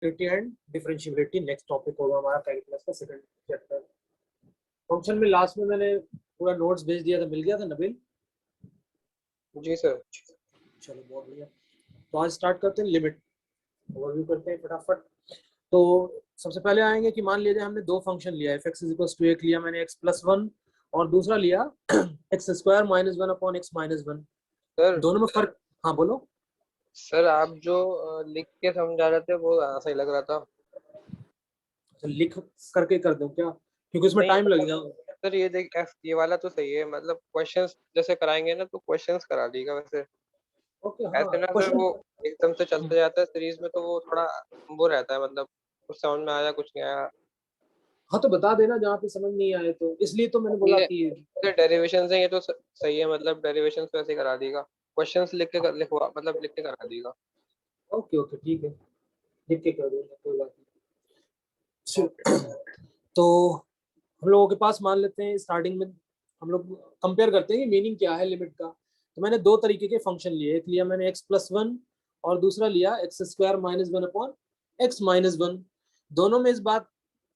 Differentiability and differentiability next topic होगा हमारा calculus का सेकंड चैप्टर। फंक्शन में लास्ट में मैंने पूरा नोट्स भेज दिया था, मिल गया था नबील? जी सर। चलो बहुत बढ़िया। तो आज स्टार्ट करते हैं, लिमिट ओवरव्यू करते हैं फटाफट। तो सबसे पहले आएंगे कि मान लीजिए हमने दो फंक्शन लिया, f x is equal to एक लिया मैंने एक्स प्लस वन, और दूसरा लिया x square minus one upon x minus one. Sir दोनों में फर्क, हाँ बोलो। सर आप जो लिख के समझा रहे थे वो सही लग रहा था। अच्छा, लिख करके कर दो क्या, क्योंकि उसमें नहीं टाइम मतलब लगेगा। सर ये देख ये वाला तो सही है, मतलब क्वेश्चंस जैसे कराएंगे ना तो क्वेश्चंस करा दीजिएगा वैसे। ओके हाँ ऐसे ना सर क्वेश्चन। वो एकदम से चलते जाता है सीरीज में तो वो थोड़ा वो रहता है, मतलब कुछ समझ में आया कुछ नहीं आया। हाँ तो बता देना जहाँ पे समझ नहीं आए, तो इसलिए तो मैंने बोला ये कि डेरिवेशन है, ये तो सही है, मतलब डेरिवेशन वैसे ही करा दीजिएगा। क्वेश्चंस लिखवा मतलब लिख के करा दीजिएगा। ओके ओके ठीक है, लिख के कर दूंगा, कोई बात ओके। नहीं। तो हम लोगों के पास मान लेते हैं स्टार्टिंग में हम लोग कंपेयर करते हैं कि मीनिंग क्या है लिमिट का। तो मैंने दो तरीके के फंक्शन लिए, एक लिया मैंने एक्स प्लस वन और दूसरा लिया x square minus one upon x minus one. दोनों में इस बात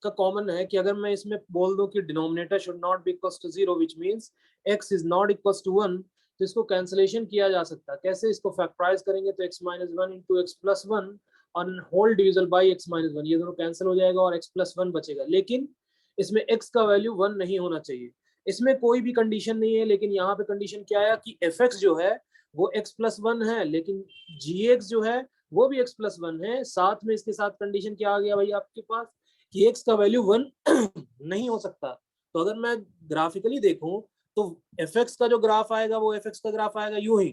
का कॉमन है कि अगर मैं इसमें बोल दूं कि denominator should not be equal to zero which means x is not equal to one, तो इसको कैंसिलेशन किया जा सकता है। कैसे इसको फैक्टराइज करेंगे, तो x minus one into x plus one on whole divisible by x minus one, ये दोनों कैंसिल हो जाएगा और एक्स प्लस वन बचेगा। लेकिन इसमें x का वैल्यू वन नहीं होना चाहिए। इसमें कोई भी कंडीशन नहीं है, लेकिन यहाँ पे कंडीशन क्या आया कि एफ एक्स जो है वो x प्लस वन है, लेकिन जी एक्स जो है वो भी x प्लस वन है। साथ में इसके साथ कंडीशन क्या आ गया भाई आपके पास कि x का वैल्यू वन नहीं हो सकता। तो अगर मैं ग्राफिकली देखूं तो एफ एक्स का जो ग्राफ आएगा वो एफ एक्स का ग्राफ आएगा यूं ही,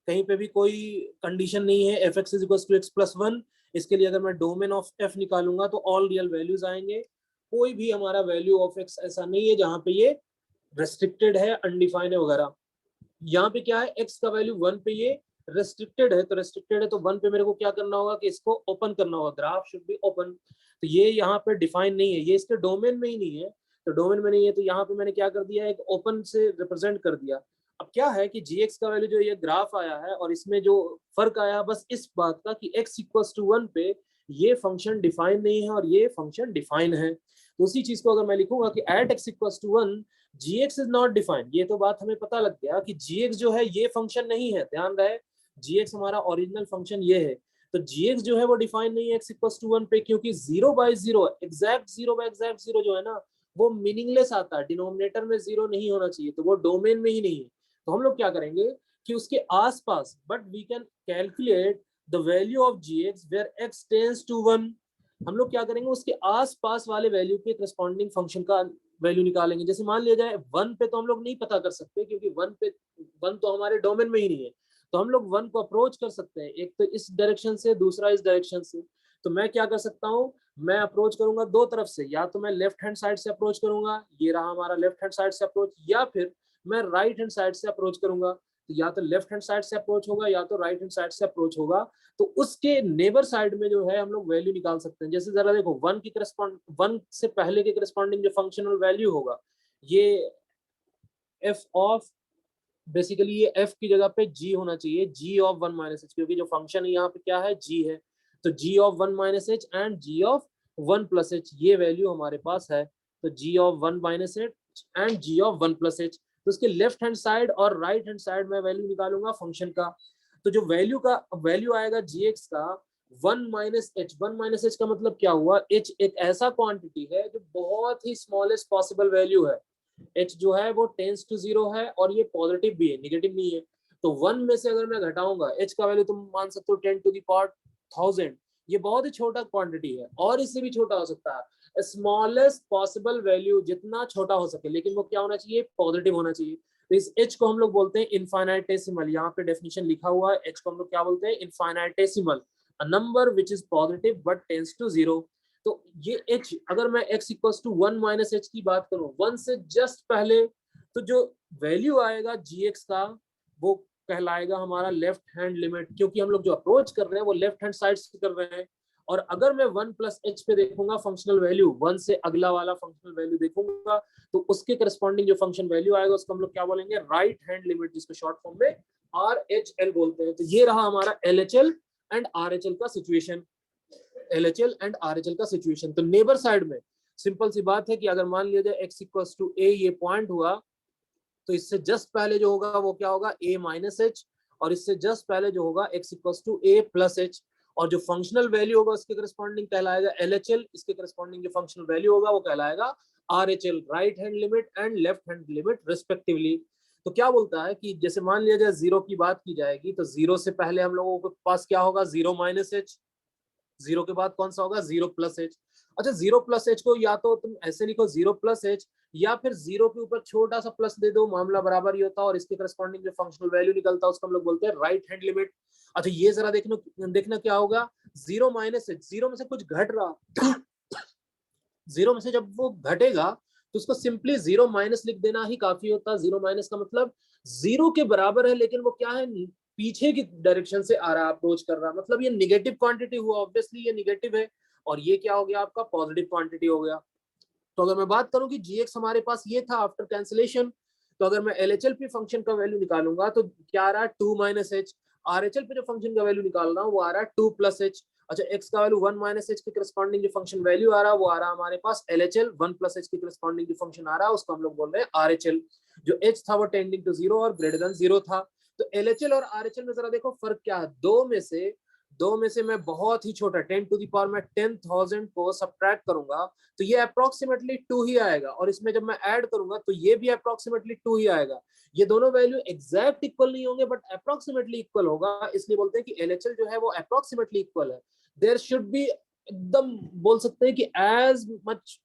कहीं पे भी कोई कंडीशन नहीं है f x is equal to x plus one. इसके लिए अगर मैं डोमेन ऑफ एफ निकालूंगा तो ऑल रियल वैल्यूज आएंगे। कोई भी हमारा वैल्यू ऑफ एक्स ऐसा नहीं है जहां पे ये रेस्ट्रिक्टेड है, अनडिफाइंड है वगैरह। यहाँ पे क्या है, एक्स का वैल्यू वन पे ये रेस्ट्रिक्टेड है, तो रेस्ट्रिक्टेड है तो वन पे मेरे को क्या करना होगा कि इसको ओपन करना होगा, ग्राफ शुड बी ओपन। तो ये यहाँ पे डिफाइन नहीं है, ये इसके डोमेन में ही नहीं है। तो डोमेन में नहीं है तो यहाँ पे मैंने क्या कर दिया, एक ओपन से रिप्रेजेंट कर दिया। अब क्या है कि जी एक्स का वैल्यू जो ये ग्राफ आया है और इसमें जो फर्क आया बस इस बात का कि एक्स इक्वल्स टू वन पे ये फंक्शन डिफाइन नहीं है और ये फंक्शन डिफाइन है। तो उसी चीज को अगर मैं लिखूंगा कि at x equals to one g x is not defined, ये तो बात हमें पता लग गया कि जी एक्स जो है ये फंक्शन नहीं है। ध्यान रहे, जी एक्स हमारा ओरिजिनल फंक्शन ये है, तो जी एक्स जो है वो डिफाइन नहीं है एक्स इक्वल्स टू वन पे, क्योंकि zero by zero exact zero जो है ना वो मीनिंगलेस आता है, डिनोमिनेटर में जीरो नहीं होना चाहिए, तो वो डोमेन में ही नहीं है। तो हम लोग क्या करेंगे कि उसके आसपास, but we can calculate the value of g x where x tends to one. हम लोग क्या करेंगे, उसके आसपास वाले वैल्यू के करस्पॉन्डिंग फंक्शन का वैल्यू निकालेंगे। जैसे मान लिया जाए वन पे तो हम लोग नहीं पता कर सकते, क्योंकि वन तो हमारे डोमेन में ही नहीं है। तो हम लोग वन को अप्रोच कर सकते हैं, एक तो इस डायरेक्शन से, दूसरा इस डायरेक्शन से। तो मैं क्या कर सकता हूँ, मैं अप्रोच करूंगा दो तरफ से, या तो मैं लेफ्ट हैंड साइड से अप्रोच करूंगा, ये रहा हमारा लेफ्ट हैंड साइड से अप्रोच, या फिर मैं राइट हैंड साइड से अप्रोच करूंगा। तो या तो लेफ्ट हैंड साइड से अप्रोच होगा या तो राइट हैंड साइड से अप्रोच होगा। तो उसके नेबर साइड में जो है हम लोग वैल्यू निकाल सकते हैं। जैसे जरा देखो, वन की करस्पॉन्ड, वन से पहले के करस्पॉन्डिंग जो फंक्शनल वैल्यू होगा ये एफ ऑफ, बेसिकली ये एफ की जगह पे जी होना चाहिए, जी ऑफ वन माइनस एच, क्योंकि जो फंक्शन है यहाँ पे क्या है, जी है। तो G of one minus H and G of one plus H, ये वैल्यू हमारे पास है। तो G of one minus H and G of one plus H, तो उसके लेफ्ट हैंड साइड और राइट हैंड साइड में वैल्यू निकालूंगा फंक्शन का। तो जो वैल्यू आएगा जी एक्स का one minus H, one minus H का मतलब क्या हुआ, एच एक ऐसा क्वांटिटी है जो बहुत ही स्मॉलेस्ट पॉसिबल वैल्यू है। एच जो है वो टेंस टू जीरो है और ये पॉजिटिव भी है, निगेटिव नहीं है। तो वन में से अगर मैं घटाऊंगा एच का वैल्यू, तुम मान सकते हो ten to the power thousand, ये बहुत ही छोटा क्वांटिटी है और इससे भी छोटा हो सकता है। स्मॉलेस्ट पॉसिबल वैल्यू जितना छोटा हो सके, लेकिन वो क्या होना चाहिए, पॉजिटिव होना चाहिए। तो इस एच को हम लोग बोलते हैं इनफाइनाइटेसिमल, यहाँ पे डेफिनेशन लिखा हुआ है, एच को हम लोग क्या बोलते हैं, infinitesimal, a number which is positive but tends to zero. तो ये h, अगर मैं x equal to one minus h की बात करूं, वन से जस्ट पहले, तो जो वैल्यू आएगा gx का वो कहलाएगा हमारा लेफ्ट हैंड लिमिट, क्योंकि हम लोग जो अप्रोच कर रहे हैं वो लेफ्ट हैंड साइड से कर रहे हैं। और अगर मैं वन प्लस एच पे देखूंगा फंक्शनल वैल्यू, वन से अगला वाला फंक्शनल वैल्यू देखूंगा, तो उसके करस्पॉन्डिंग जो फंक्शन वैल्यू आएगा उसको हम लोग क्या बोलेंगे, राइट हैंड लिमिट, जिसको शॉर्ट फॉर्म में RHL बोलते हैं। तो ये रहा हमारा LHL एंड RHL का सिचुएशन। LHL एंड RHL का सिचुएशन। तो नेबर साइड में सिंपल सी बात है कि अगर मान लिया जाए x इक्वल्स टू a ये पॉइंट हुआ, तो इससे जस्ट पहले जो होगा वो क्या होगा, a माइनस एच, और इससे जस्ट पहले जो होगा x equals to a plus h, और जो फंक्शनल वैल्यू होगा उसके करस्पॉन्डिंग कहलाएगा LHL, इसके करस्पॉन्डिंग जो फंक्शनल वैल्यू होगा वो कहलाएगा RHL, right hand limit and left hand limit respectively. तो क्या बोलता है कि जैसे मान लिया जाए जीरो की बात की जाएगी, तो जीरो से पहले हम लोगों के पास क्या होगा, जीरो माइनस एच, जीरो के बाद कौन सा होगा, जीरो प्लस एच। अच्छा, जीरो प्लस एच को या तो तुम ऐसे लिखो जीरो प्लस एच, या फिर जीरो के ऊपर छोटा सा प्लस दे दो, मामला बराबर ही होता है, और इसके करस्पॉन्डिंग जो फंक्शनल वैल्यू निकलता है उसको हम लोग बोलते हैं राइट हैंड लिमिट। अच्छा, ये जरा देखना क्या होगा, जीरो माइनस एच, जीरो में से कुछ घट रहा, जीरो में से जब वो घटेगा तो उसको सिंपली जीरो माइनस लिख देना ही काफी होता है। जीरो माइनस का मतलब जीरो के बराबर है, लेकिन वो क्या है, पीछे की डायरेक्शन से आ रहा, अप्रोच कर रहा, मतलब ये निगेटिव क्वांटिटी हुआ, ऑब्वियसली ये निगेटिव है, और ये क्या हो गया आपका, पॉजिटिव क्वांटिटी हो गया। तो अगर मैं बात करूं कि gx हमारे पास ये था आफ्टर कैंसिलेशन, तो अगर मैं LHL पे फंक्शन का वैल्यू निकालूंगा तो क्या आ रहा है, टू माइनस एच, RHL पे जो फंक्शन का वैल्यू निकाल रहा हूँ वो आ रहा है टू प्लस एच। अच्छा, x का वैल्यू वन माइनस एच के करस्पॉन्डिंग जो फंक्शन वैल्यू आ रहा है वो आ रहा है हमारे पास LHL, वन प्लस एच के करस्पॉन्डिंग जो फंक्शन आ रहा है उसको हम लोग बोल रहे हैं RHL। जो h था वो टेंडिंग टू जीरो और ग्रेटर देन जीरो था। तो LHL और RHL में जरा देखो फर्क क्या है, दो में से मैं बहुत ही छोटा 10 टू द पावर में 10,000 को सब्ट्रैक्ट करूंगा तो ये अप्रोक्सीमेटली 2 ही आएगा, और इसमें जब मैं ऐड करूंगा तो ये भी अप्रोक्सीमेटली 2 ही आएगा। ये दोनों वैल्यू एग्जैक्ट इक्वल नहीं होंगे बट अप्रोक्सीमेटली इक्वल होगा, इसलिए बोलते हैं कि LHL जो है वो अप्रोक्सीमेटली इक्वल है। देयर शुड बी, एकदम बोल सकते हैं कि as much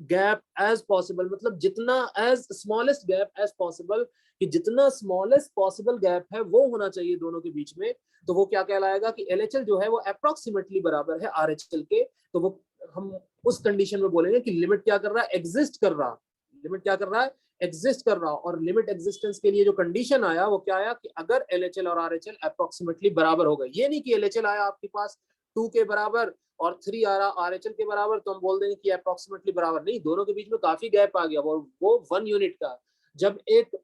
gap as possible, मतलब जितना as smallest gap as possible, कि जितना स्मॉलेस्ट पॉसिबल गैप है वो होना चाहिए दोनों के बीच में। तो वो क्या कहलाएगा कि LHL जो है वो अप्रोक्सीमेटली बराबर है RHL के। तो वो हम उस कंडीशन में बोलेंगे कि लिमिट क्या कर रहा है, एग्जिस्ट कर रहा, लिमिट क्या कर रहा है, एग्जिस्ट कर रहा। और लिमिट एग्जिस्टेंस के लिए जो कंडीशन आया वो क्या आया कि अगर LHL और RHL अप्रोक्सीमेटली बराबर हो गए, ये नहीं कि LHL आया आपके पास 2 के बराबर और 3 आ रहा RHL के बराबर, तो हम बोल देंगे कि अप्रोक्सीमेटली बराबर नहीं, दोनों के बीच में काफी गैप आ गया, वो 1 यूनिट का। जब एक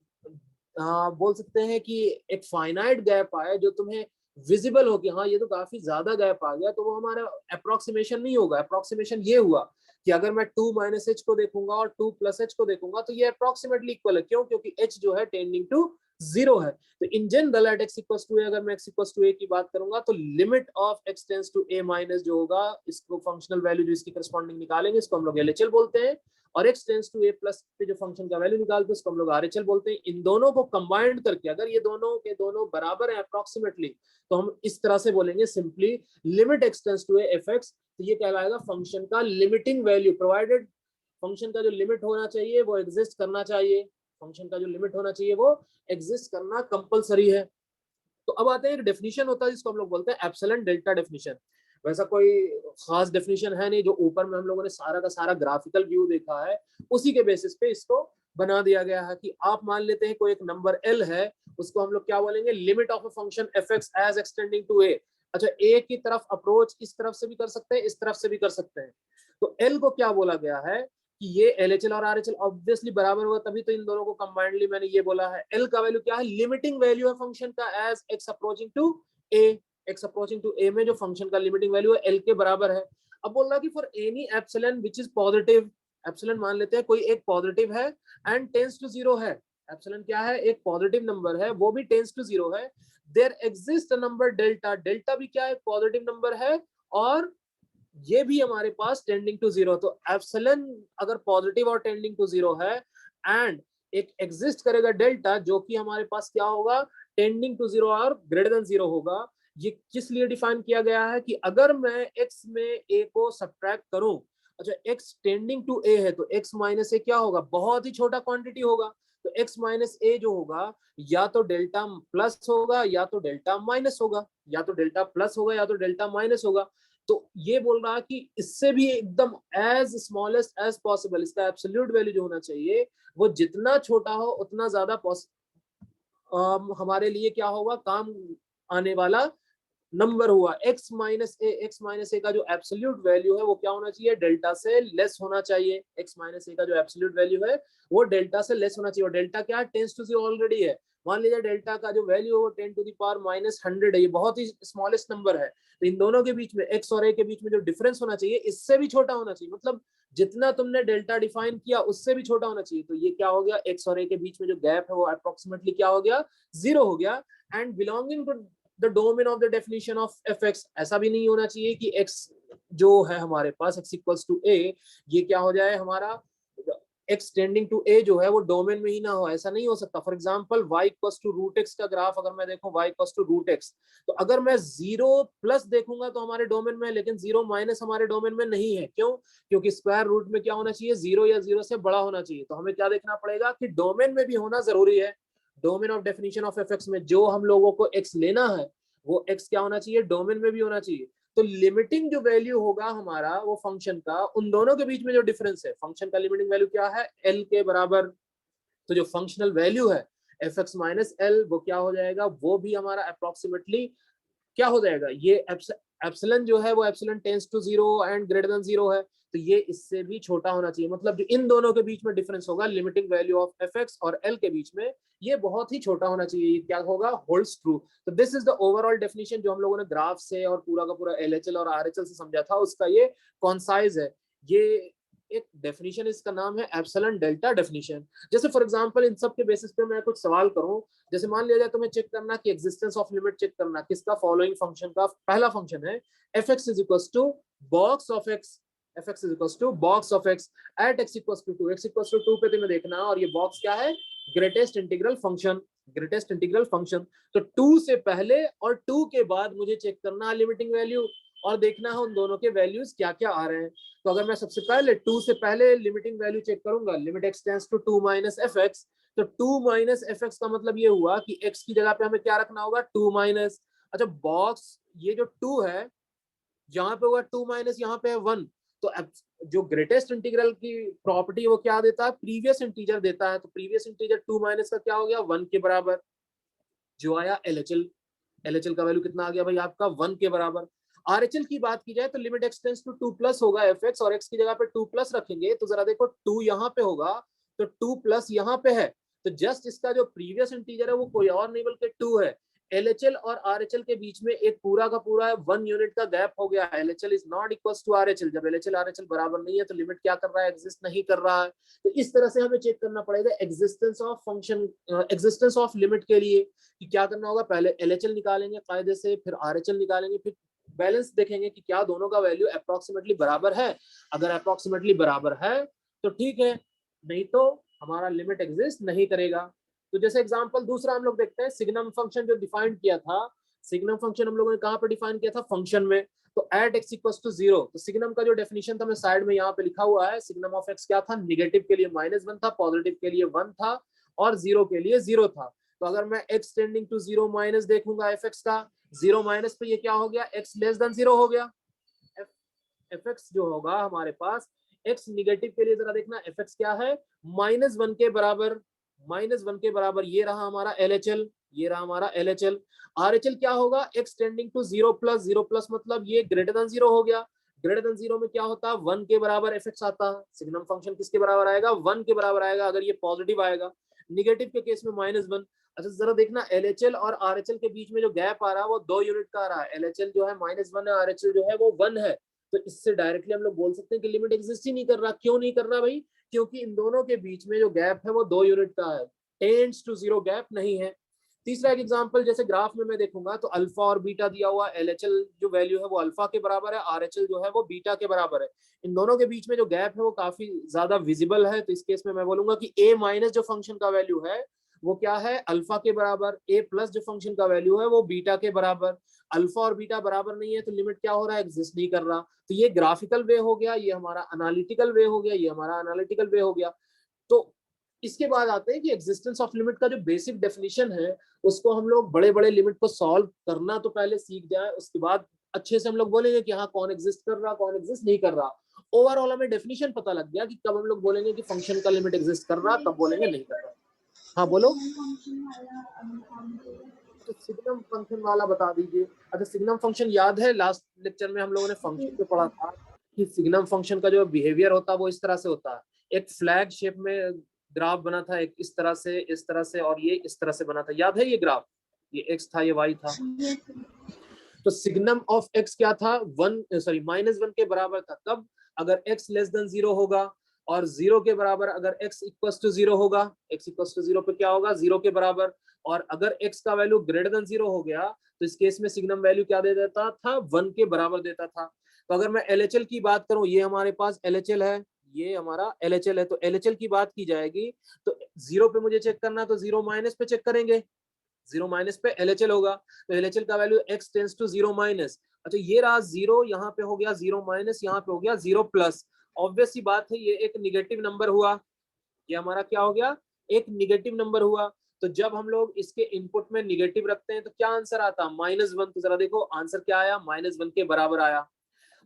बोल सकते हैं कि एक फाइनाइट गैप आया जो तुम्हें विजिबल हो कि हाँ ये तो काफी ज्यादा गैप आ गया, तो वो हमारा अप्रोक्सीमेशन नहीं होगा। अप्रोक्सीमेशन ये हुआ कि अगर मैं 2 माइनस एच को देखूंगा और 2 प्लस एच को देखूंगा तो ये अप्रोक्सीमेटली इक्वल है, क्यों, क्योंकि एच जो है टेंडिंग टू जीरो है। तो in general at x equals to A, अगर मैं एक्स इक्वल्स टू ए की बात करूंगा तो limit of x tends to a minus जो होगा, इसको फंक्शनल वैल्यू जो इसकी करस्पॉन्डिंग निकालेंगे इसको हम लोग LHL बोलते हैं, और x tends to a plus पे जो फंक्शन का वैल्यू निकालते हैं उसको हम लोग RHL बोलते हैं। इन दोनों को कंबाइंड करके अगर ये दोनों के दोनों बराबर है अप्रोक्सीमेटली, तो हम इस तरह से बोलेंगे simply limit x tends to a fx, तो ये कहलाएगा फंक्शन का लिमिटिंग वैल्यू, प्रोवाइडेड फंक्शन का जो लिमिट होना चाहिए वो एग्जिस्ट करना चाहिए, फंक्शन का जो लिमिट होना चाहिए वो एग्जिस्ट करना कंपलसरी है। तो अब आते हैं, एक डेफिनेशन होता है जिसको हम लोग बोलते हैं एप्सिलॉन डेल्टा डेफिनेशन। वैसा कोई खास डेफिनेशन है नहीं, जो ऊपर में हम लोगों ने सारा का सारा ग्राफिकल व्यू देखा है उसी के बेसिस पे इसको बना दिया गया है। कि आप मान लेते हैं कोई एक नंबर L है, उसको हम लोग क्या बोलेंगे, limit of a function fx as extending to a। अच्छा, a की तरफ अप्रोच इस तरफ से भी कर सकते हैं, इस तरफ से भी कर सकते हैं। तो L को क्या बोला गया है कि ये LHL और RHL ऑब्वियसली बराबर हुआ, तभी तो इन दोनों को कंबाइंडली मैंने ये बोला है। L का वैल्यू क्या है, लिमिटिंग वैल्यू है फंक्शन का as x approaching to a, x approaching to a में जो फंक्शन का लिमिटिंग वैल्यू है L के बराबर है। अब बोल रहा है कि for any epsilon which is positive, epsilon मान लेते हैं कोई एक पॉजिटिव है एंड टेंड्स टू जीरो है, एप्सिलॉन क्या है, एक पॉजिटिव नंबर है वो भी टेंड्स टू जीरो है, there exist a number delta, delta भी क्या है, पॉजिटिव नंबर है और ये भी हमारे पास टेंडिंग टू जीरो। तो एप्सिलॉन अगर पॉजिटिव और टेंडिंग टू जीरो है एंड एक एग्जिस्ट करेगा डेल्टा जो कि हमारे पास क्या होगा, टेंडिंग टू जीरो और ग्रेटर देन जीरो होगा। ये किस लिए डिफाइन किया गया है कि अगर मैं x में a को सब्ट्रैक्ट करूं, अच्छा x टेंडिंग टू a है तो x माइनस a क्या होगा, बहुत ही छोटा क्वांटिटी होगा। तो x माइनस a जो होगा या तो डेल्टा प्लस होगा या तो डेल्टा माइनस होगा, या तो डेल्टा प्लस होगा या तो डेल्टा माइनस होगा। तो ये बोल रहा है कि इससे भी एकदम एज स्मॉलेस्ट एज पॉसिबल इसका एब्सोल्यूट वैल्यू जो होना चाहिए वो जितना छोटा हो उतना ज्यादा हमारे लिए क्या होगा, काम आने वाला नंबर हुआ। x-a का जो एब्सोल्यूट वैल्यू है वो क्या होना चाहिए, डेल्टा से लेस होना चाहिए। x-a का जो एब्सोल्यूट वैल्यू है वो डेल्टा से लेस होना चाहिए, और डेल्टा क्या है, टेंस टू जीरो ऑलरेडी है, मान लीजिए डेल्टा का जो वैल्यू है वो 10 टू द पावर -100 है, ये बहुत ही स्मॉलेस्ट नंबर है। तो इन दोनों के बीच में x और a के बीच में जो डिफरेंस होना चाहिए इससे भी छोटा होना चाहिए, मतलब जितना तुमने डेल्टा डिफाइन किया उससे भी छोटा होना चाहिए। तो ये क्या हो गया, x और a के बीच में जो गैप है वो अप्रोक्सीमेटली क्या हो गया, 0 हो गया। And belonging to the domain of the definition of fx, ऐसा भी नहीं होना चाहिए कि x जो है हमारे पास x इक्वल्स टू a, ये क्या हो जाए हमारा x टेंडिंग टू a जो है वो डोमेन में ही ना हो, ऐसा नहीं हो सकता। For example y equals to root x का ग्राफ अगर मैं देखूं, y equals to root x, तो अगर मैं 0 प्लस देखूंगा तो हमारे डोमेन में, लेकिन 0 माइनस हमारे डोमेन में नहीं है। क्यों? क्योंकि स्क्वायर रूट में क्या होना चाहिए, 0 या 0 से बड़ा होना चाहिए। तो हमें क्या देखना पड़ेगा कि डोमेन में भी होना जरूरी है। Domain of definition of F में जो हम लोगों को x लेना है वो x क्या होना चाहिए, डोमेन में भी होना चाहिए। तो लिमिटिंग जो वैल्यू होगा हमारा वो फंक्शन का, उन दोनों के बीच में जो डिफरेंस है, फंक्शन का लिमिटिंग वैल्यू क्या है, l के बराबर। तो जो फंक्शनल वैल्यू है एफ एक्स माइनस एल वो क्या हो जाएगा, वो भी हमारा अप्रोक्सीमेटली क्या हो जाएगा, ये एप्सिलॉन जो है वो epsilon tends to 0 and greater than 0 है। तो ये इससे भी छोटा होना चाहिए, मतलब जो इन दोनों के बीच में डिफरेंस होगा limiting value of F x और एल के बीच में, ये बहुत ही छोटा होना चाहिए। ये क्या होगा, होल्ड्स ट्रू। तो this is the overall definition जो हम लोगों ने ग्राफ से और पूरा का पूरा एलएचएल और आरएचएल से समझा था, उसका ये कॉन्साइज है। ये एक डेफिनेशन, इसका नाम है एप्सिलॉन डेल्टा डेफिनेशन। जैसे फॉर एग्जांपल इन सब के बेसिस पे मैं कुछ सवाल करूं, जैसे मान लिया जाए तुम्हें चेक करना कि एग्जिस्टेंस ऑफ लिमिट चेक करना किसका, फॉलोइंग फंक्शन का। पहला फंक्शन है f x is equal to box of x, f x is equal to box of x at x equal to 2, x equal to 2 पे तुम्हें देखना, और ये बॉक्स क्या है, greatest integral function, greatest integral function. तो 2 से पहले और 2 के बाद मुझे चेक करना है लिमिटिंग वैल्यू, और देखना है उन दोनों के वैल्यूज क्या क्या आ रहे हैं। तो अगर मैं सबसे पहले 2 से पहले लिमिटिंग वैल्यू चेक करूंगा, limit x tends to 2 minus f x, तो 2 माइनस एफ एक्स का मतलब ये हुआ कि x की जगह पे हमें क्या रखना होगा, 2 माइनस। अच्छा बॉक्स, ये जो 2 है यहाँ पे हुआ 2 माइनस, यहाँ पे है 1। तो जो ग्रेटेस्ट इंटीग्रल की प्रॉपर्टी वो क्या देता है, प्रीवियस इंटीजर देता है। तो प्रीवियस इंटीजर 2 माइनस का क्या हो गया, 1 के बराबर, जो आया एलएचएल। एलएचएल का वैल्यू कितना आ गया भाई आपका, 1 के बराबर। आरएचएल की बात की जाए तो limit x tends to 2 plus होगा एफ एक्स, और एक्स की जगह पे 2 प्लस रखेंगे तो जरा देखो 2 यहाँ पे होगा तो 2 प्लस यहाँ पे है, तो जस्ट इसका जो प्रीवियस इंटीजर है वो कोई और नहीं बल्कि 2 है। एलएचएल और आरएचएल के बीच में एक पूरा का पूरा 1 यूनिट का गैप हो गया। LHL is not equal to RHL, जब एलएचएल आरएचएल बराबर नहीं है तो लिमिट क्या कर रहा है, एग्जिस्ट नहीं कर रहा है। तो इस तरह से हमें चेक करना पड़ेगा existence of function, existence of limit के लिए कि क्या करना होगा, पहले एलएचएल निकालेंगे कायदे से, फिर आरएचएल निकालेंगे, फिर बैलेंस देखेंगे कि क्या दोनों का वैल्यू अप्रोक्सीमेटली बराबर है। अगर अप्रोक्सीमेटली बराबर है तो ठीक है, नहीं तो हमारा लिमिट एग्जिस्ट नहीं करेगा। तो जैसे एग्जांपल दूसरा हम लोग देखते हैं, सिग्नम फंक्शन जो डिफाइन किया था, सिग्नम फंक्शन हम लोगों ने कहां पे डिफाइन किया था, फंक्शन में। तो एट एक्स इक्वल्स टू 0, तो सिग्नम का जो डेफिनेशन था मैं साइड में यहाँ पे लिखा हुआ है, सिग्नम ऑफ एक्स क्या था, निगेटिव के लिए -1 था, पॉजिटिव के लिए 1 था, और 0 के लिए 0 था। तो अगर मैं x टेंडिंग टू 0 माइनस देखूंगा एफ एक्स का, 0 माइनस पे ये क्या हो गया, x लेस देन 0 हो गया। एफ एक्स जो होगा हमारे पास, x निगेटिव के लिए जरा देखना, एफ एक्स क्या है, -1 के बराबर, -1 के बराबर। ये रहा हमारा एलएचएल, ये रहा हमारा एलएचएल। आरएचएल क्या होगा, x tending to 0 plus, 0 plus मतलब ये ग्रेटर देन 0 हो गया। ग्रेटर देन 0 में क्या होता है, 1 के बराबर एफ एक्स आता है। सिग्नम फंक्शन किसके बराबर आएगा, 1 के बराबर आएगा अगर ये पॉजिटिव आएगा, निगेटिव के केस में -1। अच्छा जरा देखना, एलएचएल और आरएचएल के बीच में जो गैप आ रहा है वो 2 यूनिट का आ रहा है। एलएचएल जो है -1 है, आरएचएल जो है वो 1 है। तो इससे डायरेक्टली हम लोग बोल सकते हैं कि लिमिट एग्जिस्ट ही नहीं कर रहा। क्यों नहीं कर रहा भाई, क्योंकि इन दोनों के बीच में जो गैप है वो 2 यूनिट का है, टेंड्स टू 0 गैप नहीं है। तीसरा एक एग्जांपल, जैसे ग्राफ में मैं देखूंगा तो अल्फा और बीटा दिया हुआ, एलएचएल जो वैल्यू है वो अल्फा के बराबर है, आरएचएल जो है वो बीटा के बराबर है। इन दोनों के बीच में जो गैप है वो काफी ज्यादा विजिबल है। तो इस केस में मैं बोलूंगा कि a माइनस जो फंक्शन का वैल्यू है वो क्या है, अल्फा के बराबर, a प्लस जो फंक्शन का वैल्यू है वो बीटा के बराबर। अल्फा और बीटा बराबर नहीं है तो लिमिट क्या हो रहा है, एग्जिस्ट नहीं कर रहा। तो ये ग्राफिकल वे हो गया, ये हमारा एनालिटिकल वे हो गया, ये हमारा एनालिटिकल वे हो गया। तो इसके बाद आते हैं कि एग्जिस्टेंस ऑफ लिमिट का जो बेसिक डेफिनेशन है उसको हम लोग बड़े बड़े लिमिट को सॉल्व करना तो पहले सीख जाए, उसके बाद अच्छे से हम लोग बोलेंगे कि हाँ कौन एग्जिस्ट कर रहा, कौन एग्जिस्ट नहीं कर रहा। ओवरऑल हमें डेफिनेशन पता लग गया कि कब हम लोग बोलेंगे कि फंक्शन का लिमिट एग्जिस्ट कर रहा, कब बोलेंगे नहीं कर रहा। हाँ बोलो, तो सिग्नम फंक्शन वाला बता दीजिए। अच्छा सिग्नम फंक्शन याद है, लास्ट लेक्चर में हम लोगों ने फंक्शन पे पढ़ा था कि सिग्नम फंक्शन का जो बिहेवियर होता है वो इस तरह से होता है, एक फ्लैग शेप में ग्राफ बना था एक इस तरह से और ये इस तरह से बना था, याद है ये ग्राफ, ये x था ये y था। तो सिग्नम ऑफ x क्या था, -1 के बराबर था। कब, अगर x लेस देन 0 होगा और 0 के बराबर, अगर x इक्वल टू 0 होगा, x इक्वल टू 0 पे क्या होगा, 0 के बराबर, और अगर x का वैल्यू ग्रेटर देन 0 हो गया तो इस केस में सिग्नम वैल्यू क्या दे देता था, 1 के बराबर देता था। तो अगर मैं LHL की बात करूं, ये हमारे पास LHL है, ये हमारा LHL है, तो LHL की बात की जाएगी तो 0 पे मुझे चेक करना, तो 0 माइनस पे चेक करेंगे, 0 माइनस पे LHL होगा, तो LHL का value x tends to 0 minus. अच्छा ये रहा 0, यहाँ पे हो गया 0 माइनस, यहाँ पे हो गया 0 प्लस। ऑब्वियस सी बात है ये एक निगेटिव नंबर हुआ, ये हमारा क्या हो गया, एक निगेटिव नंबर हुआ। तो जब हम लोग इसके इनपुट में निगेटिव रखते हैं तो क्या आंसर आता, -1। तो जरा देखो आंसर क्या आया, -1 के बराबर आया।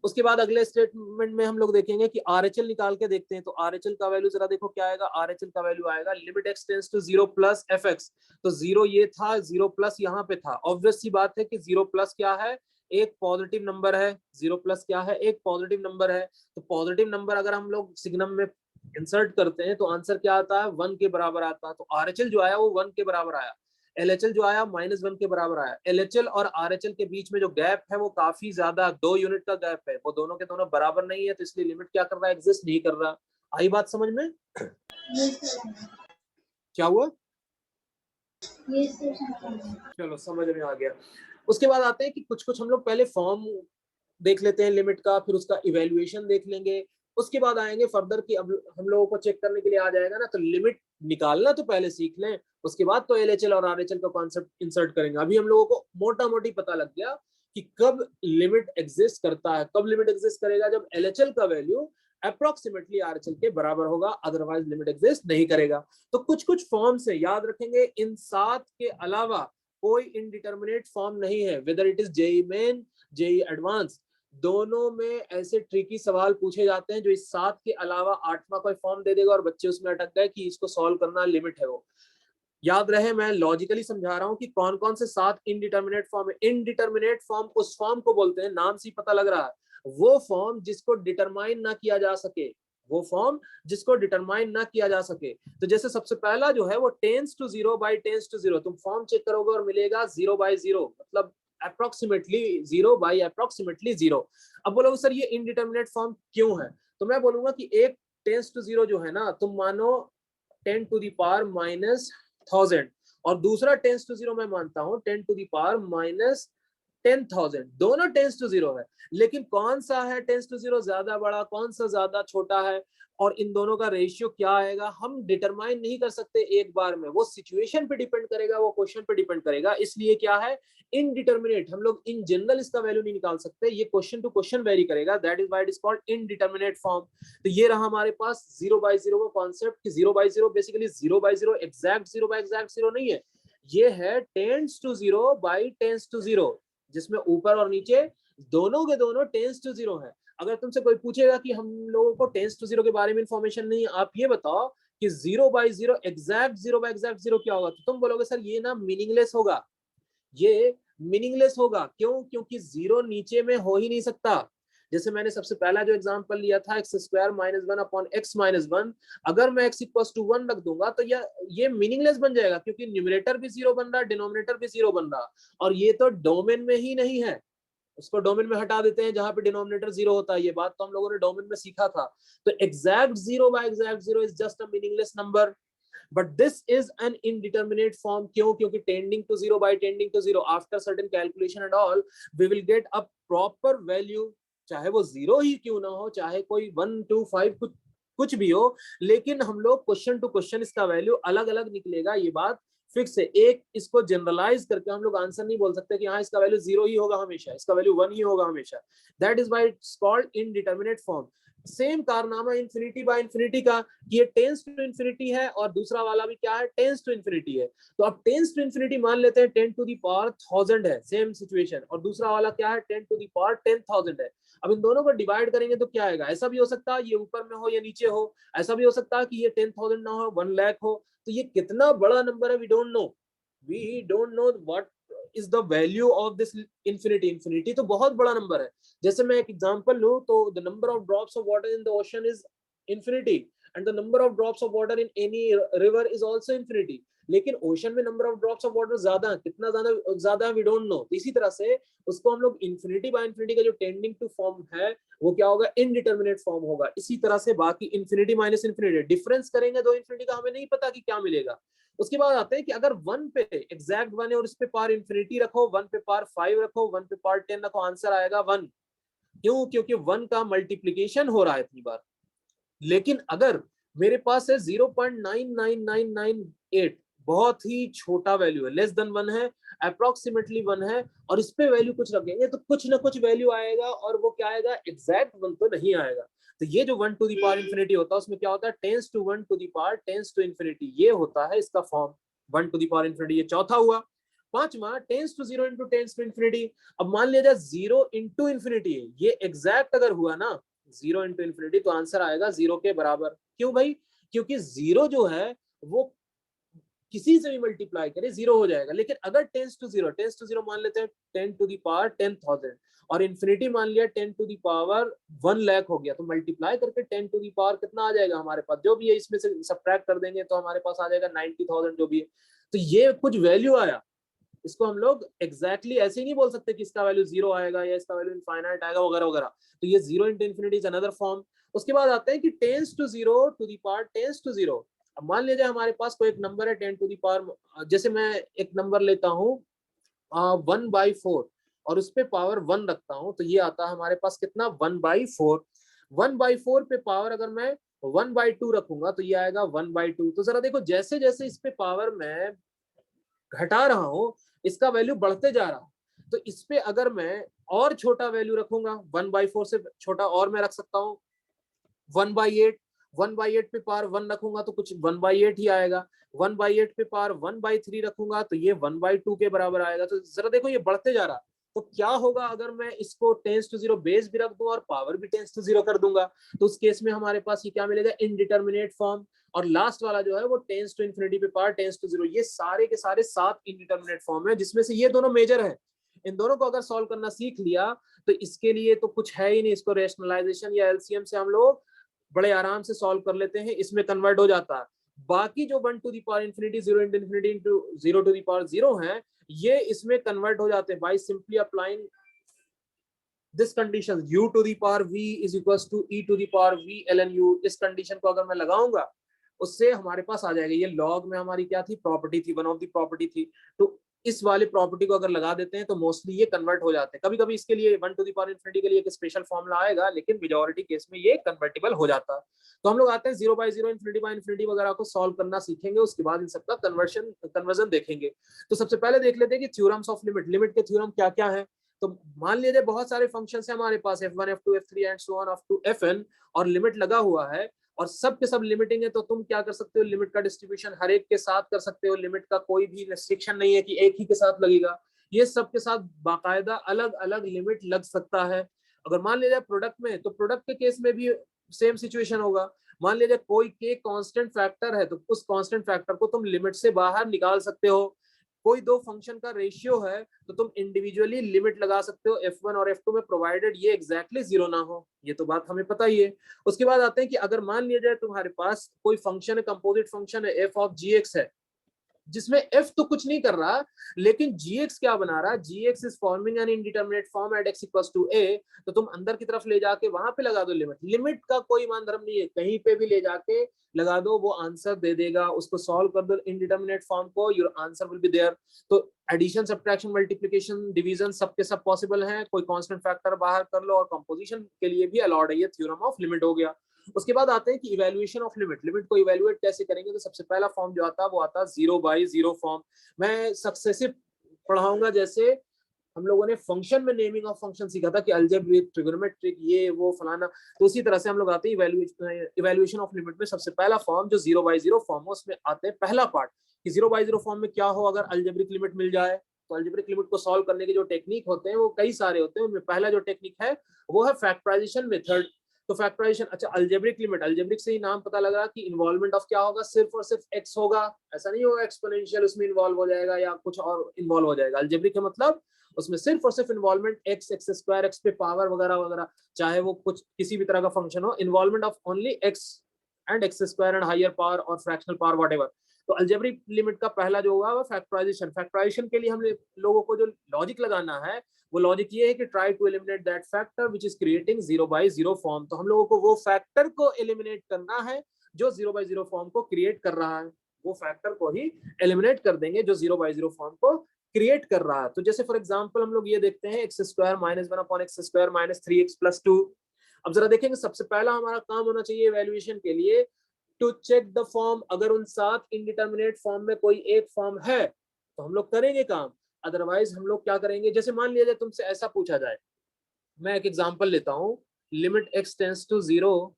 उसके बाद अगले स्टेटमेंट में हम लोग देखेंगे कि RHL निकाल के देखते हैं, तो RHL का वैल्यू जरा देखो क्या आएगा, RHL का वैल्यू आएगा limit x tends to 0 plus fx। तो 0 ये था, 0 प्लस यहाँ पे था। ऑब्वियस सी बात है कि 0 प्लस क्या है, एक पॉजिटिव नंबर है, 0 प्लस क्या है, एक पॉजिटिव नंबर है। तो पॉजिटिव नंबर अगर हम लोग सिग्नम में इंसर्ट करते हैं तो आंसर क्या आता है, 1 के बराबर आता है। तो RHL जो आया वो 1 के बराबर आया, LHL जो आया -1 के बराबर आया। LHL और RHL के बीच में जो गैप है वो काफी ज्यादा, 2 यूनिट का गैप है, वो दोनों के दोनों बराबर नहीं है, तो इसलिए लिमिट क्या कर रहा है, एग्जिस्ट नहीं कर रहा। आई बात समझ में, क्या हुआ, चलो समझ में आ गया। उसके बाद आते हैं कि कुछ कुछ हम लोग पहले फॉर्म देख लेते हैं लिमिट का, फिर उसका इवेल्युएशन देख लेंगे। उसके बाद आएंगे फर्दर कि अब हम लोगों को चेक करने के लिए आ जाएगा ना, तो लिमिट निकालना तो पहले सीख लें, उसके बाद तो LHL और RHL का कॉन्सेप्ट इंसर्ट करेंगे। अभी हम लोगों को मोटा मोटी पता लग गया कि कब लिमिट एग्जिस्ट करता है, कब लिमिट एग्जिस्ट करेगा, जब LHL का वैल्यू अप्रोक्सीमेटली RHL के बराबर होगा, अदरवाइज लिमिट एग्जिस्ट नहीं करेगा। तो कुछ कुछ फॉर्म से याद रखेंगे, इन 7 के अलावा कोई इनडिटर्मिनेट फॉर्म नहीं है, whether it is JEE Main, JEE Advanced, दोनों में ऐसे ट्रिकी सवाल पूछे जाते हैं जो इस 7 के अलावा 8वां कोई फॉर्म दे देगा और बच्चे उसमें अटक गए कि इसको सॉल्व करना लिमिट है। वो याद रहे, मैं लॉजिकली समझा रहा हूं कि कौन कौन से 7 इनडिटर्मिनेट फॉर्म है। इनडिटर्मिनेट फॉर्म उस फॉर्म को बोलते हैं, नाम से ही पता लग रहा है, वो फॉर्म जिसको डिटरमाइन ना किया जा सके, वो फॉर्म जिसको डिटरमाइन ना किया जा सके। तो जैसे सबसे पहला जो है वो tends to 0 by tends to 0, तुम फॉर्म चेक करोगे और मिलेगा 0 बाई 0, मतलब अप्रोक्सीमेटली 0 बाई अप्रोक्सीमेटली 0। अब बोलोगे सर ये इनडिटर्मिनेट फॉर्म क्यों है, तो मैं बोलूंगा कि एक टेंस टू 0 जो है ना, तुम मानो 10 टू द पावर -1000, और दूसरा टेंस टू 0 मैं मानता हूं 10 टू द पावर -10,000, दोनों टेंस टू 0 है। लेकिन कौन सा है टेंस टू 0 ज्यादा बड़ा, कौन सा ज्यादा छोटा है, और इन दोनों का रेशियो क्या आएगा, हम डिटरमाइन नहीं कर सकते एक बार में, वो सिचुएशन पे डिपेंड करेगा, वो क्वेश्चन पे डिपेंड करेगा। इसलिए क्या है, इनडिटर्मिनेट, हम लोग इन जनरल इसका वैल्यू नहीं निकाल सकते, ये क्वेश्चन टू क्वेश्चन वेरी करेगा, that is why it is called indeterminate form. तो ये रहा हमारे पास 0 बाई 0 का कॉन्सेप्ट, कि 0 by 0 basically 0 by 0 exact 0 by exact 0 नहीं है, ये है tends to 0 by tends to 0, जिसमें ऊपर और नीचे दोनों के दोनों टेंस टू 0 है। अगर तुमसे कोई पूछेगा कि हम लोगों को टेंस टू 0 के बारे में इंफॉर्मेशन नहीं है, आप ये बताओ कि 0 बाई 0 एग्जैक्ट 0 बाई एग्जैक्ट 0 क्या होगा, तो तुम बोलोगे सर ये ना मीनिंगलेस होगा, ये मीनिंगलेस होगा। क्यों, क्योंकि 0 नीचे में हो ही नहीं सकता। जैसे मैंने सबसे पहला जो एग्जांपल लिया था x स्क्वायर -1 अपॉन x -1, अगर मैं x इक्वल टू 1 रख दूंगा तो ये मीनिंगलेस बन जाएगा, क्योंकि न्यूमरेटर भी 0 बन रहा, डिनोमिनेटर भी 0 बन रहा, और ये तो डोमेन में ही नहीं है, उसको डोमेन में हटा देते हैं जहां पे डिनोमिनेटर 0 होता है, ये बात तो हम लोगों ने डोमेन में सीखा था। तो exact 0 by exact 0 is just a meaningless number, but this is an indeterminate form। क्यों, क्योंकि tending to 0 by tending to 0 after certain calculation and all we will get a proper value, चाहे वो 0 ही क्यों ना हो, चाहे कोई 1 2 5 कुछ भी हो, लेकिन हम लोग क्वेश्चन टू क्वेश्चन इसका वैल्यू अलग अलग निकलेगा, ये बात फिक्स है। एक इसको जनरलाइज करके हम लोग आंसर नहीं बोल सकते कि हाँ इसका वैल्यू 0 ही होगा हमेशा, इसका वैल्यू 1 ही होगा हमेशा, that is why it's called indeterminate form. Same कारनामा इन्फिनिटी बाय इन्फिनिटी का, कि ये टेंस टू इन्फिनिटी है और दूसरा वाला भी क्या है, टेंस टू इन्फिनिटी है। तो अब टेंस टू इन्फिनिटी मान लेते हैं 10 टू द पावर 1000 है, सेम सिचुएशन, और दूसरा वाला क्या है 10 टू द पावर 10,000 है। अब इन दोनों को डिवाइड करेंगे तो क्या आएगा, ऐसा भी हो सकता है ये ऊपर में हो या नीचे हो, ऐसा भी हो सकता है कि ये 10,000 ना हो 1 लाख हो। तो ये कितना बड़ा नंबर है, we don't know, we don't know what is the value of this infinity. Infinity तो बहुत बड़ा नंबर है। जैसे मैं एक एग्जांपल लूं तो the number of drops of water in the ocean is infinity, and the number of drops of water in any river is also infinity. लेकिन ओशन में number of drops of water ज्यादा है, कितना ज्यादा we don't no. इसी तरह से उसको हम लोग इन्फिनिटी बाय इन्फिनिटी का जो टेंडिंग टू फॉर्म है वो क्या होगा, इनडिटर्मिनेट फॉर्म होगा। इसी तरह से बाकी इन्फिनिटी माइनस इन्फिनिटी, डिफरेंस करेंगे दो इन्फिनिटी का, हमें नहीं पता कि क्या मिलेगा। उसके बाद आते हैं कि अगर वन पे एग्जैक्ट वन है और इस पे पावर इन्फिनिटी रखो, वन पे पावर 5 रखो, वन पे पावर 10 रखो, आंसर आएगा 1। क्यों? क्योंकि 1 का मल्टीप्लीकेशन हो रहा है इतनी बार। लेकिन अगर मेरे पास है 0.99998, बहुत ही छोटा वैल्यू है, लेस देन 1 है, अप्रोक्सीमेटली 1 है, और इस पे वैल्यू कुछ रखेंगे तो कुछ ना कुछ वैल्यू आएगा, और वो क्या आएगा, एग्जैक्ट 1 तो नहीं आएगा। तो ये जो 1 टू दी पावर इन्फिनिटी होता है उसमें क्या होता है, tends to 1 to the power tends to infinity, ये होता है इसका form 1 to the power infinity. ये चौथा हुआ। पांचवा tends to 0 into tends to infinity. अब मान लिया जाए 0 इंटू इन्फिनिटी है, ये एग्जैक्ट अगर हुआ ना 0 इंटू इन्फिनिटी तो आंसर आएगा 0 के बराबर। क्यों भाई? क्योंकि 0 जो है वो किसी से भी मल्टीप्लाई करे 0 हो जाएगा। लेकिन अगर टेंस टू 0 मान लेते हैं 10 टू दी पावर 10,000, और इन्फिनिटी मान लिया 10 टू दी पावर 1 लाख हो गया, तो मल्टीप्लाई करके 10 टू दी पावर कितना आ जाएगा हमारे पास, जो भी है इसमें से सब्ट्रैक्ट कर देंगे तो हमारे पास आ जाएगा 90,000 जो भी है। तो ये कुछ वैल्यू आया, इसको हम लोग एग्जैक्टली ऐसे ही नहीं बोल सकते कि इसका वैल्यू 0 आएगा या इसका वैल्यू इनफाइनाइट आएगा वगैरह वगैरह। तो ये 0 into infinity is another form. उसके बाद आते हैं कि tends to 0 to the power tends to 0। अब मान लीजिए हमारे पास कोई एक नंबर है 10 टू दी पावर, जैसे मैं एक नंबर लेता हूँ 1/4 और उस पे पावर 1 रखता हूँ, तो ये आता है हमारे पास कितना, 1/4। 1/4 पे पावर अगर मैं 1/2 रखूंगा तो ये आएगा 1/2। तो जरा देखो, जैसे जैसे इस पे पावर मैं घटा रहा हूं इसका वैल्यू बढ़ते जा रहा। तो इस पे अगर मैं और छोटा वैल्यू रखूंगा, 1/4 से छोटा और मैं रख सकता हूँ 1/8। 1/8 पे पावर 1 रखूंगा तो कुछ 1/8 ही आएगा। 1/8 पे पावर 1/3 रखूंगा तो ये 1/2 के बराबर आएगा। तो जरा देखो ये बढ़ते जा रहा। तो क्या होगा अगर मैं इसको टेंस टू 0 बेस भी रख दूं और पावर भी टेंस टू 0 कर दूंगा, तो उस केस में हमारे पास ये क्या मिलेगा, इनडिटर्मिनेट फॉर्म। और लास्ट वाला जो है वो टेंस टू इन्फिनिटी पे पावर टेंस टू 0। ये सारे के सारे 7 इनडिटर्मिनेट फॉर्म है, जिसमें से ये दोनों मेजर है। इन दोनों को अगर सॉल्व करना सीख लिया तो इसके लिए तो कुछ है ही नहीं, इसको रेशनलाइजेशन या एलसीएम से हम लोग बड़े आराम से सॉल्व कर लेते हैं, इसमें कन्वर्ट हो जाता है। बाकी जो 1 to the power infinity 0 into infinity into 0 to the power 0 है, ये इसमें कन्वर्ट हो जाते हैं by simply applying this condition, u to the power v is equals to e to the power v ln u। इस condition को अगर मैं लगाऊंगा उससे हमारे पास आ जाएगा, ये लॉग में हमारी क्या थी, प्रॉपर्टी थी, वन ऑफ दी प्रॉपर्टी थी। तो इस वाली प्रॉपर्टी को अगर लगा देते हैं तो मोस्टली ये कन्वर्ट हो जाते हैं। कभी कभी इसके लिए 1 टू दी पावर इन्फिनिटी के लिए एक स्पेशल फॉर्मूला आएगा, लेकिन मेजॉरिटी केस में ये कन्वर्टेबल हो जाता है। तो हम लोग आते हैं 0/0 इन्फिनिटी बाय इन्फिनिटी वगैरह को सॉल्व करना सीखेंगे, उसके बाद इन सबका कन्वर्जन देखेंगे। तो सबसे पहले देख लेते हैं कि थ्योरम्स ऑफ लिमिट, लिमिट के थ्योरम क्या क्या है। तो मान लीजिए बहुत सारे फंक्शन है हमारे पास, f1 f2 f3 and so on up to fn, और लिमिट लगा हुआ है और सब के सब लिमिटिंग है। तो तुम क्या कर सकते हो, लिमिट का डिस्ट्रीब्यूशन हर एक के साथ कर सकते हो, लिमिट का कोई भी रेस्ट्रिक्शन नहीं है कि एक ही के साथ लगेगा, ये सब के साथ बाकायदा अलग अलग लिमिट लग सकता है। अगर मान लीजिए प्रोडक्ट में, तो प्रोडक्ट के केस में भी सेम सिचुएशन होगा। मान लीजिए कोई के कांस्टेंट फैक्टर है तो उस कांस्टेंट फैक्टर को तुम लिमिट से बाहर निकाल सकते हो। कोई दो फंक्शन का रेशियो है तो तुम इंडिविजुअली लिमिट लगा सकते हो f1 और f2 में, प्रोवाइडेड ये एग्जैक्टली 0 ना हो, ये तो बात हमें पता ही है। उसके बाद आते हैं कि अगर मान लिया जाए तुम्हारे पास कोई फंक्शन है, कंपोजिट फंक्शन है f ऑफ gx है, जिसमें f तो कुछ नहीं कर रहा लेकिन gx क्या बना रहा है, gx is forming an indeterminate form at x equals to a। तो तुम अंदर की तरफ ले जाके वहां पे लगा दो लिमिट, लिमिट का कोई मान धर्म नहीं है, कहीं पे भी ले जाके लगा दो, वो आंसर दे देगा। उसको सॉल्व कर दो इंडिटरमिनेट फॉर्म को, your answer will be there. तो एडिशन, सब्ट्रैक्शन, मल्टीप्लिकेशन, डिवीजन सबके सब पॉसिबल है, कोई कांस्टेंट फैक्टर बाहर कर लो, और कंपोजिशन के लिए भी अलाउड है। ये थ्योरम ऑफ लिमिट हो गया। उसके बाद आते हैं कि इवैल्यूएशन ऑफ लिमिट, लिमिट को इवैल्यूएट कैसे करेंगे। तो सबसे पहला फॉर्म जो आता है वो आता है 0/0 फॉर्म। मैं सक्सेसिव पढ़ाऊंगा, जैसे हम लोगों ने फंक्शन में नेमिंग ऑफ फंक्शन सीखा था कि अलजेब्रिक, ट्रिगोनोमेट्रिक, ये वो फलाना, तो उसी तरह से हम लोग आते हैं इवैल्यूएशन ऑफ लिमिट में। सबसे पहला फॉर्म जो 0/0 फॉर्म है उसमें आते हैं पहला पार्ट कि 0/0 फॉर्म में क्या हो अगर अलजेब्रिक लिमिट मिल जाए। तो अलजेब्रिक लिमिट को सॉल्व करने के जो टेक्निक होते हैं वो कई सारे होते हैं, उनमें पहला जो टेक्निक है वो है फैक्टराइजेशन मेथड। तो फैक्टराइजेशन, अच्छा अलजेब्रिक लिमिट, अलजेब्रिक से ही नाम पता लग रहा कि इन्वॉल्वमेंट ऑफ क्या होगा, सिर्फ और सिर्फ एक्स होगा, ऐसा नहीं होगा एक्सपोनेंशियल उसमें इन्वॉल्व हो जाएगा या कुछ और इन्वॉल्व हो जाएगा। अलजेब्रिक का मतलब उसमें सिर्फ और सिर्फ involvement x, x square, x पे पावर वगैरह वगैरह, चाहे वो कुछ किसी भी तरह का फंक्शन हो, involvement of only x and x square and higher power और फ्रैक्शनल पावर व्हाटएवर। तो अलजेब्रिक लिमिट का पहला जो होगा वो फैक्टराइजेशन। फैक्टराइजेशन के लिए हम लोगों को जो लॉजिक लगाना है वो लॉजिक ये है कि try to eliminate that factor which is creating 0/0 form. तो हम लोगों को वो फैक्टर को एलिमिनेट करना है जो 0/0 फॉर्म को क्रिएट कर रहा है, वो फैक्टर को ही एलिमिनेट कर देंगे जो 0/0 फॉर्म को क्रिएट कर रहा है। तो जैसे फॉर एग्जांपल हम लोग ये देखते हैं x square minus 1/x² minus 3x+2। अब जरा देखेंगे, सबसे पहला हमारा काम होना चाहिए इवैल्यूएशन के लिए टू चेक द फॉर्म। अगर उन 7 इनडिटर्मिनेट फॉर्म में कोई एक फॉर्म है तो हम लोग करेंगे काम, अदरवाइज हम लोग क्या करेंगे, जैसे मान लिया जाए तुमसे ऐसा पूछा जाए, मैं एक एग्जांपल लेता हूं, लिमिट x टेंड्स टू 0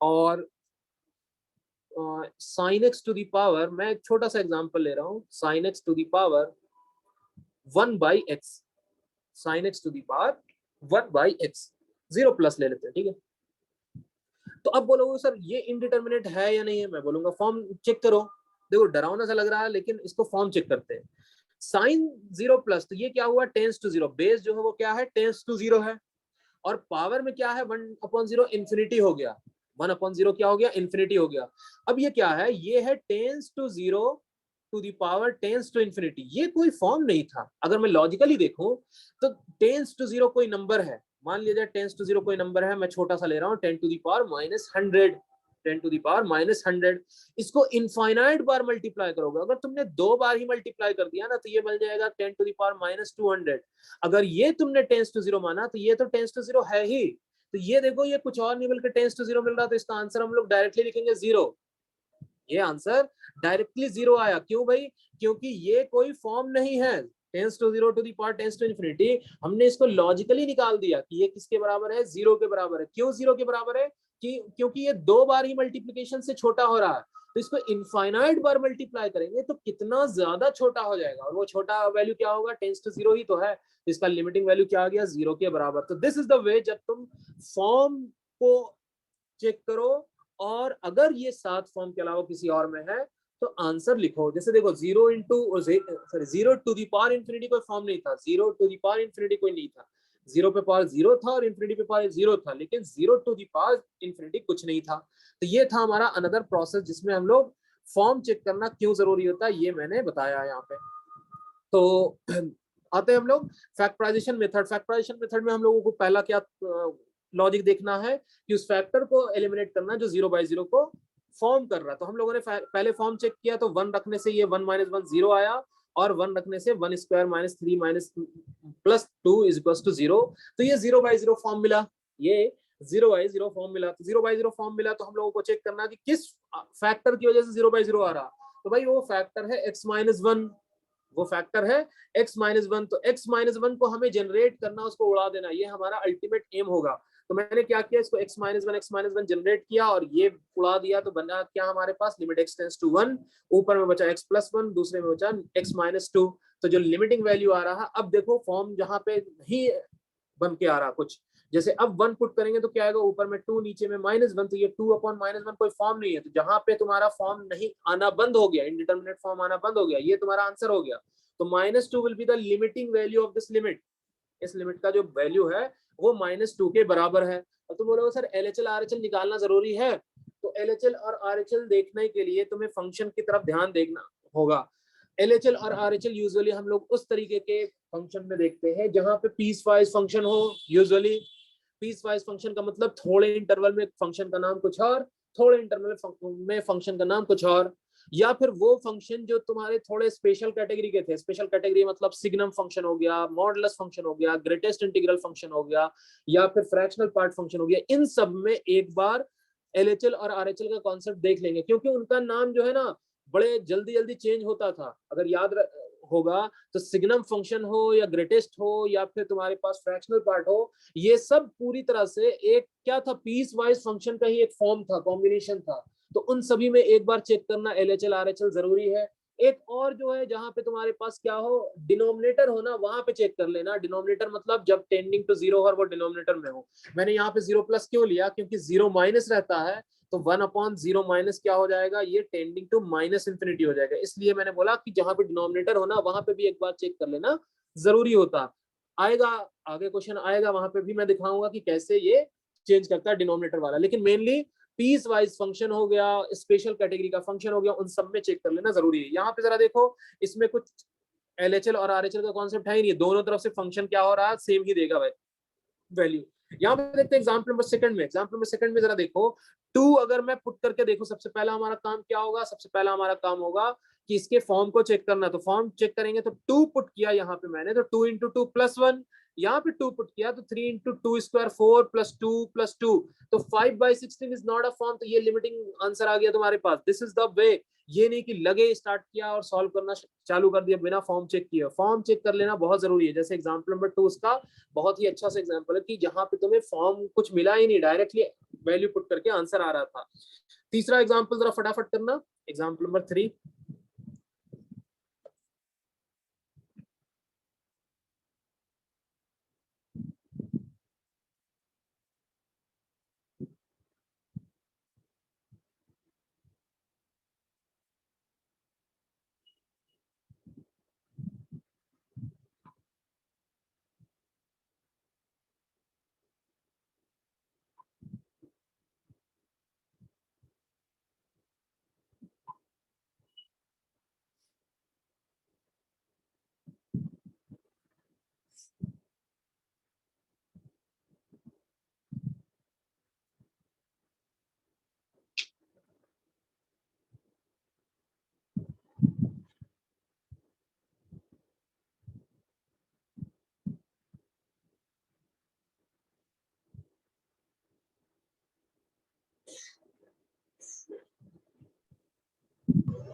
और sin x to the power, मैं एक छोटा सा एग्जांपल ले रहा हूं, sin x to the power 1/x, sin x to the power 1/x, 0 plus ले लेते हैं, ठीक है। तो अब बोलोगे सर ये इनडिटर्मिनेट है या नहीं है, मैं बोलूंगा फॉर्म चेक करो। देखो डरावना सा लग रहा है लेकिन इसको फॉर्म चेक करते हैं। साइन 0 प्लस, तो ये क्या हुआ, टेंस टू 0, बेस जो है वो क्या है, टेंस टू 0 है, और पावर में क्या है 1/0 इंफिनिटी हो गया, 1/0 क्या हो गया, इंफिनिटी हो गया। अब ये क्या है, ये है tends to 0 to the power tends to infinity. ये कोई फॉर्म नहीं था। अगर मैं लॉजिकली देखूं तो टेंस टू 0 कोई नंबर है, मान लिया जाए टेंस टू 0 कोई नंबर है, मैं छोटा सा ले रहा हूं 10 to the power -100, 10 to the power -100। इसको इनफाइनाइट बार मल्टीप्लाई करोगे, अगर तुमने 2 बार ही मल्टीप्लाई कर दिया ना तो ये मिल जाएगा 10 टू दी पावर -200। अगर ये तुमने टेंस टू 0 माना तो ये तो टेंस टू 0 है ही। तो ये देखो ये कुछ और नहीं बल्कि टेंस टू 0 मिल रहा, तो इसका आंसर हम लोग डायरेक्टली लिखेंगे 0। ये आंसर डायरेक्टली 0 आया, क्यों भाई, क्योंकि ये कोई फॉर्म नहीं है, tends to 0 to the power tends to infinity. हमने इसको लॉजिकली निकाल दिया कि ये किसके बराबर है, 0 के बराबर है। क्यों 0 के बराबर है, कि क्योंकि ये 2 बार ही मल्टीप्लिकेशन से छोटा हो रहा है, तो इसको इनफाइनाइट बार मल्टीप्लाई करेंगे तो कितना ज्यादा छोटा हो जाएगा, और वो छोटा वैल्यू क्या होगा, टेंस टू 0 ही तो है, तो इसका लिमिटिंग वैल्यू क्या आ गया, 0 के बराबर। तो दिस इज द वे, जब तुम फॉर्म को चेक करो और अगर ये 7 फॉर्म के अलावा किसी और में है तो आंसर लिखो। जैसे देखो 0 टू दी पावर इंफिनिटी कोई फॉर्म नहीं था, 0 टू दी पावर इंफिनिटी कोई नहीं था, 0 पे पावर 0 था और इंफिनिटी पे पावर 0 था, लेकिन 0 टू दी पावर इंफिनिटी कुछ नहीं था। तो ये था हमारा अनदर प्रोसेस जिसमें हम लोग फॉर्म चेक करना क्यों जरूरी होता है, ये मैंने बताया यहाँ पे। तो आते हैं हम लोग फैक्टराइजेशन मेथड। फैक्टराइजेशन मेथड में हम लोगों को पहला क्या लॉजिक देखना है कि उस फैक्टर को एलिमिनेट करना जो 0/0 को फॉर्म कर रहा है। तो हम लोगों ने पहले फॉर्म चेक किया, तो 1 रखने से ये 1 - 1 0 आया, और 1 रखने से 1² - 3 - +2 = 0। तो ये 0/0 फॉर्म मिला, ये 0/0 फॉर्म मिला। तो 0/0 फॉर्म मिला तो हम लोगों को चेक करना कि किस फैक्टर की वजह से 0/0 आ रहा। तो भाई वो फैक्टर है x - 1, वो फैक्टर है x - 1। तो x - 1 को हमें जनरेट करना, उसको उड़ा देना, ये हमारा अल्टीमेट एम होगा। तो मैंने क्या किया, इसको x - 1 जनरेट किया और ये उड़ा दिया, तो बना क्या हमारे पास, लिमिट x टेंड्स टू 1, ऊपर में बचा x+1, दूसरे में बचा x - 2। तो जो लिमिटिंग वैल्यू आ रहा, अब देखो फॉर्म जहां पे नहीं बन के आ रहा कुछ, जैसे अब 1 पुट करेंगे तो क्या आएगा, ऊपर में 2, नीचे में -1, तो ये 2/-1 कोई फॉर्म नहीं है। तो जहां पे तुम्हारा फॉर्म नहीं आना बंद हो गया, इनडिटर्मिनेट फॉर्म आना बंद हो गया, ये तुम्हारा आंसर हो गया। तो -2 will be the limiting value of this limit. इस लिमिट का जो वैल्यू है वो -2 के बराबर है। और तुम बोलोगे सर LHL RHL निकालना जरूरी है, तो LHL और RHL देखने के लिए तुम्हें फंक्शन की तरफ ध्यान देखना होगा। LHL और RHL यूजुअली हम लोग उस तरीके के फंक्शन में देखते हैं जहां पे पीस वाइज फंक्शन हो। यूजुअली पीस वाइज फंक्शन का मतलब थोड़े इंटरवल में फंक्शन का नाम कुछ और, थोड़े इंटरवल में फंक्शन का नाम कुछ और, या फिर वो फंक्शन जो तुम्हारे थोड़े स्पेशल कैटेगरी के थे। स्पेशल कैटेगरी मतलब सिग्नम फंक्शन हो गया, मॉडुलस फंक्शन हो गया, ग्रेटेस्ट इंटीग्रल फंक्शन हो गया, या फिर फ्रैक्शनल पार्ट फंक्शन हो गया। इन सब में एक बार LHL और RHL का कॉन्सेप्ट देख लेंगे, क्योंकि उनका नाम जो है ना बड़े जल्दी जल्दी चेंज होता था। अगर याद होगा तो सिग्नम फंक्शन हो या ग्रेटेस्ट हो या फिर तुम्हारे पास फ्रैक्शनल पार्ट हो, ये सब पूरी तरह से एक क्या था, पीस वाइज फंक्शन का ही एक फॉर्म था, कॉम्बिनेशन था। तो उन सभी में एक बार चेक करना LHL RHL जरूरी है। एक और जो है जहां पे तुम्हारे पास क्या हो, डिनोमिनेटर हो ना, वहां पे चेक कर लेना। डिनोमिनेटर मतलब जब टेंडिंग टू 0 और वो डिनोमिनेटर में हो। मैंने यहाँ पे 0+ क्यों लिया, क्योंकि 0 माइनस रहता है, तो 1/0 माइनस क्या हो जाएगा, ये टेंडिंग टू -इंफिनिटी हो जाएगा। इसलिए मैंने बोला कि जहां पे डिनोमिनेटर हो ना वहां पे भी एक बार चेक कर लेना जरूरी होता। आएगा आगे क्वेश्चन आएगा, वहां पे भी मैं दिखाऊंगा कि कैसे ये चेंज करता है डिनोमिनेटर वाला। लेकिन मेनली पीस वाइज फंक्शन हो गया, स्पेशल कैटेगरी का फंक्शन हो गया, उन सब में चेक कर लेना जरूरी है। यहाँ पे जरा देखो, इसमें कुछ LHL और RHL का कॉन्सेप्ट है ही नहीं, दोनों तरफ से फंक्शन क्या हो रहा है, सेम ही देगा वैल्यू। यहाँ पे देखते हैं एग्जाम्पल नंबर सेकंड में। एग्जाम्पल नंबर सेकंड में जरा देखो, 2 अगर मैं पुट करके देखो, सबसे पहला हमारा काम क्या होगा, सबसे पहला हमारा काम होगा कि इसके फॉर्म को चेक करना। तो फॉर्म चेक करेंगे तो 2 पुट किया यहाँ पे मैंने, तो 2 इंटू 2 प्लस 1, यहाँ पे 2 पुट किया तो 3 इंटू 2 स्क्वायर 4 प्लस 2 प्लस 2, तो 5/16 इज नॉट अ फॉर्म। तो ये लिमिटिंग आंसर आ गया तुम्हारे पास। This is the way. ये नहीं कि लगे स्टार्ट किया और सॉल्व करना चालू कर दिया बिना फॉर्म चेक किया। फॉर्म चेक कर लेना बहुत जरूरी है। जैसे एग्जाम्पल नंबर 2 उसका बहुत ही अच्छा सा एग्जाम्पल है कि जहां पे तुम्हें फॉर्म कुछ मिला ही नहीं, डायरेक्टली वैल्यू पुट करके आंसर आ रहा था। तीसरा एग्जाम्पल जरा फटाफट करना, एग्जाम्पल नंबर 3।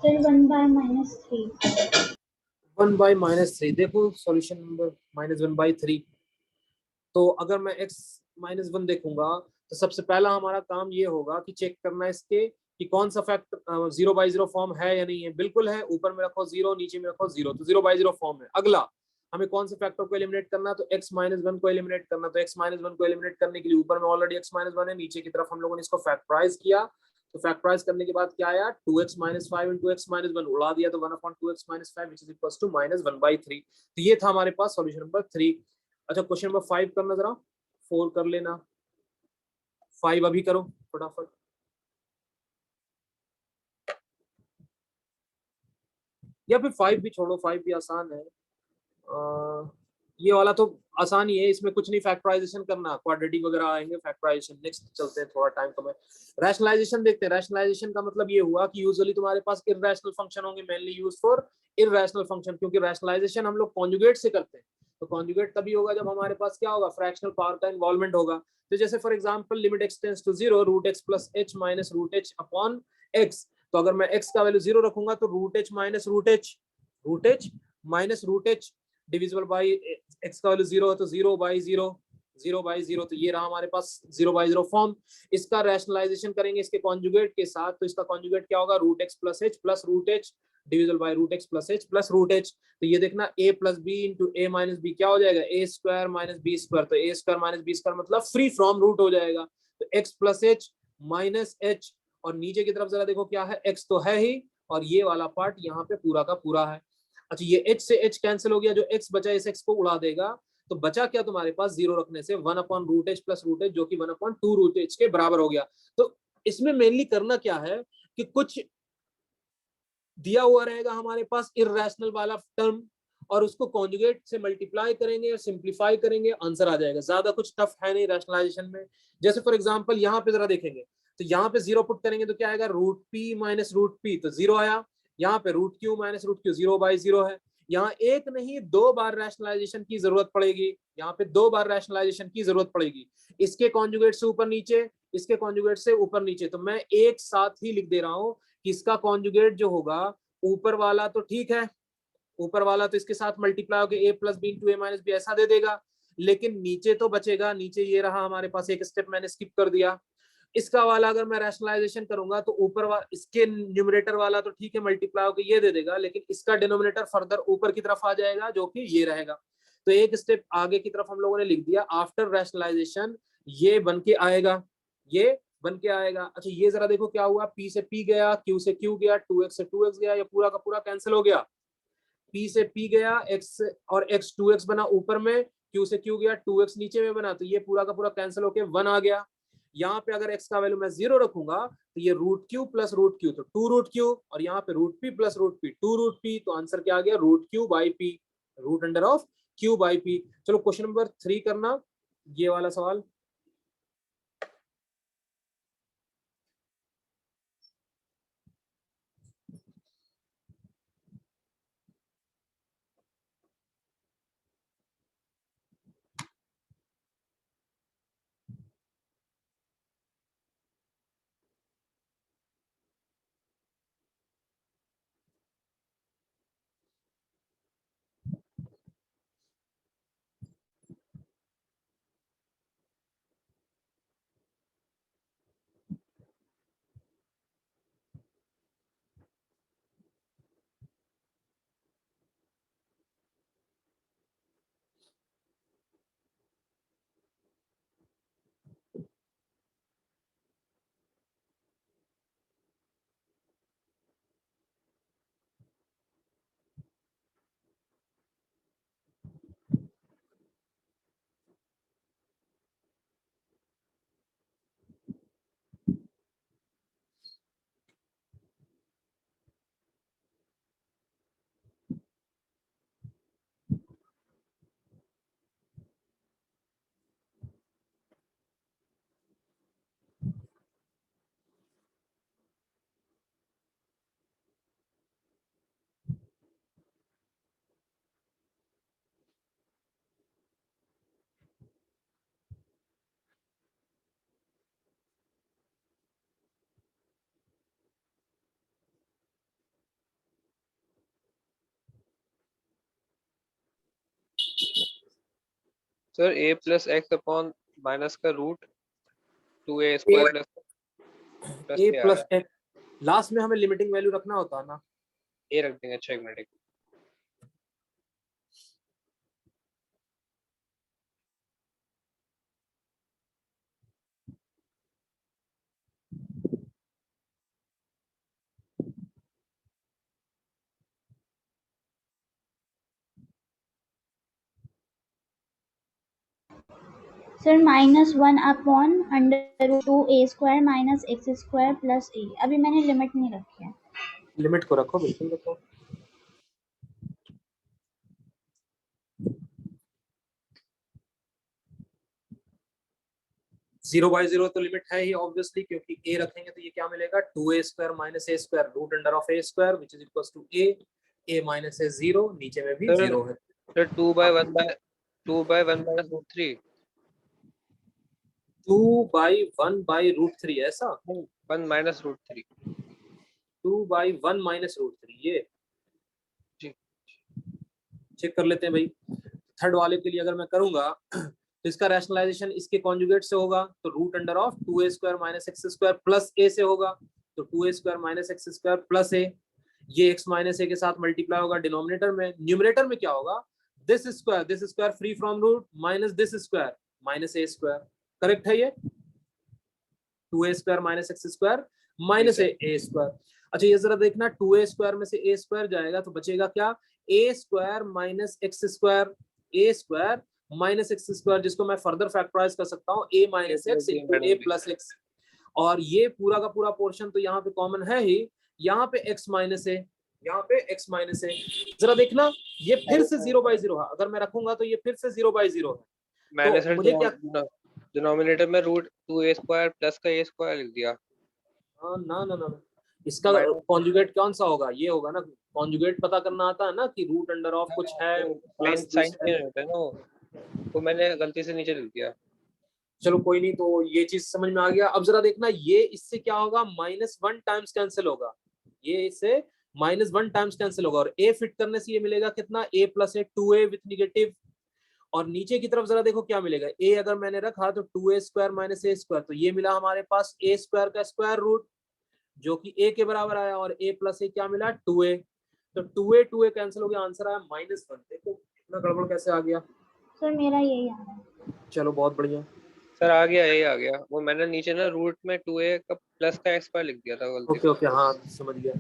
Sir, 1/-3. 1/-3 देखो, सॉल्यूशन नंबर -1/3। तो अगर मैं x-1 देखूंगा तो सबसे पहला हमारा काम ये होगा कि चेक करना इसके कि कौन सा फैक्टर 0/0 फॉर्म है या नहीं है। बिल्कुल है, ऊपर में रखो 0, नीचे में रखो 0, तो 0/0 फॉर्म है। अगला हमें कौन से फैक्टर को एलिमिनेट करना, तो x-1 को एलिमिनेट करना। तो x-1 को एलिमिनेट करने के लिए ऊपर में ऑलरेडी x-1 है, नीचे की तरफ हम लोगों ने इसको फैक्टराइज किया। तो फैक्टराइज करने के बाद क्या आया, 2x - 5 इंटू x-1 उड़ा दिया, तो 1/2x - 5 which is equals to -1/3। तो ये था हमारे पास सॉल्यूशन नंबर 3। अच्छा, क्वेश्चन नंबर 5 करना जरा, 4 कर लेना, 5 अभी करो फटाफट। या फिर 5 भी छोड़ो, 5 भी आसान है। ये वाला तो आसान ही है, इसमें कुछ नहीं फैक्टराइजेशन करना, क्वाड्रेटिक वगैरह आएंगे फैक्टराइजेशन। नेक्स्ट चलते हैं, थोड़ा टाइम कम है। रैशनलाइजेशन देखते हैं। रैशनलाइजेशन का मतलब ये हुआ कि यूजुअली तुम्हारे पास इररेशनल फंक्शन होंगे, mainly use for irrational function, क्योंकि रैशनलाइजेशन हम लोग कॉन्जुगेट से करते हैं। तो कॉन्जुगेट तभी होगा जब हमारे पास क्या होगा, फ्रैक्शनल पावर का इन्वॉल्वमेंट होगा। तो जैसे for example limit x tends to 0 √x + h - √h upon x। तो अगर मैं x का वैल्यू 0 रखूंगा तो √h - √h divisible by x का वैल्यू 0 है तो 0/0, 0/0। तो ये रहा हमारे पास 0/0 फॉर्म। इसका रैशनलाइजेशन करेंगे इसके कॉन्जुगेट के साथ, तो इसका कॉन्जुगेट क्या होगा, √x + h + √h divisible by √x + h + √h। तो ये देखना a + b into a - b क्या हो जाएगा, a² - b²। तो a² - b² मतलब फ्री फ्रॉम रूट हो जाएगा। तो x + h माइनस h, और नीचे की तरफ जरा देखो क्या है, x तो है ही, और ये वाला पार्ट यहाँ पे पूरा का पूरा है। अच्छा, ये h से h कैंसिल हो गया, जो x बचा इस x को उड़ा देगा। तो बचा क्या तुम्हारे पास, 0 रखने से 1/√h + √h, जो कि 1/2√h के बराबर हो गया। तो इसमें मेनली करना क्या है कि कुछ दिया हुआ रहेगा हमारे पास इररेशनल वाला टर्म, और उसको कॉन्जुगेट से मल्टीप्लाई करेंगे और सिंप्लीफाई करेंगे, आंसर आ जाएगा। ज्यादा कुछ टफ है नहीं रैशनलाइजेशन में। जैसे फॉर एग्जांपल यहाँ पे जरा देखेंगे, तो यहाँ पे 0 पुट करेंगे तो क्या आएगा, √p - √p, तो 0 आया। यहाँ पे √q - √q 0/0 है। यहाँ एक नहीं 2 बार रैशनलाइजेशन की जरूरत पड़ेगी, यहाँ पे 2 बार रैशनलाइजेशन की जरूरत पड़ेगी। इसके कॉन्जुगेट से ऊपर नीचे, इसके कॉन्जुगेट से ऊपर नीचे। तो मैं एक साथ ही लिख दे रहा हूँ कि इसका कॉन्जुगेट जो होगा, ऊपर वाला तो ठीक है, ऊपर वाला तो इसके साथ मल्टीप्लाई होकर a + b into a - b ऐसा दे देगा, लेकिन नीचे तो बचेगा। नीचे ये रहा हमारे पास, एक स्टेप मैंने स्किप कर दिया। इसका वाला अगर मैं रैशनलाइजेशन करूंगा तो ऊपर वाला, इसके न्यूमरेटर वाला तो ठीक है मल्टीप्लाई होकर ये दे देगा, लेकिन इसका डिनोमिनेटर फर्दर ऊपर की तरफ आ जाएगा, जो कि ये रहेगा। तो एक स्टेप आगे की तरफ हम लोगों ने लिख दिया, आफ्टर रैशनलाइजेशन ये बन के आएगा, ये बन के आएगा। अच्छा, ये जरा देखो क्या हुआ, p से p गया, q से q गया, 2x से 2x गया, ये पूरा का पूरा कैंसिल हो गया। p से p गया, x और x 2x बना ऊपर में, q से q गया, 2x नीचे में बना, तो ये पूरा का पूरा कैंसिल होके 1 आ गया। यहाँ पे अगर x का वैल्यू मैं 0 रखूंगा तो ये root Q plus root Q, तो 2 रूट क्यू, और यहाँ पे root P plus root P, 2 root P, तो आंसर क्या आ गया, root Q by P, root under of Q by P. चलो क्वेश्चन नंबर 3 करना ये वाला सवाल। Sir a plus X upon minus का root 2a square plus A a आ प्लस रहा है। एक्स, लास्ट में हमें लिमिटिंग वैल्यू रखना होता है ना। a रख देंगे। अच्छा एक minute. Sir -1 upon √2a² minus x² plus a। अभी मैंने लिमिट नहीं रखी है। लिमिट को रखो, बिल्कुल रखो। जीरो बाई जीरो तो लिमिट है ही ऑब्वियसली, क्योंकि a रखेंगे तो ये क्या मिलेगा, 2a² minus a² root under of a² which is equal to a minus a 0, नीचे में भी सर 0 है। Sir 2/1 minus root 3। 2/1 by root 3 ऐसा, 1 माइनस रूट 3। 2/1 माइनस रूट 3 ये जी चेक कर लेते हैं भाई। थर्ड वाले के लिए अगर मैं करूंगा तो इसका रैशनलाइजेशन इसके कॉन्जुगेट से होगा, तो root under of 2a² minus x² plus a से होगा, तो 2a² minus x² plus a, ये x माइनस a के साथ मल्टीप्लाई होगा डिनोमिनेटर में। न्यूमरेटर में क्या होगा, this square free from root minus this square minus a²। Correct है ये, 2a² minus x² minus a²। अच्छा ये जरा देखना, 2a² में से a² जाएगा तो बचेगा क्या, a² minus x², a² minus x², जिसको मैं फर्दर फैक्टराइज कर सकता हूँ a minus x into a plus x, और ये पूरा का पूरा पोर्शन तो यहाँ पे कॉमन है ही, यहाँ पे x माइनस a, यहाँ पे x माइनस a। जरा देखना ये फिर से 0/0 है, अगर मैं रखूंगा तो ये फिर से 0/0 है। मैंने तो सर मुझे क्या, डिनोमिनेटर में रूट 2a² प्लस का a² लिख दिया। ना ना ना, इसका माइनस कॉन्जुगेट कौन सा होगा, ये होगा ना। कॉन्जुगेट पता करना आता है ना, कि रूट अंडर ऑफ कुछ है प्लस साइन चेंज होता है ना, तो मैंने गलती से नीचे लिख दिया। चलो कोई नहीं, तो ये चीज समझ में आ गया। अब जरा देखना ये इससे क्या होगा, -1 टाइम्स कैंसिल होगा, ये इससे -1 टाइम्स कैंसिल होगा, और a फिट करने से ये मिलेगा कितना, a plus a, 2a with negative, और नीचे की तरफ जरा देखो क्या मिलेगा, a अगर मैंने रखा तो 2a² माइनस a², तो ये मिला हमारे पास a² का स्क्वायर रूट जो कि a के बराबर आया, और a प्लस a क्या मिला, 2a, तो 2a कैंसिल हो गया, आंसर आया -1। देखो इतना गड़बड़ कैसे आ गया। सर मेरा यही आ रहा है। चलो बहुत बढ़िया। सर आ गया, यही आ गया। वो मैंने नीचे ना रूट में 2a का प्लस का x² लिख दिया था गलती ओके से। ओके, हाँ समझ गया।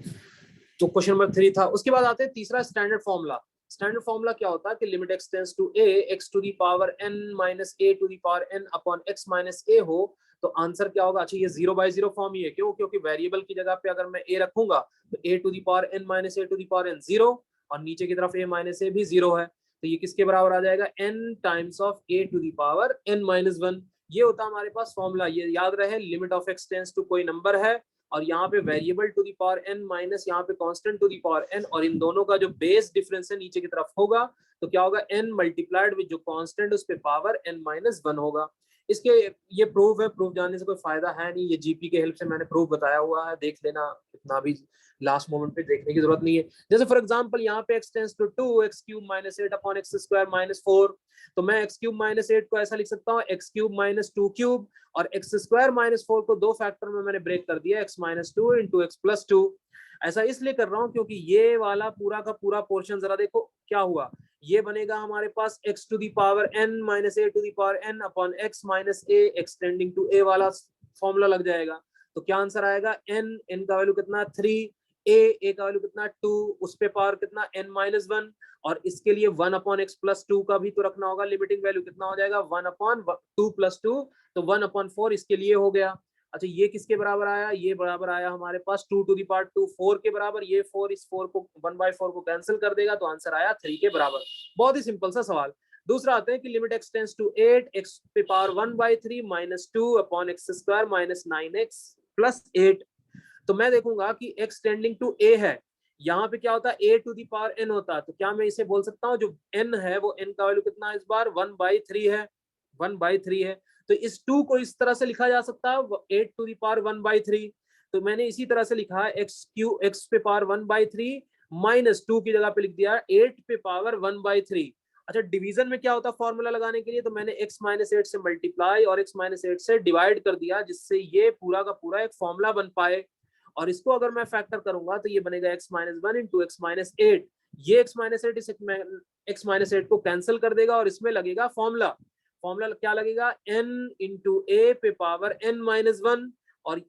तो क्वेश्चन नंबर 3 था। उसके बाद आते हैं तीसरा, स्टैंडर्ड फॉर्मूला। स्टैंडर्ड फॉर्मूला क्या होता है कि limit x tends to a, x to the power n minus a to the power n upon x minus a हो, तो आंसर क्या होगा? अच्छा, ये 0/0 फॉर्म ही है, क्यों? क्योंकि वेरिएबल की जगह पे अगर मैं a रखूंगा तो a to the power n minus a to the power n 0, और नीचे की तरफ a माइनस a भी 0 है, तो ये किसके बराबर आ जाएगा? n times of a to the power n minus 1। ये होता है हमारे पास फॉर्मूला। ये याद रहे, limit of x tends to कोई नंबर है, और यहाँ पे variable to the power n minus यहाँ पे constant to the power n, और इन दोनों का जो बेस डिफरेंस है नीचे की तरफ होगा, तो क्या होगा? n मल्टीप्लाइड विद जो कांस्टेंट उस पे पावर n माइनस 1 होगा। इसके ये प्रूफ है, प्रूफ जानने से कोई फायदा है नहीं, ये जीपी के हेल्प से मैंने प्रूफ बताया हुआ है, देख लेना, इतना भी लास्ट मोमेंट पे देखने की जरूरत नहीं है। जैसे फॉर एग्जांपल यहाँ पे x tends to 2 x cube minus 8 upon x square minus 4, तो मैं x क्यूब माइनस 8 को ऐसा लिख सकता हूँ x क्यूब माइनस 2 क्यूब, और x स्क्वायर माइनस 4 को दो फैक्टर में मैंने ब्रेक कर दिया, x minus 2 into x plus 2। ऐसा इसलिए कर रहा हूँ क्योंकि ये वाला पूरा का पूरा पोर्शन जरा देखो क्या हुआ, ये बनेगा हमारे पास x to the power n minus a to the power n upon x minus a extending to a वाला फॉर्मूला लग जाएगा। तो क्या आंसर आएगा? n का वैल्यू कितना? 3, a का वैल्यू कितना? 2, उस पे पावर कितना? n माइनस 1, और इसके लिए 1 अपॉन एक्स प्लस 2 का भी तो रखना होगा, लिमिटिंग वैल्यू कितना हो जाएगा? 1 अपॉन 2 प्लस 2, तो 1 अपॉन 4 इसके लिए हो गया। अच्छा, ये किसके बराबर आया? ये बराबर आया हमारे पास 2 टू दी पावर 2 4 के बराबर। ये 4 इस 4 को 1/4 को कैंसिल कर देगा, तो आंसर आया 3 के बराबर। बहुत ही सिंपल सा सवाल। दूसरा आते हैं कि limit x tends to 8 x पे power 1/3 minus 2 upon x square minus 9x plus 8। तो मैं देखूंगा कि x टेंडिंग टू a है, यहाँ पे क्या होता है? a to the power n होता है, तो क्या मैं इसे बोल सकता हूँ जो n है वो n का वैल्यू कितना है इस बार? 1/3 है, 1/3 है। तो इस 2 को इस तरह से लिखा जा सकता है 8 टू दी पावर 1/3, तो मैंने इसी तरह से लिखा है x पे पावर 1/3 माइनस 2 की जगह पे लिख दिया 8 पे पावर 1/3। अच्छा, डिवीजन में क्या होता है फॉर्मूला लगाने के लिए? तो मैंने x माइनस 8 से मल्टीप्लाई और x माइनस 8 से डिवाइड कर दिया, जिससे ये पूरा का पूरा एक फॉर्मूला बन पाए। और इसको अगर मैं फैक्टर करूंगा तो ये बनेगा x minus 1 into X minus 8। ये x माइनस 8 इस x माइनस 8 को कैंसिल कर देगा, और इसमें लगेगा फॉर्मूला। फॉर्मूला क्या लगेगा? n इंटू a पे पावर n माइनस 1, और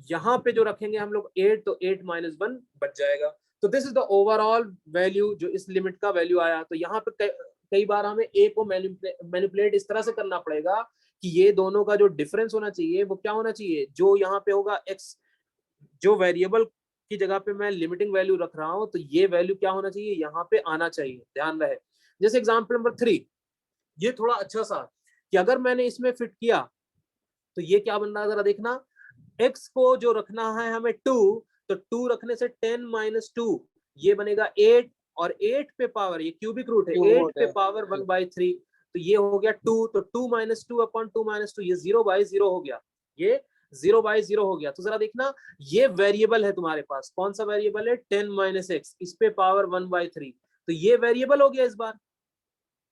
यहाँ पे जो रखेंगे हम लोग 8, तो 8 माइनस 1 बच जाएगा। तो this is the overall value जो इस लिमिट का वैल्यू आया। तो यहाँ पे कई बार हमें a को मैनिपुलेट इस तरह से करना पड़ेगा कि ये दोनों का जो डिफरेंस होना चाहिए वो क्या होना चाहिए? जो यहाँ पे होगा x, जो वेरिएबल की जगह पे मैं लिमिटिंग वैल्यू रख रहा हूं, तो ये वैल्यू क्या होना चाहिए? यहाँ पे आना चाहिए, ध्यान रहे। जैसे एग्जाम्पल नंबर 3, ये थोड़ा अच्छा सा कि अगर मैंने इसमें फिट किया तो ये क्या बन रहा है जरा देखना। x को जो रखना है हमें 2, तो 2 रखने से 10 माइनस 2 ये बनेगा 8, और 8 पे पावर, ये क्यूबिक रूट है, 8 पे पावर 1/3, तो ये हो गया 2, तो 2 माइनस 2 अपॉन 2 माइनस 2, ये 0/0 हो गया, ये 0/0 हो गया। तो जरा देखना, ये वेरिएबल है तुम्हारे पास, कौन सा वेरिएबल है? 10 माइनस एक्स, इस पे पावर 1/3, तो ये वेरिएबल हो गया इस बार,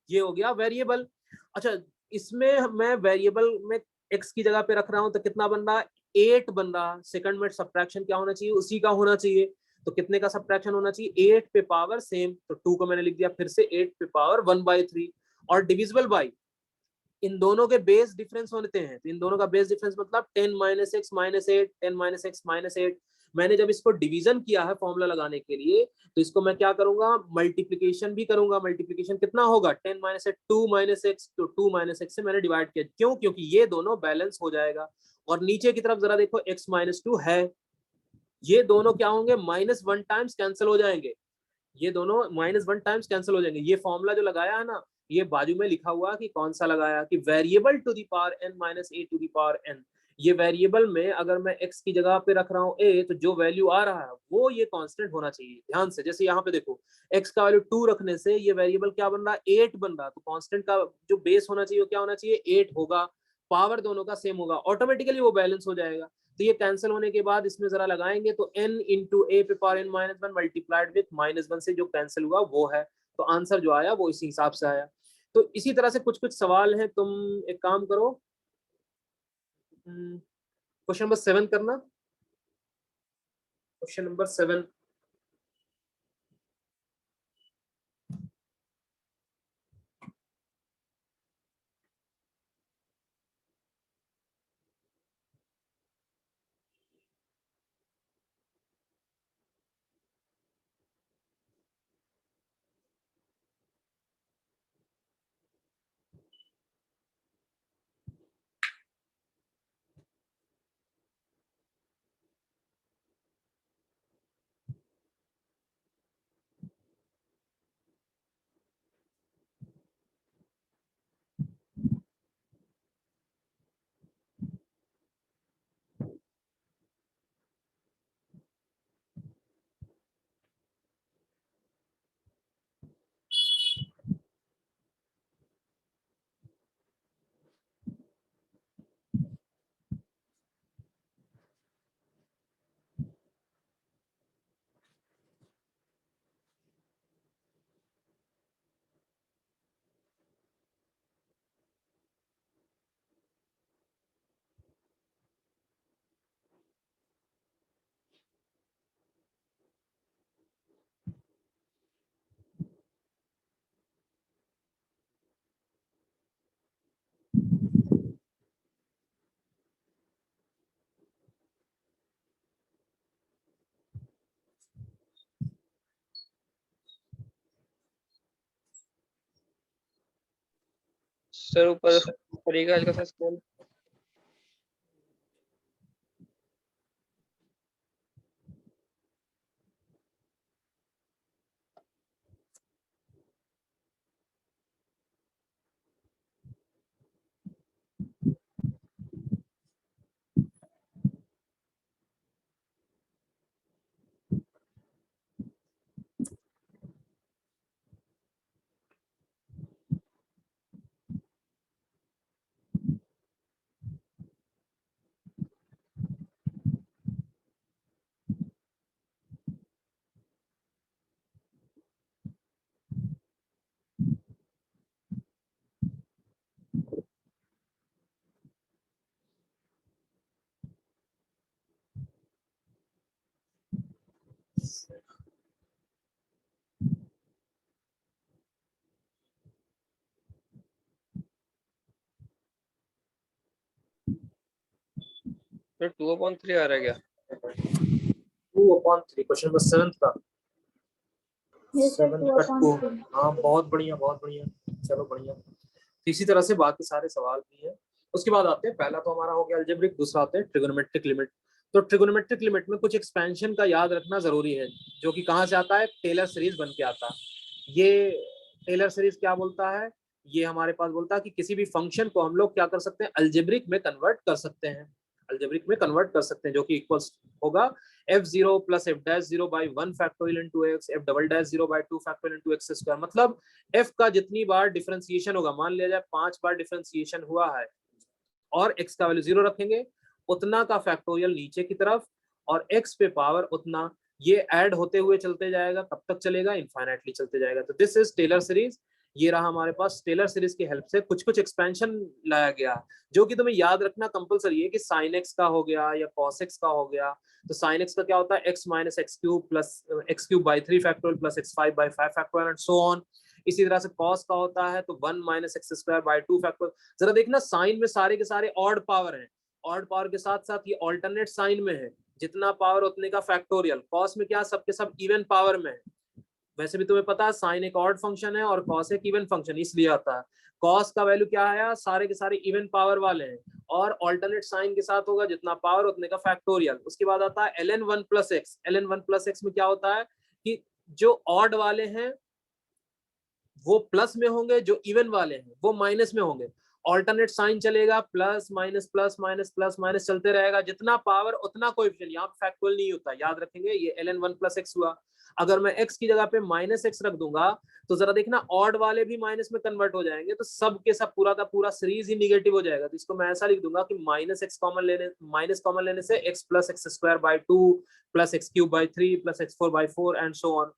ये हो गया वेरिएबल। अच्छा, इसमें मैं वेरिएबल में x की जगह पे रख रहा हूं तो कितना बन रहा है? 8 बन रहा है। सेकंड में सब्ट्रैक्शन क्या होना चाहिए? उसी का होना चाहिए। तो कितने का सब्ट्रैक्शन होना चाहिए? 8 पे पावर सेम, तो 2 को मैंने लिख दिया फिर से 8 पे पावर 1/3, और डिविजिबल बाई इन दोनों के बेस डिफरेंस होते हैं, तो इन दोनों का बेस डिफरेंस मतलब 10 minus x minus 8, 10 minus x minus 8। मैंने जब इसको डिवीजन किया है फॉर्मूला लगाने के लिए, तो इसको मैं क्या करूंगा? मल्टीप्लीकेशन भी करूंगा। मल्टीप्लीकेशन कितना होगा? 10 माइनस एक्स 2 माइनस एक्स, तो 2 माइनस एक्स से मैंने डिवाइड किया, क्यों? क्योंकि ये दोनों बैलेंस हो जाएगा। और नीचे की तरफ जरा देखो x माइनस 2 है, ये दोनों क्या होंगे? -1 टाइम्स कैंसिल हो जाएंगे, ये दोनों -1 टाइम्स कैंसिल हो जाएंगे। ये फॉर्मूला जो लगाया है ना, ये बाजू में लिखा हुआ कि कौन सा लगाया, कि variable to the power n minus a to the power n। ये वेरिएबल में अगर मैं x की जगह पे रख रहा हूँ a, तो जो वैल्यू आ रहा है वो ये कांस्टेंट होना चाहिए। ध्यान से, जैसे यहाँ पे देखो x का वैल्यू 2 रखने से ये वेरिएबल क्या बन रहा है? 8 बन रहा है, तो कांस्टेंट का जो बेस होना चाहिए वो क्या होना चाहिए? 8 होगा। पावर दोनों का सेम होगा, ऑटोमेटिकली वो बैलेंस हो जाएगा। तो ये कैंसिल होने के बाद इसमें जरा लगाएंगे, तो n इंटू ए पे power n minus 1 multiplied with -1 से जो कैंसिल हुआ वो है। तो आंसर जो आया वो इसी हिसाब से आया। तो इसी तरह से कुछ कुछ सवाल हैं, तुम एक काम करो, क्वेश्चन नंबर 7 करना। क्वेश्चन नंबर 7, सर ऊपर का हल्का सा स्क्रॉल। फिर 2/3 आ रहा है क्या? 2/3 क्वेश्चन नंबर 7 का। Yes, sir, 7 2 का upon 2। 3. हाँ बहुत बढ़िया बहुत बढ़िया। चलो बढ़िया। इसी तरह से बाकी सारे सवाल भी हैं। उसके बाद आते हैं, पहला तो हमारा हो गया अलजेब्रिक, दूसरा आते हैं ट्रिगोनोमेट्रिक लिमिट। तो ट्रिगोनोमेट्रिक लिमिट में कुछ एक्सपेंशन का याद रखना जरूरी है, जो कि कहाँ से आता है, टेलर सीरीज बन के आता है। ये टेलर सीरीज क्या बोलता है, ये हमारे पास बोलता है कि किसी भी फंक्शन को हम लोग क्या कर सकते हैं, अलजेब्रिक में कन्वर्ट कर सकते हैं, अलजेब्रिक में कन्वर्ट कर सकते हैं, जो कि इक्वल्स होगा f0 plus f dash 0 by 1 factorial into x, f double dash 0 by 2 factorial into x square। मतलब f का जितनी बार डिफरेंशिएशन होगा, मान लिया जाए 5 बार डिफरेंशिएशन हुआ है और x का वैल्यू 0 रखेंगे, उतना का फैक्टोरियल नीचे की तरफ और x पे पावर उतना, ये ऐड होते हुए चलते जाएगा, कब तक चलेगा, इनफाइनाइटली चलते जाएगा। तो दिस इज टेलर सीरीज। ये रहा हमारे पास टेलर सीरीज की हेल्प से कुछ कुछ एक्सपेंशन लाया गया, जो कि तुम्हें याद रखना कंपलसरी है कि साइन एक्स का हो गया या कॉस एक्स का हो गया। तो साइन एक्स का क्या होता है, x minus x cube plus x cube by 3 factorial plus x 5 by 5 factorial and so on. इसी तरह से कॉस का होता है तो 1 minus x square by 2 factorial. जरा देखना साइन में सारे के सारे ऑड पावर हैं, ऑड पावर के साथ साथ ये ऑल्टरनेट साइन में है, जितना पावर उतने का फैक्टोरियल। कॉस में क्या सबके सब इवन पावर में है, वैसे भी तुम्हें पता है साइन एक ऑड फंक्शन है और कॉस एक इवन फंक्शन, इसलिए आता है। कॉस का वैल्यू क्या आया, सारे के सारे इवन पावर वाले हैं और ऑल्टरनेट साइन के साथ होगा, जितना पावर उतने का फैक्टोरियल। उसके बाद आता है ln1 plus x. ln1 plus x में क्या होता है कि जो ऑड वाले हैं वो प्लस में होंगे, जो इवन वाले हैं वो माइनस में होंगे। ऑल्टरनेट साइन चलेगा, plus minus plus minus plus minus चलते रहेगा, जितना पावर उतना कोएफिशिएंट, यहाँ पे फैक्टोरियल नहीं होता, याद रखेंगे। ये ln1 प्लस एक्स हुआ। अगर मैं x की जगह पे माइनस एक्स रख दूंगा तो जरा देखना ऑड वाले भी माइनस में कन्वर्ट हो जाएंगे, तो सब के सब पूरा का पूरा सीरीज ही निगेटिव हो जाएगा। तो इसको मैं ऐसा लिख दूंगा कि माइनस कॉमन लेने से x plus x square by 2 plus x cube by 3 plus x 4 by 4 and so on,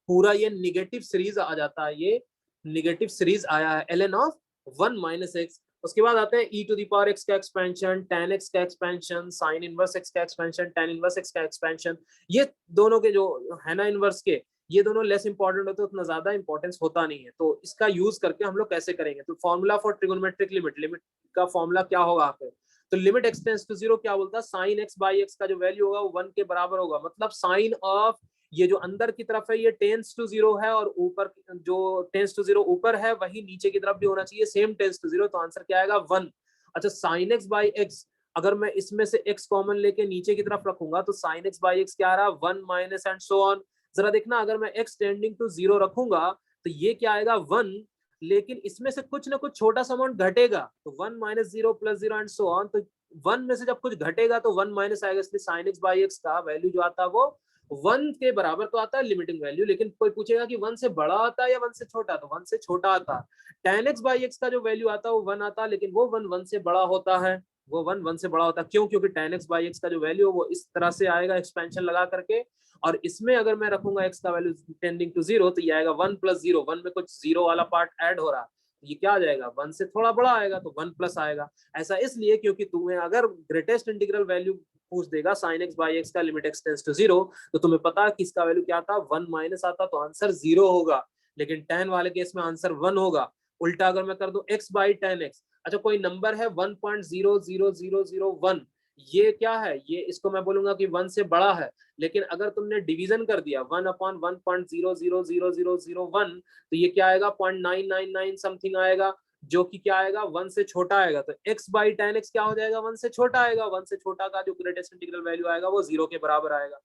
पूरा ये निगेटिव सीरीज आ जाता है। ये निगेटिव सीरीज आया है ln ऑफ 1 माइनस एक्स। उसके बाद आते हैं e to the power x का एक्सपेंशन, tan x का एक्सपेंशन, sin इनवर्स x का एक्सपेंशन, tan इनवर्स x का एक्सपेंशन। ये दोनों के जो है ना इनवर्स के, ये दोनों लेस इंपॉर्टेंट होते हैं, उतना ज्यादा इंपॉर्टेंस होता नहीं है। तो इसका यूज करके हम लोग कैसे करेंगे, तो formula for trigonometric limit, limit का फॉर्मूला क्या होगा आपके, तो लिमिट x टेंड्स टू 0 क्या बोलता है, साइन x बाई x का जो वैल्यू होगा वो 1 के बराबर होगा। मतलब साइन ऑफ ये जो अंदर की तरफ है ये टेंस टू 0 है और ऊपर जो टेंस टू 0 ऊपर है वही नीचे की तरफ भी होना चाहिए, सेम टेंस टू 0। तो आंसर क्या आएगा 1। अच्छा साइन एक्स बाई एक्स, अगर मैं इसमें से x कॉमन लेके नीचे की तरफ रखूंगा तो साइन एक्स बाई एक्स क्या आ रहा है 1 माइनस एंड सो ऑन। जरा देखना अगर मैं x टेंडिंग टू 0 रखूंगा तो ये क्या आएगा 1, लेकिन इसमें से कुछ ना कुछ छोटा सा अमाउंट घटेगा, तो 1 minus 0 plus 0 and so on. तो 1 में से जब कुछ घटेगा तो 1 माइनस आएगा, इसलिए साइन एक्स बाई एक्स का वैल्यू जो आता है वो 1 के बराबर तो आता है लिमिटिंग वैल्यू, लेकिन कोई पूछेगा कि 1 से बड़ा आता है या 1 से छोटा, तो 1 से छोटा आता है। tan x बाई एक्स का जो वैल्यू आता है वो 1 आता है, लेकिन वो 1 से बड़ा होता है, वो 1 से बड़ा होता है। क्यों, क्योंकि tan x बाई एक्स का जो वैल्यू है वो इस तरह से आएगा एक्सपेंशन लगा करके, और इसमें अगर मैं रखूंगा x का वैल्यू टेंडिंग टू 0 तो ये आएगा 1 प्लस 0, 1 में कुछ 0 वाला पार्ट ऐड हो रहा है, ये क्या आ जाएगा 1 से थोड़ा बड़ा आएगा, तो 1 प्लस आएगा। ऐसा इसलिए क्योंकि तुम्हें अगर ग्रेटेस्ट इंटीग्रल वैल्यू पूछ देगा साइन एक्स बाई एक्स का लिमिट एक्स टेंड्स टू 0, तो तुम्हें पता है कि इसका वैल्यू क्या था 1 माइनस आता, तो आंसर 0 होगा। लेकिन tan वाले केस में आंसर 1 होगा। उल्टा अगर मैं कर दूं x बाई tan x, अच्छा कोई नंबर है 1.00001, ये क्या है, ये इसको मैं बोलूंगा कि 1 से बड़ा है, लेकिन अगर तुमने डिवीजन कर दिया 1/1.00001 तो ये क्या आएगा 0.999 समथिंग आएगा। जो कि क्या आएगा 1 से छोटा आएगा, तो x बाई टेन एक्स क्या हो जाएगा 1 से छोटा आएगा, 1 से छोटा का जो ग्रेटेस्ट इंटीग्रल वैल्यू आएगा वो 0 के बराबर आएगा।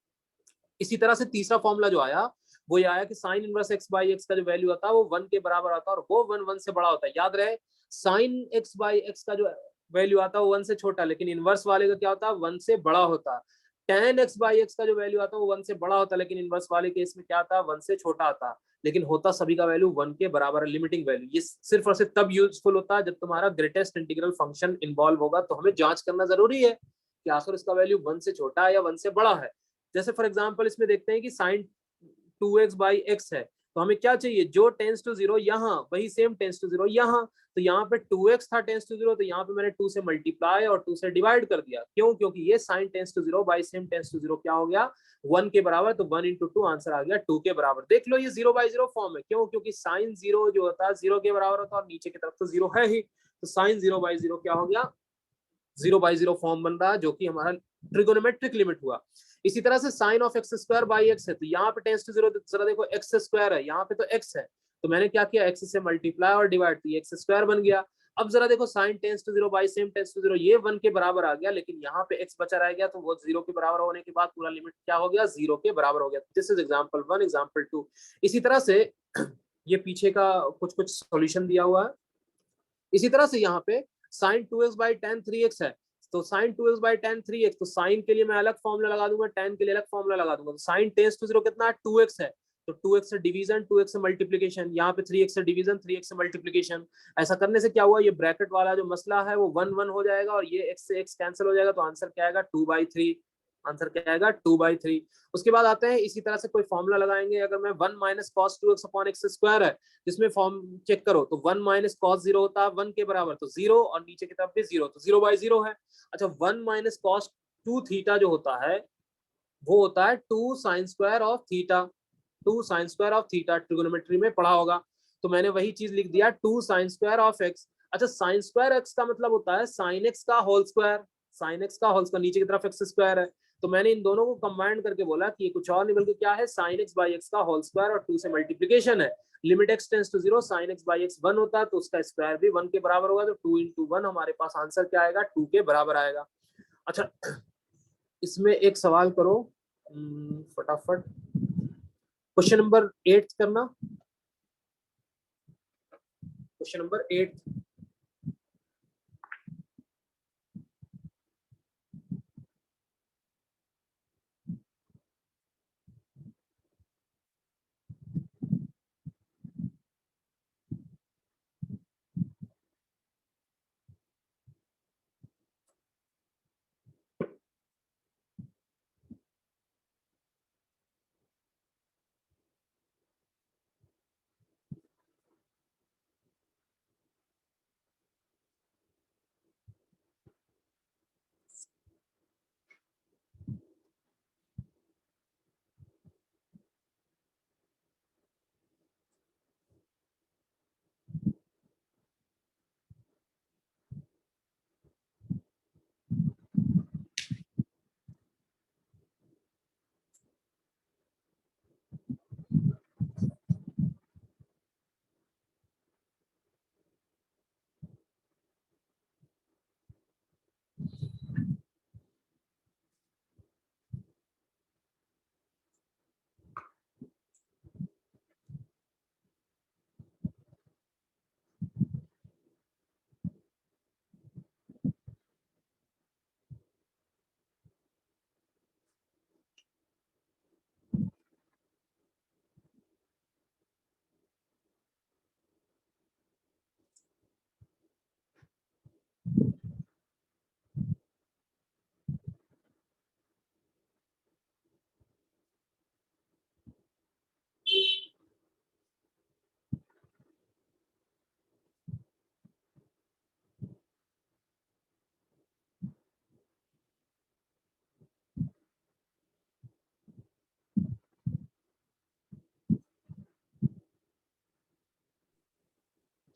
इसी तरह से तीसरा फॉर्मूला जो आया वो ये आया कि sine inverse x by x का जो वैल्यू आता है वो 1 के बराबर आता है और वो 1 से बड़ा होता है। याद रहे साइन x बाई एक्स का जो वैल्यू आता है वो 1 से छोटा, लेकिन इनवर्स वाले का क्या होता है 1 से बड़ा होता है। tan x बाई एक्स का जो वैल्यू आता है वो 1 से बड़ा होता है, लेकिन इनवर्स वाले केस में क्या आता है 1 से छोटा आता है, लेकिन होता सभी का वैल्यू 1 के बराबर है, लिमिटिंग वैल्यू। ये सिर्फ और सिर्फ तब यूजफुल होता है जब तुम्हारा ग्रेटेस्ट इंटीग्रल फंक्शन इन्वॉल्व होगा, तो हमें जांच करना जरूरी है कि आखिर इसका वैल्यू 1 से छोटा है या 1 से बड़ा है। जैसे फॉर एग्जांपल इसमें देखते हैं कि साइन 2x बाई एक्स है, तो हमें क्या चाहिए जो टेंस टू 0 यहाँ वही सेम टेंस टू 0 यहाँ, तो यहाँ पे 2x था टेंस टू 0, तो यहाँ पे मैंने 2 से मल्टीप्लाई और 2 से डिवाइड कर दिया। क्यों? क्योंकि ये sine tends to 0 by same tends to 0 क्या हो गया 1 के बराबर, तो 1 इंटू 2 आंसर आ गया 2 के बराबर। देख लो ये 0 बाई 0 फॉर्म है। क्यों? क्योंकि साइन 0 जो होता है 0 के बराबर होता है और नीचे की तरफ तो 0 है ही, तो साइन 0 बाई 0 क्या हो गया 0 बाई 0 फॉर्म बन रहा है, जो कि हमारा ट्रिगोनोमेट्रिक लिमिट हुआ। इसी तरह से sine of x square by x है, तो यहाँ पे टेंस टू 0 जरा देखो एक्स स्क्वायर है, यहाँ पे तो एक्स है, तो मैंने क्या किया एक्स से मल्टीप्लाई और डिवाइड, तो एक्स स्क्वायर बन गया। अब जरा देखो sine tends to 0 by same tends to 0, ये 1 के बराबर आ गया, लेकिन यहाँ पे x बचा रह गया, तो वो 0 के बराबर होने के बाद पूरा लिमिट क्या हो गया 0 के बराबर हो गया। This is example 1, example 2। इसी तरह से ये पीछे का कुछ सॉल्यूशन दिया हुआ है। इसी तरह से यहाँ पे sign 2x by ten 3x है, तो sign 2x by ten 3x, तो साइन के लिए मैं अलग फॉर्मूला लगा दूंगा, टेन के लिए अलग फॉर्मूला लगा दूंगा। तो साइन टेंस टू 0 कितना है 2x है, तो 2x से डिवीजन 2x से मल्टीप्लीकेशन, यहाँ पे 3x से डिवीजन 3x से मल्टीप्लीकेशन। ऐसा करने से क्या हुआ ये ब्रैकेट वाला जो मसला है वो 1 1 हो जाएगा और ये x से x कैंसिल हो जाएगा, तो आंसर क्या आएगा 2/3। आंसर क्या आएगा 2/3। उसके बाद आते हैं इसी तरह से कोई फॉर्मूला लगाएंगे। अगर मैं 1 minus cos 2x upon x square है, जिसमें फॉर्म चेक करो तो 1 माइनस कॉस 0 होता है 1 के बराबर, तो 0 और नीचे की तरफ भी 0, तो 0/0 है। अच्छा 1 माइनस कॉस 2 थीटा जो होता है वो होता है 2 sine square of theta, 2 sine square of theta, trigonometry में पढ़ा होगा, तो मैंने वही चीज लिख दिया 2 साइन स्क्वायर ऑफ एक्स। अच्छा साइन स्क्वायर एक्स का मतलब होता है साइन एक्स का होल स्क्वायर, साइन एक्स का होल स्क्वायर, नीचे की तरफ एक्स स्क्वायर है, तो मैंने इन दोनों को कंबाइन करके बोला कि ये कुछ और नहीं बल्कि क्या है साइन एक्स बाई एक्स का होल स्क्वायर और 2 से मल्टीप्लीकेशन है। Limit x tends to 0 sine x by x 1 होता है, तो उसका स्क्वायर भी 1 के बराबर होगा, तो 2 इंटू 1 हमारे पास आंसर क्या आएगा 2 के बराबर आएगा। अच्छा इसमें एक सवाल करो फटाफट, क्वेश्चन नंबर 8 करना, क्वेश्चन नंबर 8।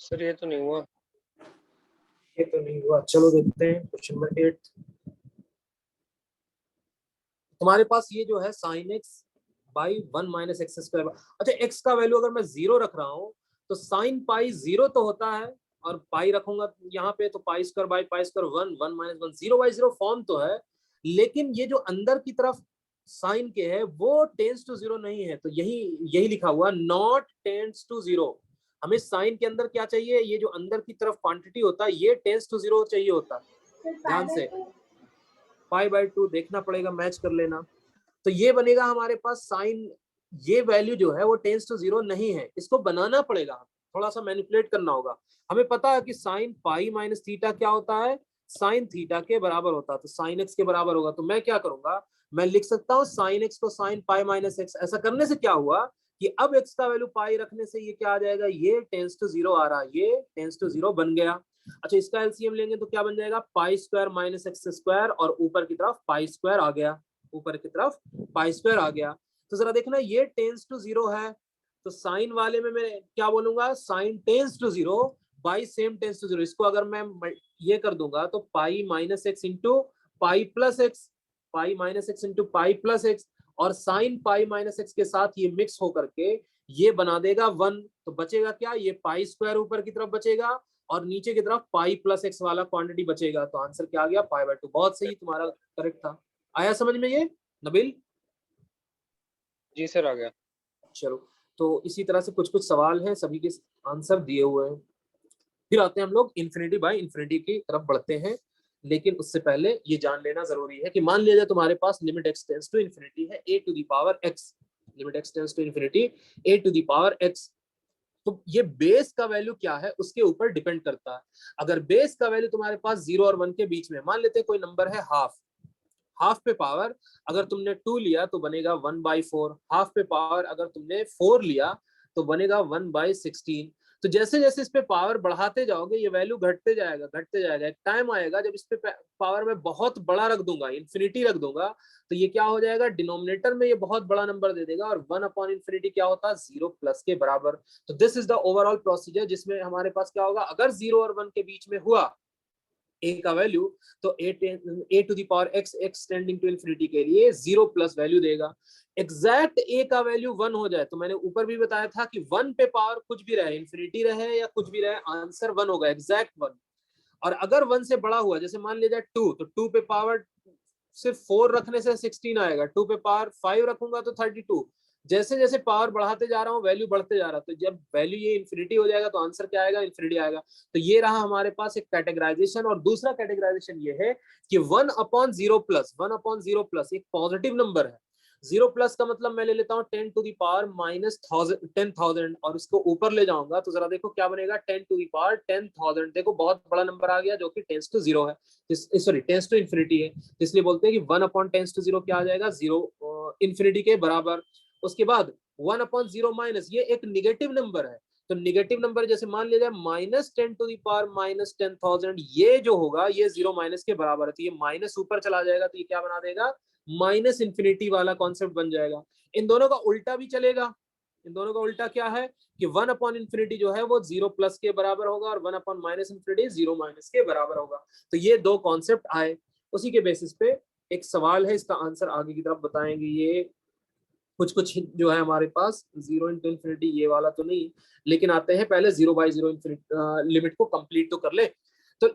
सर ये तो नहीं हुआ, ये तो नहीं हुआ, चलो देखते हैं क्वेश्चन नंबर 8। तुम्हारे पास ये जो है sine x by 1 minus x square, अच्छा एक्स का वैल्यू अगर मैं 0 रख रहा हूँ तो साइन पाई 0 तो होता है और पाई रखूंगा यहाँ पे, तो pi square by pi square 1, 1 minus 1, 0/0 form तो है, लेकिन ये जो अंदर की तरफ साइन के है वो टेंस टू 0 नहीं है, तो यही लिखा हुआ नॉट टेंस टू 0। हमें साइन के अंदर क्या चाहिए, ये जो अंदर की तरफ क्वांटिटी होता है ये टेंस टू 0 चाहिए होता। ध्यान से π/2 देखना पड़ेगा, मैच कर लेना। तो ये बनेगा हमारे पास साइन, ये वैल्यू जो है वो टेंस टू 0 नहीं है, इसको बनाना पड़ेगा, थोड़ा सा मैनिपुलेट करना होगा। हमें पता है कि साइन पाई माइनस थीटा क्या होता है, साइन थीटा के बराबर होता है, तो साइन एक्स के बराबर होगा। तो मैं क्या करूंगा, मैं लिख सकता हूँ साइन एक्स को साइन पाई माइनस एक्स। ऐसा करने से क्या हुआ कि अब एक्स का वैल्यू पाई रखने से ये क्या आ जाएगा, ये टेंस टू 0 आ रहा है, ये टेंस टू 0 बन गया। अच्छा, इसका एलसीएम लेंगे तो क्या बन जाएगा, pi square minus x square, और ऊपर की तरफ पाई स्क्वायर आ गया, ऊपर की तरफ पाई स्क्वायर आ गया। तो जरा देखना ये टेंस टू 0 है, तो साइन वाले में मैं क्या बोलूंगा, sine tends to 0 by same tends to 0। इसको अगर मैं ये कर दूंगा तो pi minus x into pi plus x, pi minus x into pi plus x, और साइन पाई माइनस एक्स के साथ ये मिक्स होकर के ये बना देगा 1। तो बचेगा क्या, ये पाई स्क्वायर ऊपर की तरफ बचेगा और नीचे की तरफ पाई प्लस एक्स वाला क्वांटिटी बचेगा। तो आंसर क्या आ गया, π/2। बहुत सही, तुम्हारा करेक्ट था। आया समझ में ये नबील? जी सर आ गया। चलो, तो इसी तरह से कुछ कुछ सवाल हैं, सभी के आंसर दिए हुए हैं। फिर आते हैं हम लोग इन्फिनिटी बाय इन्फिनिटी की तरफ बढ़ते हैं, लेकिन उससे पहले ये जान लेना जरूरी है कि मान लिया जाए तुम्हारे पास limit x tends to infinity है a to the power x, limit x tends to infinity a to the power x। तो ये बेस का वैल्यू क्या है उसके ऊपर डिपेंड करता है। अगर बेस का वैल्यू तुम्हारे पास 0 और 1 के बीच में, मान लेते हैं कोई नंबर है हाफ, हाफ पे पावर अगर तुमने 2 लिया तो बनेगा 1/4, हाफ पे पावर अगर तुमने 4 लिया तो बनेगा 1/16। तो जैसे जैसे इस पे पावर बढ़ाते जाओगे ये वैल्यू घटते जाएगा, घटते जाएगा। एक टाइम आएगा जब इस पे पावर में बहुत बड़ा रख दूंगा, इन्फिनिटी रख दूंगा, तो ये क्या हो जाएगा, डिनोमिनेटर में ये बहुत बड़ा नंबर दे देगा, और 1/∞ क्या होता है, 0 प्लस के बराबर। तो this is the overall procedure, जिसमें हमारे पास क्या होगा, अगर 0 और 1 के बीच में हुआ a का वैल्यू, तो a to the power x, x tending to infinity के लिए 0 प्लस वैल्यू देगा। एग्जैक्ट a का वैल्यू 1 हो जाए, तो मैंने ऊपर भी बताया था कि 1 पे पावर कुछ भी रहे, इन्फिनिटी रहे या कुछ भी रहे, आंसर 1 होगा, एग्जैक्ट 1। और अगर 1 से बड़ा हुआ, जैसे मान लिया जाए 2, तो 2 पे पावर सिर्फ 4 रखने से 16 आएगा, 2 पे पावर 5 रखूंगा तो 32। जैसे जैसे पावर बढ़ाते जा रहा हूँ वैल्यू बढ़ते जा रहा है, तो जब वैल्यू ये इन्फिनिटी हो जाएगा तो आंसर क्या आएगा, इन्फिनिटी आएगा। तो ये रहा हमारे पास एक कैटेगराइजेशन। और दूसरा कैटेगराइजेशन ये है कि 1/0 प्लस, 1/0 प्लस एक पॉजिटिव नंबर है। 0 प्लस का मतलब मैं ले लेता हूँ 10 टू द पावर माइनस 10,000, और इसको ऊपर ले जाऊंगा तो जरा देखो क्या बनेगा, 10 टू द पावर 10,000। देखो बहुत बड़ा नंबर आ गया जो कि टेंस टू 0 है, सॉरी टेंस टू इन्फिनिटी है, इसलिए बोलते हैं कि 1/10⁻⁴ क्या आ जाएगा, 0 इन्फिनिटी के बराबर। उसके बाद 1/0 माइनस, ये एक निगेटिव नंबर है, तो निगेटिव नंबर जैसे मान लिया जाए -10 टू द पावर -10,000, ये जो होगा ये 0 माइनस के बराबर है, तो ये माइनस ऊपर चला जाएगा, तो ये क्या बना देगा, माइनस इन्फिनिटी वाला कॉन्सेप्ट बन जाएगा। इन दोनों का उल्टा भी चलेगा, इन दोनों का उल्टा क्या है कि 1/∞ जो है वो 0 प्लस के बराबर होगा, और 1/-∞ 0 माइनस के बराबर होगा। तो ये दो कॉन्सेप्ट आए, उसी के बेसिस पे एक सवाल है, इसका आंसर आगे की तरफ बताएंगे। ये कुछ कुछ जो है हमारे पास 0 into इन्फिनिटी, ये वाला तो नहीं, लेकिन आते हैं पहले 0/0 लिमिट को कंप्लीट तो कर ले। तो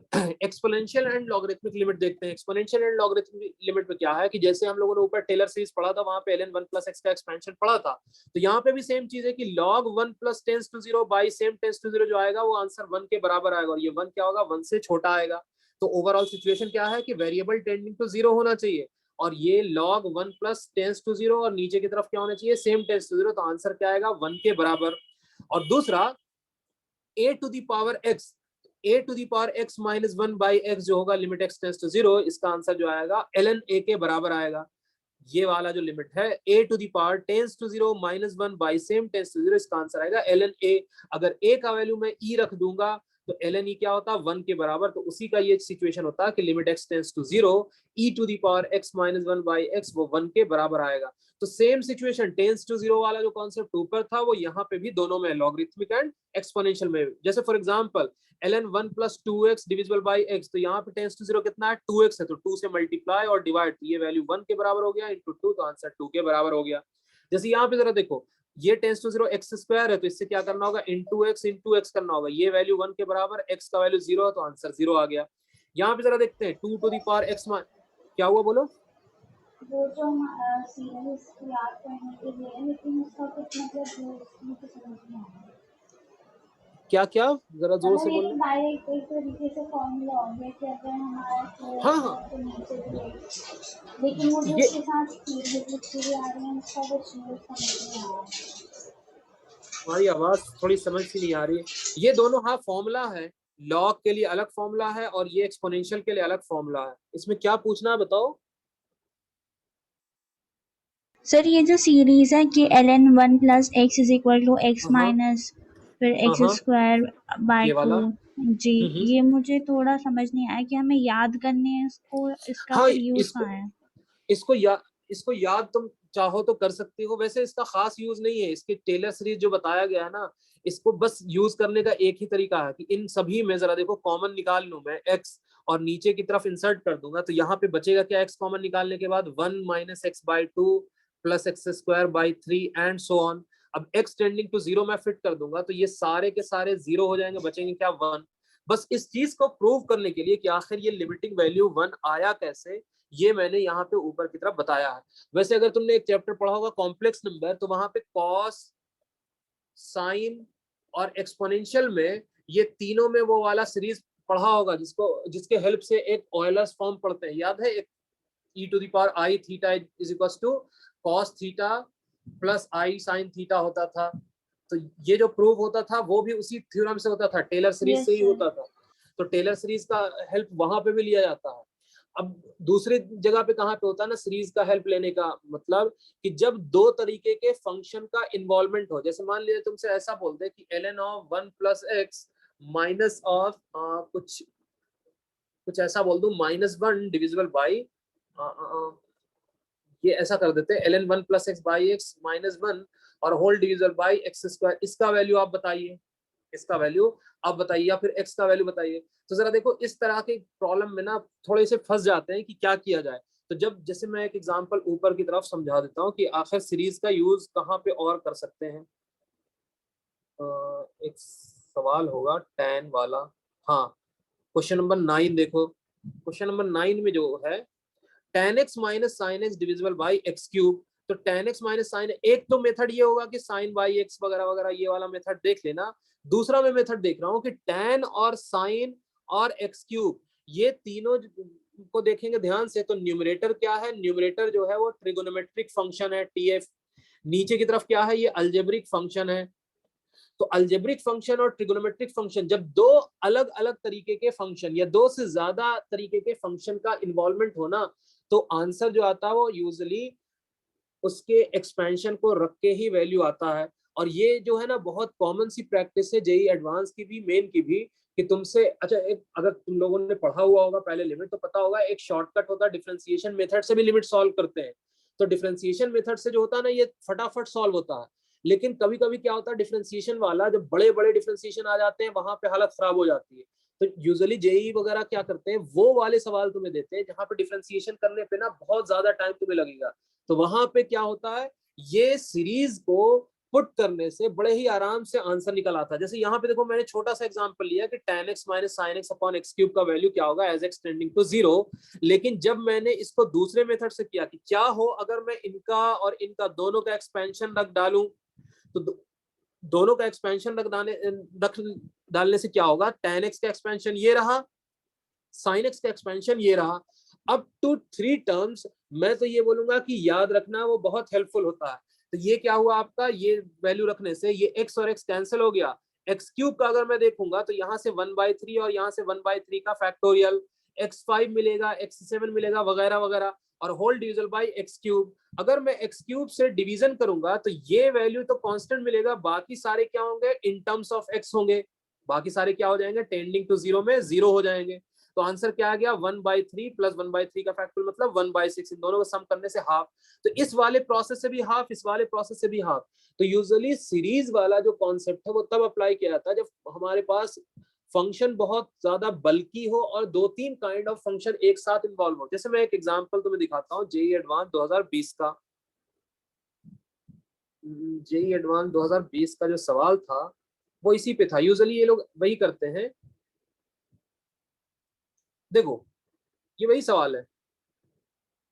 एक्सपोनेंशियल एंड लॉगरिथमिक लिमिट देखते हैं। एक्सपोनेंशियल एंड लॉगरिथमिक लिमिट में क्या है कि जैसे हम लोगों ने ऊपर टेलर सीरीज पढ़ा था, वहां पे ln 1 + x का एक्सपेंशन पढ़ा था, तो यहाँ पे भी सेम चीज है कि log 1 + 10⁻⁴ बाई सेम 10⁻⁴ जो आएगा वो आंसर 1 के बराबर आएगा, और ये 1 क्या होगा, 1 से छोटा आएगा। तो ओवरऑल सिचुएशन क्या है कि वेरिएबल टेंडिंग टू 0 होना चाहिए, और ये log 1 + 10⁻⁴, और नीचे की तरफ क्या होना चाहिए, सेम 10⁻⁴, तो आंसर क्या आएगा, 1 के बराबर। और दूसरा a to the power x, a to the power x - 1/x जो होगा, लिमिट x टेंस टू 0, इसका आंसर जो आएगा ln a के बराबर आएगा। ये वाला जो लिमिट है a to the power tends to 0 - 1 by same tends to 0, इसका आंसर आएगा ln a। अगर a का वैल्यू मैं e रख दूंगा तो ln e क्या होता है, 1 के बराबर। तो उसी का ये सिचुएशन होता है कि limit x tends to 0, e to the power x - 1/x वो 1 के बराबर आएगा। तो सेम सिचुएशन टेंस टू 0 वाला जो कॉन्सेप्ट ऊपर था वो यहाँ पे भी दोनों में, लॉगरिथमिक एंड एक्सपोनेंशियल में। जैसे for example ln 1 + 2x divisible by x, तो यहाँ पे टेंस टू 0 कितना है, 2x है, तो 2 से मल्टीप्लाई और डिवाइड, तो ये वैल्यू 1 के बराबर हो गया, इंटू 2, तो आंसर 2 के बराबर हो गया। जैसे यहाँ पे जरा देखो ये टेंस टू 0 एक्स स्क्वायर है, तो इससे क्या करना होगा, इंटू एक्स करना होगा। ये वैल्यू 1 के बराबर, एक्स का वैल्यू 0 है, तो आंसर 0 आ गया। यहाँ पे जरा देखते हैं 2 टू द पावर एक्स, क्या हुआ बोलो। वो जो सीरीज याद करने के लिए है, लेकिन उसका कुछ मतलब मुझे समझ नहीं आ रहा। क्या क्या, जरा जोर से मतलब ये बोलना। तो डायरेक्ट एक तरीके से फॉर्मूला हो गया कि अगर हमारा हाँ हाँ, तो नीचे भी, लेकिन वो जो ये उसके साथ सीरीज लिखी हुई आ रही है उसका कुछ यूज समझ नहीं आ रहा। हमारी आवाज थोड़ी समझ सी नहीं आ रही है। ये दोनों हाँ फॉर्मूला है, लॉग के लिए अलग फॉर्मूला है और ये एक्सपोनेंशियल के लिए अलग फॉर्मूला है। इसमें क्या पूछना है बताओ। सर ये जो सीरीज है कि ln 1 plus x is equal to x हाँ माइनस फिर हाँ एक्स हाँ, स्क्वायर बाय ये वाला। 2, जी ये मुझे थोड़ा समझ नहीं आया कि हमें याद करने हैं इसको, इसका हाँ फिर यूज इसको कहाँ है। इसको इसको याद तुम चाहो तो कर सकती हो, वैसे इसका खास यूज नहीं है। इसकी टेलर सीरीज जो बताया गया है ना, इसको बस यूज करने का एक ही तरीका है कि इन सभी में जरा देखो कॉमन निकाल लूं मैं x और नीचे की तरफ इंसर्ट कर दूंगा, तो यहाँ पे बचेगा क्या, x कॉमन निकालने के बाद 1 minus x by 2 plus x square by 3 and so on. अब x टेंडिंग टू 0 मैं फिट कर दूंगा तो ये सारे के सारे 0 हो जाएंगे, बचेंगे क्या 1। बस इस चीज को प्रूव करने के लिए कि आखिर ये लिमिटिंग वैल्यू 1 आया कैसे, ये मैंने यहाँ पे ऊपर की तरफ बताया है। वैसे अगर तुमने एक चैप्टर पढ़ा होगा कॉम्प्लेक्स नंबर, तो वहां पे कॉस, साइन और एक्सपोनेंशियल में ये तीनों में वो वाला सीरीज पढ़ा होगा जिसके हेल्प से एक ऑयलर्स फॉर्म पढ़ते हैं, याद है, एक e to the power i theta is equal to cos theta plus i sin theta होता था। तो ये जो प्रूव होता था वो भी उसी थ्योरम से होता था, टेलर सीरीज से ही होता था। तो टेलर सीरीज का हेल्प वहां पे भी लिया जाता है। अब दूसरी जगह पे कहाँ पे होता है ना सीरीज का हेल्प लेने का मतलब, कि जब दो तरीके के फंक्शन का इन्वॉल्वमेंट हो, जैसे मान लीजिए तुमसे ऐसा बोल दे कि ln of 1 plus x minus of कुछ ऐसा बोल दूं -1 डिविजिबल बाई, ये ऐसा कर देते हैं ln 1 plus x by x -1 और whole divisible by x square. इसका वैल्यू आप बताइए, इसका वैल्यू आप बताइए, या फिर x का वैल्यू बताइए। तो जरा देखो इस तरह के प्रॉब्लम में ना थोड़े से फंस जाते हैं कि क्या किया जाए। तो जब जैसे मैं एक एग्जांपल ऊपर की तरफ समझा देता हूँ कि आखिर सीरीज का यूज कहाँ पे और कर सकते हैं। एक सवाल होगा tan वाला, हाँ क्वेश्चन नंबर 9 देखो। क्वेश्चन नंबर 9 में जो है tan x minus sine x divisible by x cube. तो tan x माइनस साइन, एक तो मेथड ये होगा कि साइन बाई एक्स वगैरह वगैरह ये वाला मेथड देख लेना। दूसरा मैं मेथड देख रहा हूँ कि tan और साइन और एक्स क्यूब, ये तीनों को देखेंगे ध्यान से। तो न्यूमरेटर क्या है, न्यूमरेटर जो है वो ट्रिगोनोमेट्रिक फंक्शन है टीएफ। नीचे की तरफ क्या है, ये अलजेब्रिक फंक्शन है। तो अलजेब्रिक फंक्शन और ट्रिगोनोमेट्रिक फंक्शन, जब दो अलग अलग तरीके के फंक्शन या दो से ज्यादा तरीके के फंक्शन का इन्वॉल्वमेंट हो ना, तो आंसर जो आता है वो यूजुअली उसके एक्सपेंशन को रख के ही वैल्यू आता है। और ये जो है ना बहुत कॉमन सी प्रैक्टिस है जेई एडवांस की भी मेन की भी, कि तुमसे अच्छा एक अगर तुम लोगों ने पढ़ा हुआ होगा पहले लिमिट, तो पता होगा एक शॉर्टकट होता है डिफरेंशिएशन मेथड से भी लिमिट सॉल्व करते हैं। तो डिफरेंशिएशन मेथड से जो होता है ना ये फटाफट सॉल्व होता है। लेकिन कभी कभी क्या होता है डिफरेंशिएशन वाला, जब बड़े बड़े डिफरेंशिएशन आ जाते हैं वहां पे हालत खराब हो जाती है। तो यूजुअली जेई वगैरह क्या करते हैं, वो वाले सवाल तुम्हें देते हैं जहां पे डिफरेंशिएशन करने पे ना बहुत ज्यादा टाइम तुम्हें लगेगा। तो वहां पे क्या होता है, ये सीरीज को पुट करने से बड़े ही आराम से आंसर निकल आता है। जैसे यहाँ पे देखो मैंने छोटा सा एग्जांपल लिया कि tan x minus sine x upon x cube का वैल्यू क्या होगा एज एक्स टेंडिंग टू 0। लेकिन जब मैंने इसको दूसरे मेथड से किया कि क्या हो अगर मैं इनका और इनका दोनों का एक्सपेंशन रख डालूं, तो दोनों का एक्सपेंशन रख डालने से क्या होगा, tan x का एक्सपेंशन ये रहा, sin x का एक्सपेंशन ये रहा। अब टू 3 टर्म्स मैं तो ये बोलूंगा कि याद रखना वो बहुत हेल्पफुल होता है। तो ये क्या हुआ आपका, ये वैल्यू रखने से ये x और x कैंसिल हो गया। एक्स क्यूब का अगर मैं देखूंगा तो यहाँ से 1/3 और यहाँ से 1/3 का फैक्टोरियल, x5 मिलेगा, x7 मिलेगा वगैरह वगैरह, और whole division by x cube. अगर मैं एक्स क्यूब से डिवीजन करूंगा तो ये वैल्यू तो कांस्टेंट मिलेगा, बाकी सारे क्या होंगे इन टर्म्स ऑफ एक्स होंगे, बाकी सारे क्या हो जाएंगे टेंडिंग टू 0 में 0 हो जाएंगे। तो आंसर क्या आ गया 1/3 प्लस 1/3 का फैक्टोरियल मतलब 1/6, इन दोनों को सम करने से हाफ। तो इस वाले प्रोसेस से भी हाफ, इस वाले प्रोसेस से भी हाफ। तो यूजुअली सीरीज वाला जो कॉन्सेप्ट है वो तब अप्लाई किया जाता है जब हमारे पास फंक्शन बहुत ज्यादा बल्कि हो और 2-3 काइंड ऑफ फंक्शन एक साथ इन्वॉल्व हो। जैसे मैं एक एग्जांपल तुम्हें दिखाता हूँ जेईई एडवांस 2020 का। जेई एडवांस 2020 का जो सवाल था वो इसी पे था। यूजुअली ये लोग वही करते हैं। देखो ये वही सवाल है,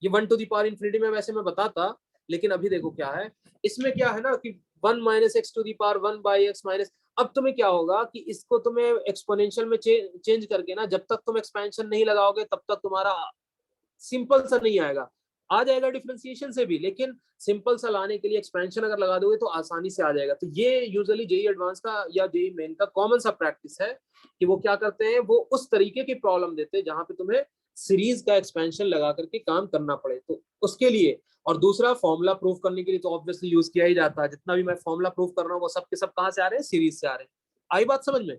ये 1 टू द पावर इंफिनिटी में वैसे मैं बताता, लेकिन अभी देखो क्या है इसमें, क्या है ना कि 1 minus x to the power 1 by x minus. अब तुम्हें क्या होगा कि इसको तुम्हें एक्सपोनेंशियल में चेंज करके ना, जब तक तुम एक्सपेंशन नहीं लगाओगे तब तक तुम्हारा सिंपल सा नहीं आएगा। आ जाएगा डिफरेंशिएशन से भी, लेकिन सिंपल सा लाने के लिए एक्सपेंशन अगर लगा दोगे तो आसानी से आ जाएगा। तो ये यूजुअली जेई एडवांस का या जेई मेन का कॉमन सा प्रैक्टिस है कि वो क्या करते हैं, वो उस तरीके की प्रॉब्लम देते हैं जहां पे तुम्हें सीरीज का एक्सपेंशन लगा करके काम करना पड़े, तो उसके लिए। और दूसरा फॉर्मूला प्रूफ करने के लिए तो ऑब्वियसली यूज किया ही जाता है। जितना भी मैं फॉर्मूला प्रूफ कर रहा हूँ वो सब के सब कहां से आ रहे हैं, सीरीज से आ रहे हैं। आई बात समझ में?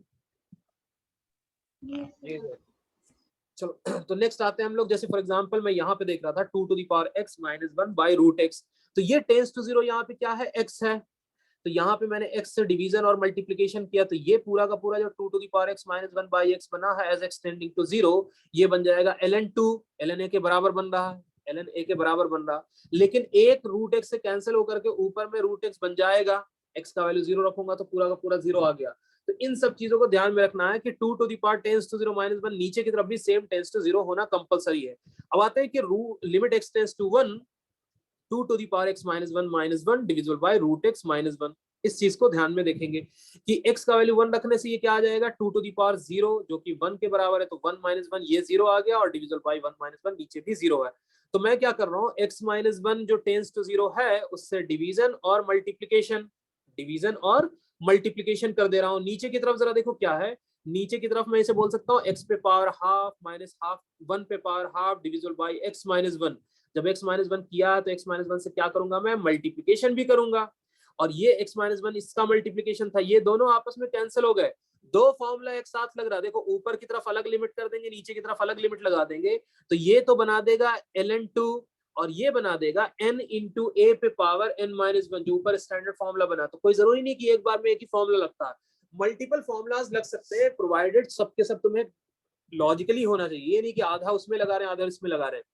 जी सर। चलो तो नेक्स्ट आते हैं हम लोग। जैसे फॉर एग्जांपल मैं यहाँ पे देख रहा था 2 to the power x minus 1 by root x, तो ये टेंस टू 0 यहाँ पे क्या है, x है। तो यहाँ पे मैंने x से डिवीजन और मल्टीप्लीकेशन किया, तो ये पूरा का पूरा जो 2 to the power x minus 1 by x बना है एज x टेंडिंग टू 0, ये बन जाएगा ln2। ln a के बराबर बन रहा है, ln a के बराबर बन रहा, लेकिन एक रूट x से कैंसिल होकर के ऊपर में रूट x बन जाएगा। x का वैल्यू 0 रखूंगा तो पूरा का पूरा 0 आ गया। तो इन सब चीजों को ध्यान में रखना है कि 2 to the power tends to 0 minus 1 नीचे की तरफ भी सेम टेंस टू 0 होना कंपलसरी है। अब आते हैं कि limit x tends to 1, 2 to the power x minus 1 divisible by root x minus 1। इस चीज को ध्यान में देखेंगे कि x का वैल्यू 1 रखने से ये क्या आ जाएगा, 2 टू द पावर 0 जो कि 1 के बराबर है, तो 1 माइनस 1 ये 0 आ गया, और डिविजिबल बाय 1 माइनस 1 नीचे भी 0 है। तो मैं क्या कर रहा हूँ, x माइनस 1 जो टेंस टू 0 है उससे डिवीजन और मल्टीप्लीकेशन कर दे रहा हूँ। नीचे की तरफ जरा देखो क्या है, नीचे की तरफ मैं इसे बोल सकता हूँ x पे पावर हाफ माइनस हाफ 1 पे power half divisible by x minus 1। जब x माइनस 1 किया तो x माइनस 1 से क्या करूंगा, मैं मल्टीप्लीकेशन भी करूंगा, और ये x माइनस 1 इसका मल्टीप्लीकेशन था, ये दोनों आपस में कैंसिल हो गए। दो फॉर्मूला एक साथ लग रहा है, देखो ऊपर की तरफ अलग लिमिट कर देंगे, नीचे की तरफ अलग लिमिट लगा देंगे, तो ये तो बना देगा ln2 और ये बना देगा n इंटू ए पे पावर n माइनस 1, जो ऊपर स्टैंडर्ड फॉर्मूला बना। तो कोई जरूरी नहीं कि एक बार में एक ही फॉर्मूला लगता है, मल्टीपल फॉर्मूलाज लग सकते हैं, प्रोवाइडेड सबके सब तुम्हें लॉजिकली होना चाहिए। ये नहीं कि आधा उसमें लगा रहे हैं आधा इसमें लगा रहे हैं।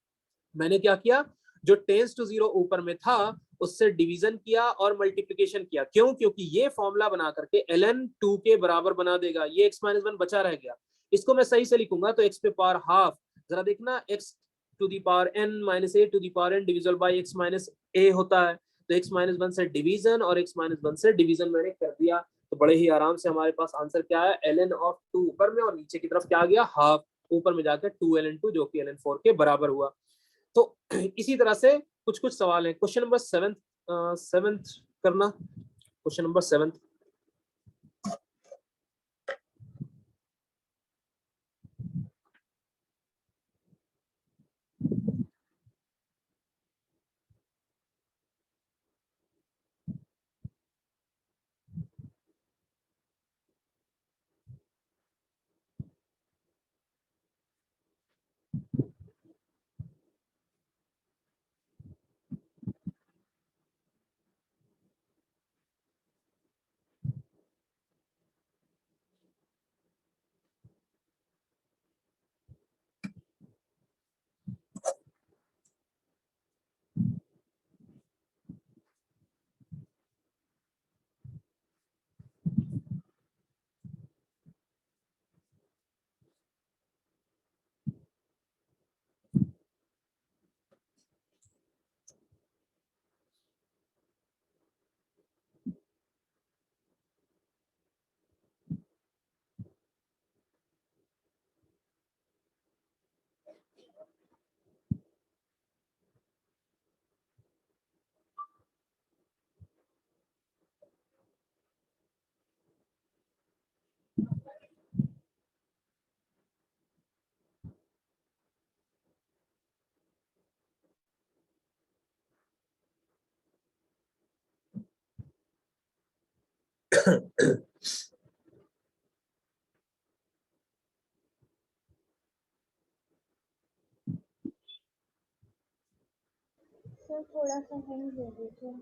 मैंने क्या किया, जो टेंस टू 0 ऊपर में था उससे डिवीजन किया और मल्टीप्लीकेशन किया। क्यों? क्योंकि ये फॉर्मूला बना करके ln2 के बराबर बना देगा, ये x माइनस 1 बचा रह गया। इसको मैं सही से लिखूंगा तो x पे पावर हाफ, जरा देखना x to the power n minus a to the power n divisible by x minus a होता है। तो x माइनस 1 से डिवीजन और x माइनस 1 से डिवीजन मैंने कर दिया, तो बड़े ही आराम से हमारे पास आंसर क्या है, ln ऑफ 2 ऊपर में और नीचे की तरफ क्या आ गया, हाफ, ऊपर में जाकर 2ln2 जो कि ln4 के बराबर हुआ। तो इसी तरह से कुछ कुछ सवाल है। क्वेश्चन नंबर सेवेंथ करना, क्वेश्चन नंबर 7। सर थोड़ा सा हिंट दे दीजिए।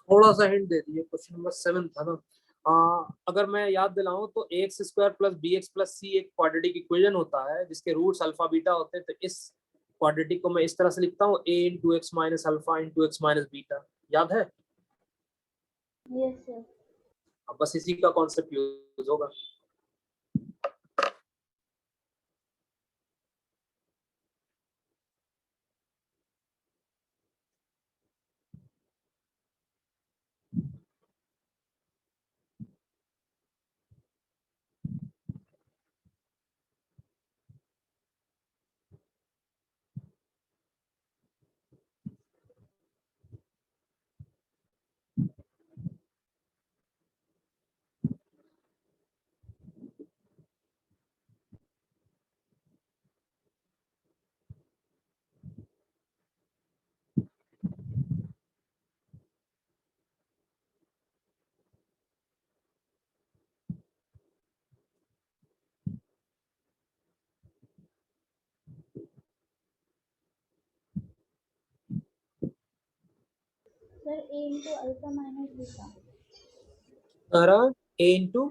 थोड़ा सा हिंट दे दिए, क्वेश्चन नंबर 7 था ना। अगर मैं याद दिलाऊं तो ax square plus B X plus C एक क्वाड्रेटिक इक्वेशन होता है जिसके रूट्स अल्फा बीटा होते हैं। तो इस क्वाड्रेटिक को मैं इस तरह से लिखता हूँ a into X minus alpha into X minus beta, याद है? Yes sir. अब बस इसी का कॉन्सेप्ट यूज होगा। Sir a into alpha minus beta. a into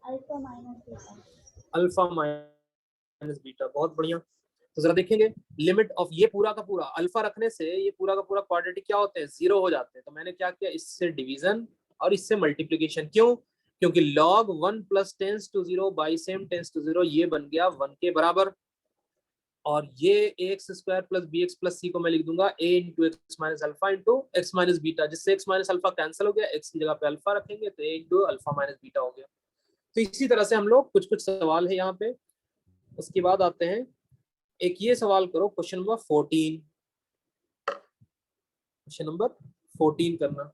alpha minus beta. Alpha minus beta, बहुत बढ़िया। तो जरा देखेंगे लिमिट ऑफ ये पूरा का पूरा अल्फा रखने से ये पूरा का पूरा क्वाड्रेटिक क्या होते हैं, जीरो हो जाते हैं। तो मैंने क्या किया, इससे डिवीजन और इससे मल्टीप्लीकेशन। क्यों? क्योंकि log 1 plus tends to zero by same tends to zero, ये बन गया 1 के बराबर। और ये X square plus B X plus C को मैं लिख दूंगा A into X minus alpha into X minus beta, जिससे एक्स माइनस अल्फा कैंसिल हो गया, एक्स की जगह पे अल्फा रखेंगे तो A into alpha minus beta हो गया। तो इसी तरह से हम लोग कुछ कुछ सवाल है यहाँ पे। उसके बाद आते हैं, एक ये सवाल करो, क्वेश्चन नंबर 14। क्वेश्चन नंबर 14 करना।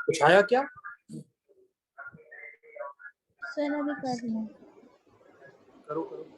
कुछ आया क्या? सर अभी कर रही हूँ। करो करो।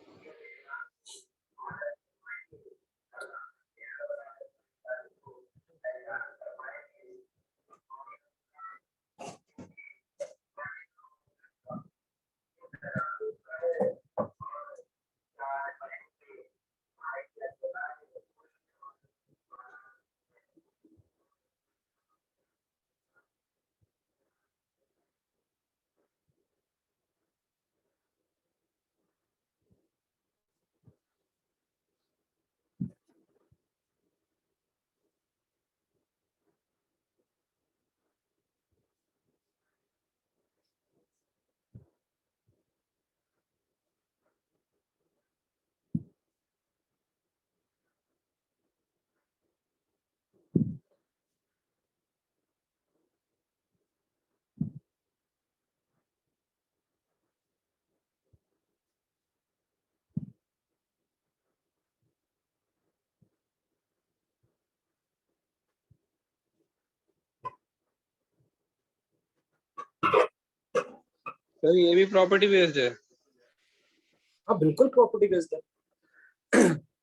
सर ये भी प्रॉपर्टी बेस्ड है। हाँ बिल्कुल प्रॉपर्टी बेस्ड है।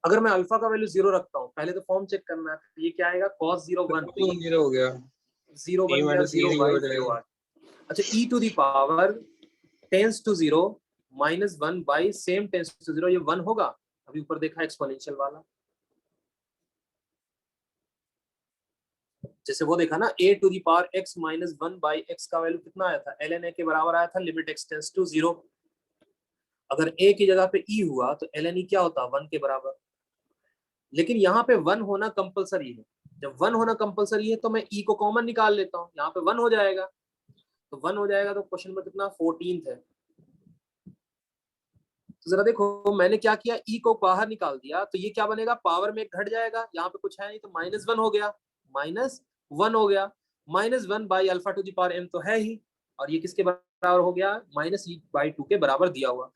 अगर मैं अल्फा का वैल्यू 0 रखता हूँ, पहले तो फॉर्म चेक करना है, तो ये क्या आएगा cos 0 1, तो ये 0 हो गया, 0 e बन गया, माइनस ई 0 0 बाई हो 0 जाएगा। आ गया। अच्छा e to the power tends to 0 minus 1 by same tends to 0, ये 1 होगा। अभी ऊपर देखा एक्सपोनेंशियल वाला, जैसे वो देखा ना a to the power x minus 1 by x का वैल्यू कितना आया था, ln a के बराबर आया था लिमिट x टेंस टू 0। अगर a की जगह पे e हुआ तो ln e क्या होता, 1 के बराबर। लेकिन यहाँ पे 1 होना कंपलसरी है, जब 1 होना कंपलसरी है तो मैं e को कॉमन निकाल लेता हूँ, यहाँ पे 1 हो जाएगा। तो 1 हो जाएगा तो क्वेश्चन में कितना 14 है। तो जरा देखो मैंने क्या किया, e को बाहर निकाल दिया, तो ये क्या बनेगा, पावर में घट जाएगा, यहाँ पे कुछ है नहीं तो -1 हो गया, -1 हो गया। -1 by alpha to the power m तो है ही, और ये किसके बराबर हो गया, -e/2 के बराबर दिया हुआ।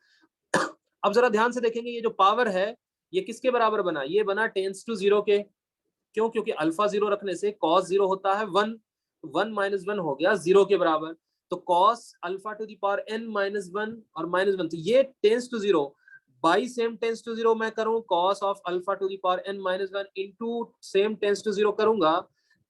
अब जरा ध्यान से देखेंगे, ये जो पावर है ये किसके बराबर बना, ये बना टेंस टू 0 के। क्यों, क्योंकि अल्फा 0 रखने से cos 0 होता है 1, 1 माइनस 1 हो गया 0 के बराबर। तो cos alpha to the power n minus 1 और -1, तो ये tends to 0 by same tends to 0 मैं करूं cos of alpha to the power n minus 1 into same tends to 0 करूंगा,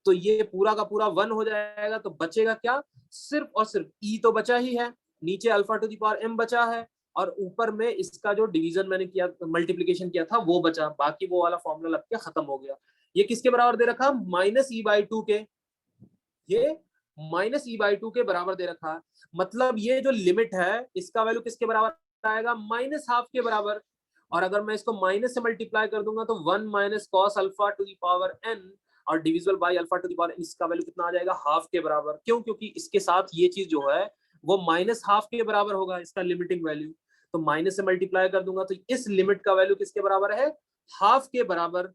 तो ये पूरा का पूरा 1 हो जाएगा। तो बचेगा क्या, सिर्फ और सिर्फ e तो बचा ही है, नीचे alpha to the power m बचा है, और ऊपर में इसका जो डिवीजन मैंने किया, मल्टीप्लीकेशन किया था वो बचा, बाकी वो वाला फॉर्मूला लग के खत्म हो गया। ये किसके बराबर दे रखा, -e/2 के, ये -e/2 के बराबर दे रखा है। मतलब ये जो लिमिट है इसका वैल्यू किसके बराबर आएगा, -12 के बराबर। और अगर मैं इसको माइनस से मल्टीप्लाई कर दूंगा तो 1 minus cos alpha to the power n और divisible by alpha to the power n, इसका वैल्यू कितना आ जाएगा, हाफ के बराबर। क्यों, क्योंकि इसके साथ ये चीज जो है वो -12 के बराबर होगा, इसका लिमिटिंग वैल्यू। तो माइनस से मल्टीप्लाई कर दूंगा तो इस लिमिट का वैल्यू किसके बराबर है, हाफ के बराबर।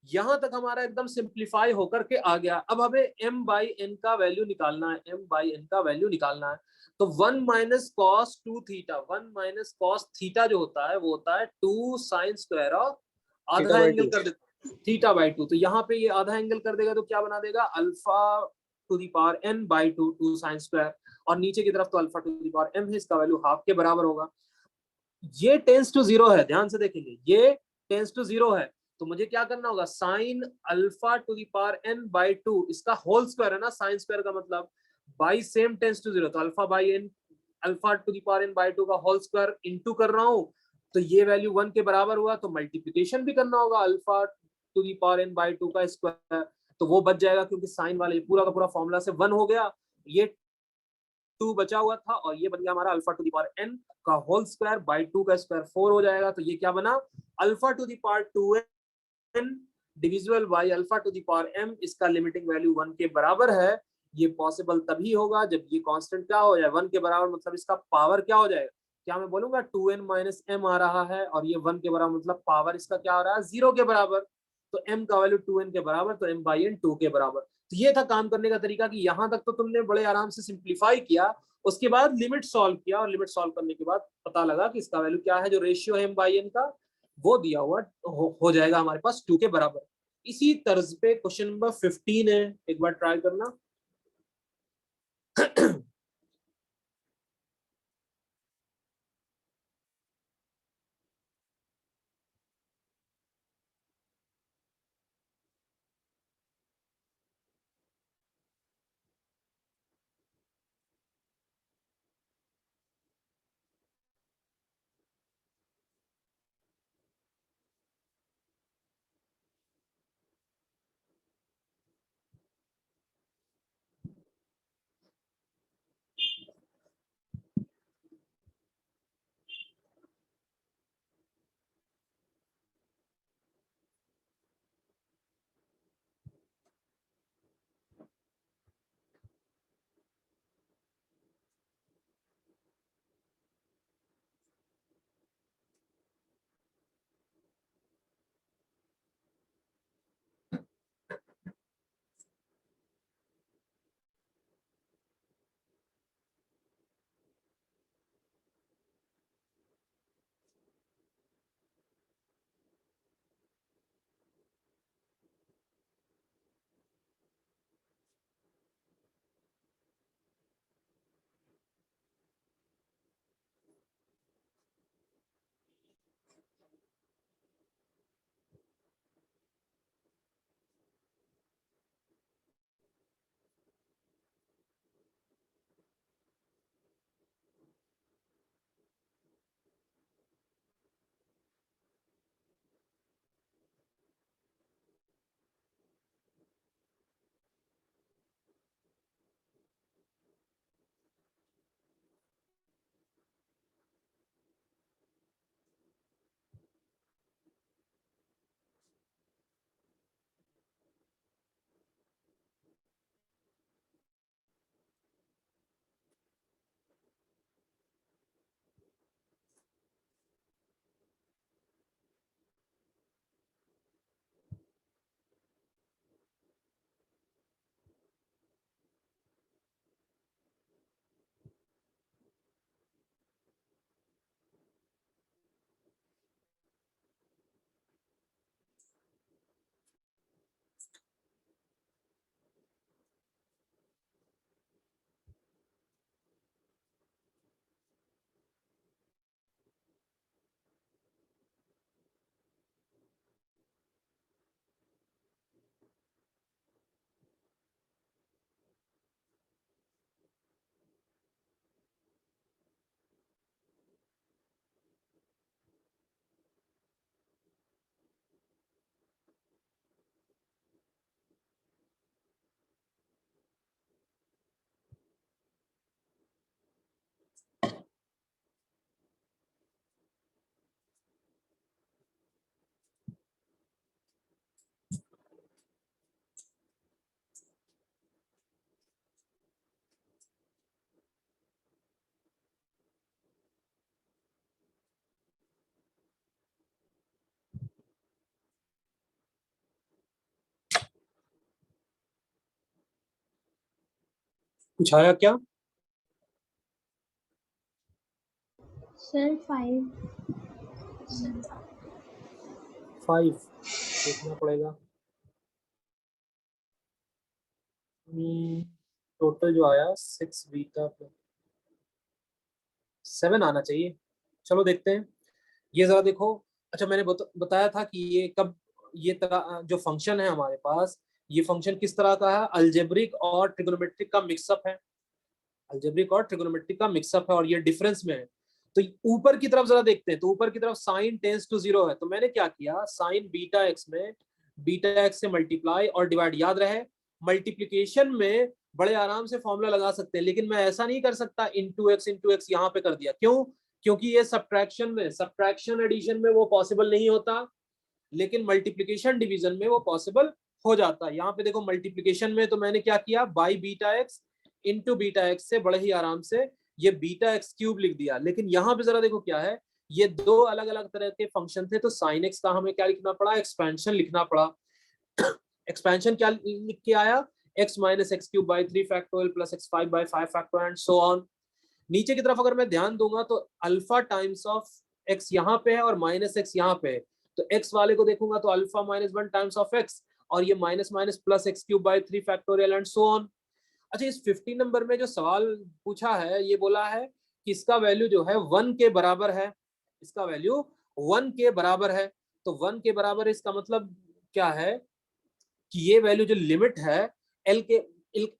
यहां तक हमारा एकदम सिंप्लीफाई होकर के आ गया। अब हमें m बाई एन का वैल्यू निकालना है, m बाई एन का वैल्यू निकालना है। तो 1 minus cos 2 theta, 1 minus cos theta जो होता है वो होता है 2 साइन स्क्वायर ऑफ थीटा आधा बाई एंगल 2। कर देता थीटा बाई 2। तो यहाँ पे ये आधा एंगल कर देगा तो क्या बना देगा, alpha to the power n by 2, 2 sine square, और नीचे की तरफ तो alpha to the power m है, इसका वैल्यू हाफ के बराबर होगा। ये टेंस टू 0 है, ध्यान से देखेंगे ये टेंस टू 0 है। तो मुझे क्या करना होगा, sine alpha to the power n by 2, इसका होल स्क्वायर है ना, साइन स्क्वायर का मतलब बाई सेम टेंस टू 0, तो alpha by n, alpha to the power n by 2 का होल स्क्वायर इनटू कर रहा हूं, तो ये वैल्यू 1 के बराबर हुआ। तो मल्टीप्लिकेशन भी करना होगा alpha to the power n by 2 का स्क्वायर, तो वो बच जाएगा, क्योंकि साइन वाले पूरा का पूरा फॉर्मूला से 1 हो गया, ये 2 बचा हुआ था, और ये बन गया हमारा alpha to the power n का होल स्क्वायर बाई 2 का स्क्वायर 4 हो जाएगा। तो ये क्या बना, alpha to the power 2n divisible by alpha to the power m, इसका लिमिटिंग वैल्यू 1 के बराबर है। ये पॉसिबल तभी होगा जब ये कांस्टेंट क्या हो जाए 1 के बराबर, मतलब इसका पावर क्या हो जाएगा, क्या मैं बोलूंगा 2n माइनस m आ रहा है, और ये 1 के बराबर, मतलब पावर इसका क्या आ रहा है 0 के बराबर। तो m का वैल्यू 2n के बराबर, तो m बाई n 2 के बराबर। तो ये था काम करने का तरीका, कि यहां तक तो तुमने बड़े आराम से सिंप्लीफाई किया, उसके बाद लिमिट सॉल्व किया, और लिमिट सॉल्व करने के बाद पता लगा कि इसका वैल्यू क्या है, जो रेशियो है m बाई n का वो दिया हुआ हो जाएगा हमारे पास 2 के बराबर। इसी तर्ज पे क्वेश्चन नंबर 15 है, एक बार ट्राई करना। कुछ आया क्या? सर 5 देखना पड़ेगा। टोटल जो आया 6 बीटा 7 आना चाहिए। चलो देखते हैं, ये जरा देखो। अच्छा मैंने बताया था कि ये कब, ये तरह जो फंक्शन है हमारे पास, ये फंक्शन किस तरह का है? अलजेब्रिक और ट्रिगोनोमेट्रिक का मिक्सअप है। अलजेब्रिक और ट्रिगोनोमेट्रिक का मिक्सअप है और ये डिफरेंस में है। तो ऊपर की तरफ जरा देखते हैं, तो ऊपर की तरफ साइन टेंस टू 0 है, तो मैंने क्या किया, साइन बीटा एक्स में बीटा एक्स से मल्टीप्लाई और डिवाइड। याद रहे मल्टीप्लीकेशन में बड़े आराम से फॉर्मूला लगा सकते हैं, लेकिन मैं ऐसा नहीं कर सकता इंटू एक्स यहाँ पे कर दिया। क्यों? क्योंकि ये सब्ट्रैक्शन में, सब्ट्रैक्शन एडिशन में वो पॉसिबल नहीं होता, लेकिन मल्टीप्लीकेशन डिवीजन में वो पॉसिबल हो जाता है। यहाँ पे देखो मल्टीप्लीकेशन में तो मैंने क्या किया, by beta x into beta x से बड़े ही आराम से ये बीटा एक्स क्यूब लिख दिया। लेकिन यहाँ पे जरा देखो क्या है, ये दो अलग अलग तरह के फंक्शन थे, तो साइन एक्स का हमें क्या लिखना पड़ा, एक्सपेंशन लिखना पड़ा। एक्सपेंशन क्या लिख के आया, x minus x cube by 3 factorial plus x 5 by 5 factorial and so on. नीचे की तरफ अगर मैं ध्यान दूंगा तो अल्फा टाइम्स ऑफ एक्स यहाँ पे है और माइनस एक्स यहाँ पे है, तो एक्स वाले को देखूंगा तो alpha minus 1 times of x, और ये minus minus plus x cube by 3 factorial and so on. अच्छा इस 15 नंबर में जो सवाल पूछा है, ये बोला है कि इसका वैल्यू जो है 1 के बराबर है, इसका वैल्यू 1 के बराबर है। तो 1 के बराबर इसका मतलब क्या है कि ये वैल्यू जो लिमिट है एल के,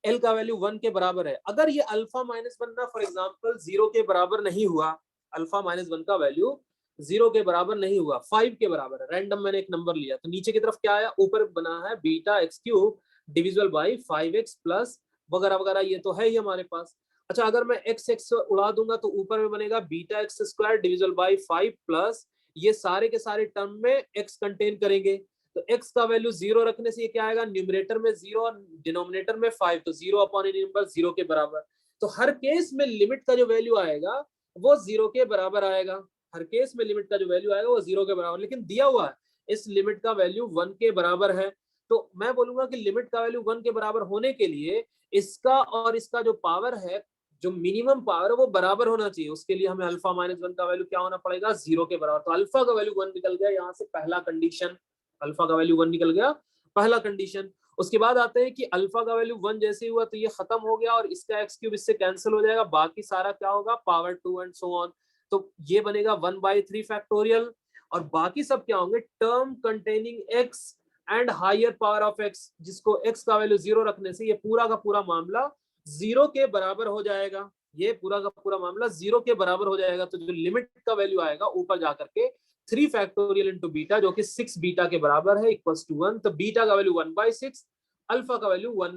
एल का वैल्यू 1 के बराबर है। अगर ये अल्फा माइनस 1 ना फॉर एग्जांपल 0 के बराबर नहीं हुआ, अल्फा माइनस 1 का वैल्यू 0 के बराबर नहीं हुआ, 5 के बराबर है, रैंडम मैंने एक नंबर लिया, तो नीचे की तरफ क्या आया, ऊपर बना है beta x cube divisible by 5x plus वगैरह वगैरह, ये तो है ही हमारे पास। अच्छा अगर मैं एक्स एक्स उड़ा दूंगा तो ऊपर में बनेगा beta x square divisible by 5 plus, ये सारे के सारे टर्म में x कंटेन करेंगे, तो x का वैल्यू 0 रखने से ये क्या आएगा, न्यूमरेटर में 0 और डिनोमिनेटर में 5, तो 0 अपॉन एनी नंबर 0 के बराबर। तो हर केस में लिमिट का जो वैल्यू आएगा वो 0 के बराबर आएगा, हर केस में लिमिट का जो वैल्यू आएगा वो 0 के बराबर, लेकिन दिया हुआ है इस लिमिट का वैल्यू 1 के बराबर है। तो मैं बोलूंगा कि लिमिट का वैल्यू 1 के बराबर होने के लिए इसका और इसका जो पावर है, जो मिनिमम पावर है वो बराबर होना चाहिए। उसके लिए हमें अल्फा माइनस 1 का वैल्यू क्या होना पड़ेगा, 0 के बराबर। तो अल्फा का वैल्यू 1 निकल गया यहाँ से, पहला कंडीशन, अल्फा का वैल्यू 1 निकल गया, पहला कंडीशन। उसके बाद आते हैं कि अल्फा का वैल्यू 1 जैसे हुआ तो ये खत्म हो गया और इसका एक्स क्यूब इससे कैंसिल हो जाएगा, बाकी सारा क्या होगा, पावर 2 एंड सो ऑन। तो ये बनेगा 1/3 फैक्टोरियल, और बाकी सब क्या होंगे, term containing x and higher power of x, जिसको एक्स का वैल्यू 0 रखने से ये पूरा का पूरा मामला 0 के बराबर हो जाएगा, ये पूरा का पूरा मामला 0 के बराबर हो जाएगा। तो जो लिमिट का वैल्यू आएगा ऊपर जाकर के 3 फैक्टोरियल इंटू बीटा, जो कि 6 बीटा के बराबर है, इक्वल्स टू 1। तो बीटा का वैल्यू 1/6, अल्फा का वैल्यू 1।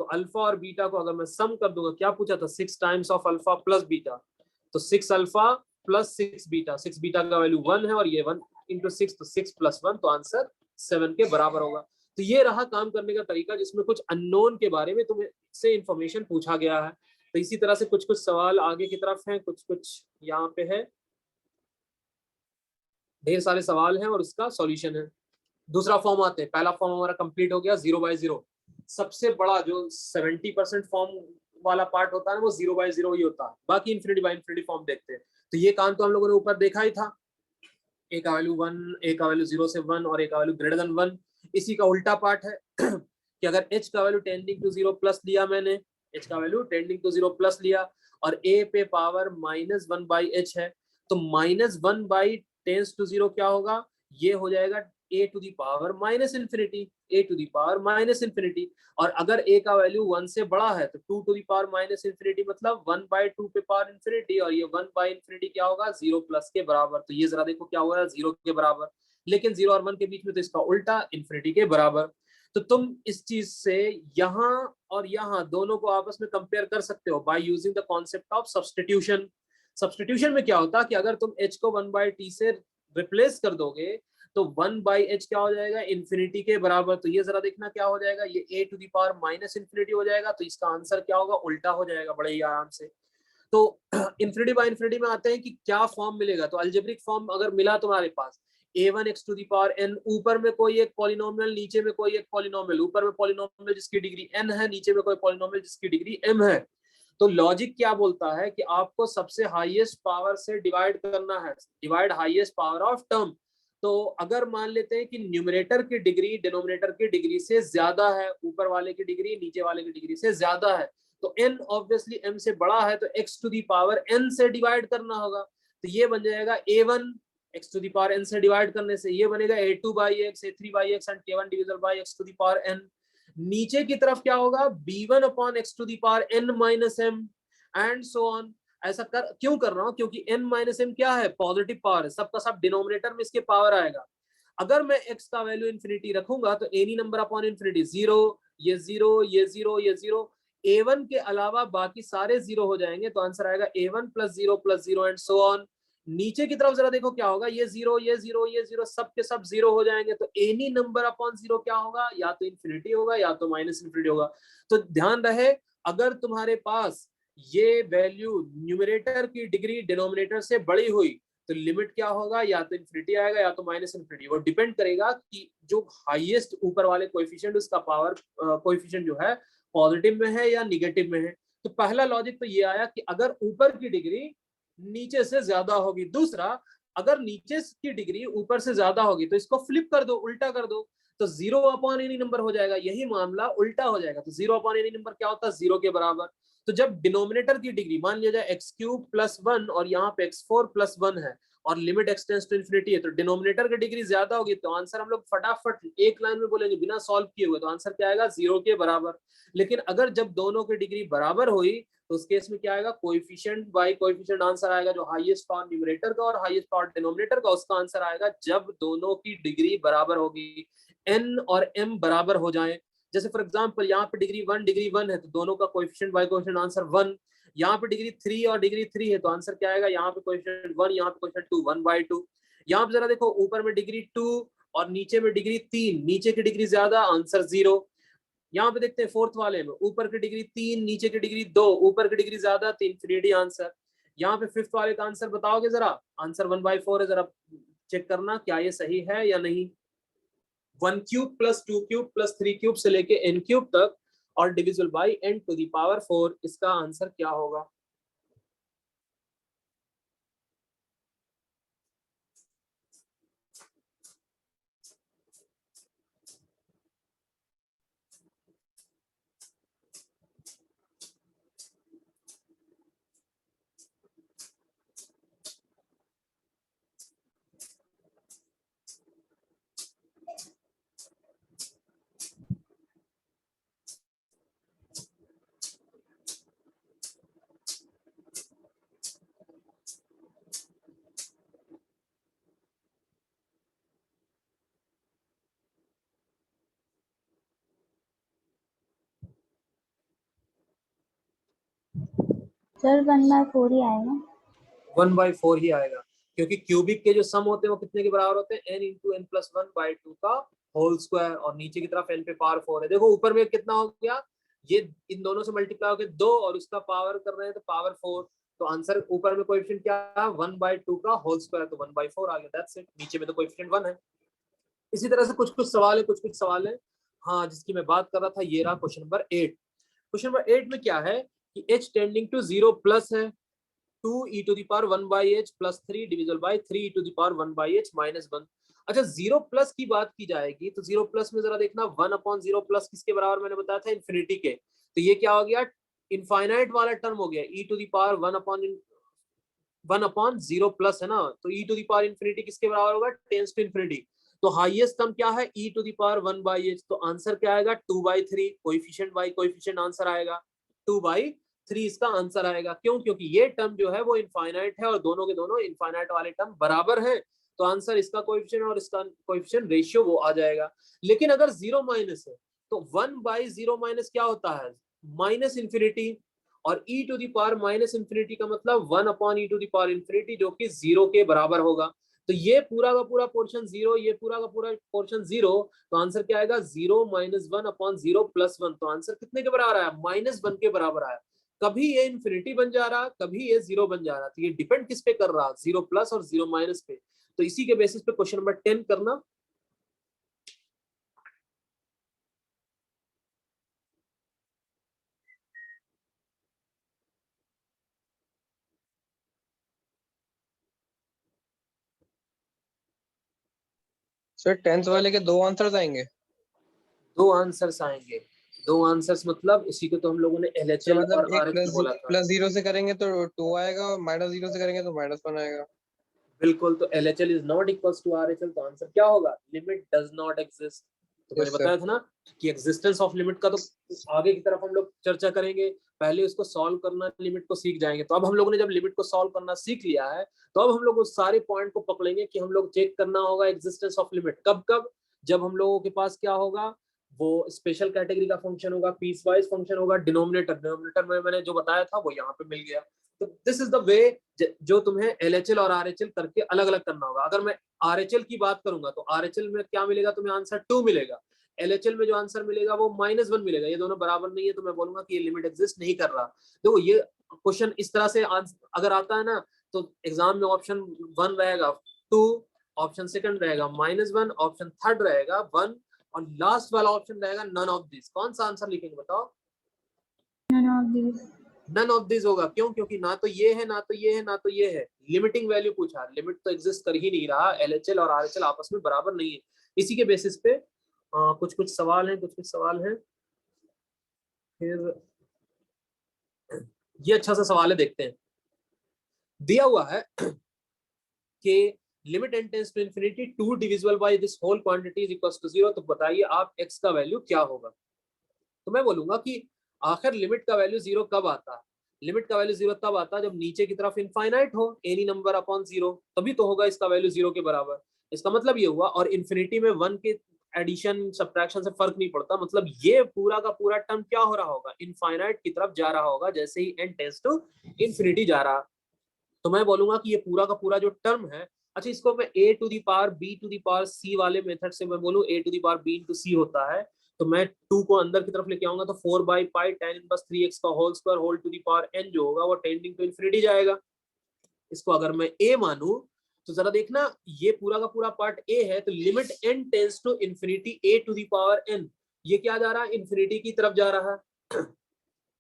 तो अल्फा और बीटा को अगर मैं सम कर दूंगा, क्या पूछा था, 6 times of alpha plus beta, तो 6 अल्फा प्लस 6 बीटा, 6 बीटा का वैल्यू 1 है और ये 1 इंटू 6, तो 6 प्लस 1, तो आंसर 7 के बराबर होगा। तो ये रहा काम करने का तरीका, जिसमें कुछ अननोन के बारे में तुम्हें से इंफॉर्मेशन पूछा गया है। तो इसी तरह से कुछ कुछ सवाल आगे की तरफ हैं, कुछ कुछ यहाँ पे है, ढेर सारे सवाल हैं और उसका सॉल्यूशन है। दूसरा फॉर्म आते हैं, पहला फॉर्म हमारा कंप्लीट हो गया 0/0। सबसे बड़ा जो 70% फॉर्म वाला पार्ट होता है वो 0/0 ही होता है, बाकी इन्फिनिटी बाय इन्फिनिटी फॉर्म देखते हैं। तो ये काम तो हम लोगों ने ऊपर देखा ही था, ए का वैल्यू 1, ए का वैल्यू 0 से 1 और ए का वैल्यू ग्रेटर देन 1। इसी का उल्टा पार्ट है कि अगर h का वैल्यू टेंडिंग टू 0 प्लस लिया मैंने, h का वैल्यू टेंडिंग टू 0 प्लस लिया और a पे पावर -1/h है, तो -1 टेंस टू 0 क्या होगा, ये हो जाएगा a to the power minus infinity, a to the power minus infinity. और अगर a का वैल्यू 1 से बड़ा है तो 2 to the power minus infinity, मतलब 1/2 पे पावर इन्फिनिटी, और ये 1/इन्फिनिटी क्या होगा, 0 प्लस के बराबर। तो ये जरा देखो क्या हुआ है, 0 के बराबर, लेकिन 0 और 1 के बीच में तो इसका उल्टा, इन्फिनिटी के बराबर। तो तुम इस चीज से यहाँ और यहाँ दोनों को आपस में कंपेयर कर सकते हो by using the concept of substitution. Substitution में क्या होता है कि अगर तुम h को 1/t से रिप्लेस कर दोगे तो 1/h क्या हो जाएगा, इन्फिनिटी के बराबर। तो ये जरा देखना क्या हो जाएगा, ये a to the power minus infinity हो जाएगा, तो इसका आंसर क्या होगा, उल्टा हो जाएगा बड़े ही आराम से। तो इन्फिनिटी बाय इन्फिनिटी में आते हैं कि क्या फॉर्म मिलेगा, तो अल्जेब्रिक फॉर्म अगर मिला तुम्हारे पास a1 x to the power n, ऊपर में कोई एक पॉलिनोमियल, नीचे में कोई एक पॉलिनोमियल, ऊपर में पॉलिनोमियल जिसकी डिग्री n है, नीचे में कोई पॉलिनोमियल जिसकी डिग्री m है, तो लॉजिक क्या बोलता है कि आपको सबसे हाईएस्ट पावर से डिवाइड करना है, divide highest power of term. तो अगर मान लेते हैं कि न्यूमरेटर की डिग्री डिनोमिनेटर की डिग्री से ज्यादा है, ऊपर वाले की डिग्री नीचे वाले की डिग्री से ज्यादा है, तो n ऑब्वियसली m से बड़ा है, तो x to the power n से डिवाइड करना होगा। तो ये बन जाएगा a1 x to the power n से डिवाइड करने से ये बनेगा a2 by x, a3 by x and k1 divisible by x to the power n। नीचे की तरफ क्या होगा, b1 upon x to the power n minus m and so on. ऐसा क्यों कर रहा हूं, क्योंकि n माइनस m क्या है, पॉजिटिव पावर है, सबका सब डिनोमिनेटर में इसके पावर आएगा। अगर मैं x का वैल्यू इन्फिनिटी रखूंगा तो any number upon infinity, zero, ये जीरो, ये जीरो, ये जीरो, a1 के अलावा बाकी सारे जीरो हो जाएंगे, तो आंसर आएगा a1 plus zero and so on. नीचे की तरफ जरा देखो क्या होगा, ये जीरो, ये जीरो, ये जीरो, सब के सब जीरो हो जाएंगे, तो एनी नंबर अपॉन जीरो क्या होगा, या तो इन्फिनिटी होगा या तो माइनस इन्फिनिटी होगा। तो ध्यान रहे, अगर तुम्हारे पास ये वैल्यू न्यूमरेटर की डिग्री डिनोमिनेटर से बड़ी हुई तो लिमिट क्या होगा, या तो इन्फिनिटी आएगा या तो माइनस इन्फिनिटी। वो डिपेंड करेगा कि जो हाईएस्ट ऊपर वाले कोएफिशिएंट, उसका पावर कोएफिशिएंट जो है पॉजिटिव में है या निगेटिव में है। तो पहला लॉजिक तो ये आया कि अगर ऊपर की डिग्री नीचे से ज्यादा होगी। दूसरा, अगर नीचे की डिग्री ऊपर से ज्यादा होगी तो इसको फ्लिप कर दो, उल्टा कर दो, तो जीरो अपॉन एनी नंबर हो जाएगा। यही मामला उल्टा हो जाएगा, तो जीरो अपॉन एनी नंबर क्या होता है, जीरो के बराबर। तो जब डिनोमिनेटर की डिग्री मान लिया जाए एक्स क्यूब प्लस वन और यहाँ पे एक्स फोर प्लस वन है और लिमिट एक्सटेंड्स टू इन्फिनिटी है, तो डिनोमिनेटर की डिग्री ज्यादा होगी, तो आंसर हम लोग फटाफट एक लाइन में बोलेंगे बिना सॉल्व किए हुए, तो आंसर क्या आएगा, जीरो के बराबर। लेकिन अगर जब दोनों की डिग्री बराबर हुई तो उस केस में क्या आएगा, कोएफिशिएंट बाय कोएफिशिएंट आंसर आएगा, जो हाईएस्ट पावर न्यूमरेटर का और हाईएस्ट पावर डिनोमिनेटर का, उसका आंसर आएगा जब दोनों की डिग्री बराबर होगी, n और m बराबर हो जाए। जैसे फॉर एग्जांपल यहाँ पे डिग्री वन है, तो दोनों का coefficient by coefficient answer one. यहाँ पे डिग्री थ्री और डिग्री थ्री है, तो आंसर क्या आएगा, यहाँ पे कोएफिशिएंट वन, यहाँ पे coefficient two, one by two. यहाँ पे जरा देखो, ऊपर में डिग्री टू और नीचे में डिग्री तीन, नीचे की डिग्री ज्यादा, आंसर जीरो। यहाँ पे देखते हैं फोर्थ वाले में, ऊपर की डिग्री तीन, नीचे की डिग्री दो, ऊपर की डिग्री ज्यादा, तो इन्फिनिटी आंसर। यहाँ पे फिफ्थ वाले का आंसर बताओगे जरा, आंसर वन बाई फोर है, जरा चेक करना क्या ये सही है या नहीं। One cube plus two cube plus three cube से लेके एन क्यूब तक और divisible by n to the power four, इसका आंसर क्या होगा। सर 1/4 ही आएगा। 1/4 ही आएगा, क्योंकि क्यूबिक के जो सम होते हैं वो कितने के बराबर होते हैं, n into n plus one by two का होल स्क्वायर, और नीचे की तरफ n पे पावर 4 है। देखो ऊपर में कितना हो गया, ये इन दोनों से मल्टीप्लाई होकर 2 और उसका पावर कर रहे हैं तो पावर 4, तो आंसर ऊपर में कोएफिशिएंट क्या है, 1/2 का होल स्क्वायर, तो 1/4 आ गया, दैट्स इट। नीचे में तो कोएफिशिएंट 1 है। इसी तरह से कुछ कुछ सवाल है, कुछ कुछ सवाल है, हाँ, जिसकी मैं बात कर रहा था, ये रहा क्वेश्चन नंबर 8। क्वेश्चन नंबर 8 में क्या है कि h टेंडिंग टू 0 प्लस है 2 e to the power 1 by h plus 3 divisible by 3 e to the power 1 by h minus 1। अच्छा, 0 प्लस की बात की जाएगी तो 0 प्लस में जरा देखना, 1 अपॉन 0 प्लस किसके बराबर, मैंने बताया था इन्फिनिटी के, तो ये क्या हो गया, इनफाइनाइट वाला टर्म हो गया, e to the power 1 upon 0 plus है ना, तो e to the power infinity किसके बराबर होगा, टेंस टू इन्फिनिटी। तो हाईएस्ट टर्म क्या है, e to the power 1 by h, तो आंसर क्या आएगा, 2/3, कोएफिशिएंट बाय कोएफिशिएंट आंसर आएगा 2/3, इसका आंसर आएगा। क्यों, क्योंकि ये टर्म जो है वो इनफाइनाइट है और दोनों के दोनों इनफाइनाइट वाले टर्म बराबर हैं, तो आंसर इसका कोएफिशिएंट और इसका कोएफिशिएंट रेशियो वो आ जाएगा। लेकिन अगर 0 माइनस है तो 1/0 माइनस क्या होता है, माइनस इन्फिनिटी, और e to the power minus infinity का मतलब 1 upon e to the power infinity, जो कि 0 के बराबर होगा। तो ये पूरा का पूरा पोर्शन 0, ये पूरा का पूरा पोर्शन 0, तो आंसर क्या आएगा, 0 माइनस 1 अपॉन 0 प्लस 1, तो आंसर कितने के बराबर आया, -1 के बराबर आया। कभी ये इन्फिनिटी बन जा रहा, कभी ये 0 बन जा रहा, तो ये डिपेंड किस पे कर रहा, 0 प्लस और 0 माइनस पे। तो इसी के बेसिस पे क्वेश्चन नंबर 10 करना। सर 10th वाले के 2 आंसर्स आएंगे। 2 आंसर्स आएंगे। 2 आंसर्स मतलब इसी को तो हम लोगों ने तो LHL मतलब और एक RHL बोला था। प्लस 0 से करेंगे तो 2 आएगा, और -0 से करेंगे तो -1 आएगा। बिल्कुल, तो LHL is not equals to RHL, तो आंसर क्या होगा? Limit does not exist. तो मैंने यस सर। बताया था ना कि एग्जिस्टेंस ऑफ लिमिट का तो आगे की तरफ हम लोग चर्चा करेंगे, पहले उसको सॉल्व करना, लिमिट को सीख जाएंगे। तो अब हम लोगों ने जब लिमिट को सॉल्व करना सीख लिया है, तो अब हम लोग उस सारे पॉइंट को पकड़ेंगे कि हम लोग चेक करना होगा एग्जिस्टेंस ऑफ लिमिट कब कब, जब हम लोगों के पास क्या होगा, वो स्पेशल कैटेगरी का फंक्शन होगा, पीस वाइज फंक्शन होगा, डिनोमिनेटर में मैंने जो बताया था वो यहाँ पे मिल गया। तो दिस इज द वे जो तुम्हें LHL और RHL करके अलग अलग करना होगा। अगर मैं RHL की बात करूंगा तो RHL में क्या मिलेगा तुम्हें? आंसर 2 मिलेगा। LHL में जो आंसर मिलेगा वो -1 मिलेगा। ये दोनों बराबर नहीं है तो मैं बोलूंगा कि ये लिमिट एग्जिस्ट नहीं कर रहा। देखो ये क्वेश्चन इस तरह से अगर आता है ना, तो एग्जाम में ऑप्शन 1 रहेगा 2, ऑप्शन सेकंड रहेगा -1, ऑप्शन थर्ड रहेगा 1, और लास्ट वाला ऑप्शन रहेगा नन ऑफ दिस। कौन सा आंसर लिखेंगे बताओ? none of these. None of this होगा। क्यों? क्योंकि ना तो ये है, ना तो ये है, ना तो ये है। लिमिटिंग वैल्यू पूछा, लिमिट तो एग्जिस्ट कर ही नहीं रहा। LHL और RHL आपस में बराबर नहीं है। इसी के बेसिस पे कुछ कुछ सवाल हैं, कुछ कुछ सवाल हैं। फिर ये अच्छा सा सवाल है, देखते हैं। दिया हुआ है कि limit n tends to infinity 2 divisible by this whole quantity is equals to 0। तो बताइए आप x का वैल्यू क्या होगा? तो मैं बोलूंगा कि आखिर लिमिट का वैल्यू 0 कब आता है? लिमिट का वैल्यू 0 तब आता है जब नीचे की तरफ इनफाइनाइट हो, एनी नंबर अपॉन 0, तभी तो होगा इसका वैल्यू 0 के बराबर। इसका मतलब ये हुआ, और इन्फिनिटी में 1 के एडिशन सब्ट्रैक्शन से फर्क नहीं पड़ता। मतलब ये पूरा का पूरा टर्म क्या हो रहा होगा? इनफाइनाइट की तरफ जा रहा होगा जैसे ही n टेंड्स टू इन्फिनिटी जा रहा। तो मैं बोलूंगा कि ये पूरा का पूरा जो टर्म है, अच्छा इसको मैं a to the power b to the power c वाले मेथड से मैं बोलूं a to the power b into c होता है, तो मैं 2 को अंदर की तरफ लेके आऊंगा तो 4 by pi tan inverse 3x का whole square whole to the power n जो होगा वो टेंडिंग टू इन्फिनिटी जाएगा। इसको अगर मैं a मानूं तो जरा देखना, ये पूरा का पूरा पार्ट a है, तो limit n tends to infinity a to the power n, ये क्या जा रहा है? इन्फिनिटी की तरफ जा रहा है।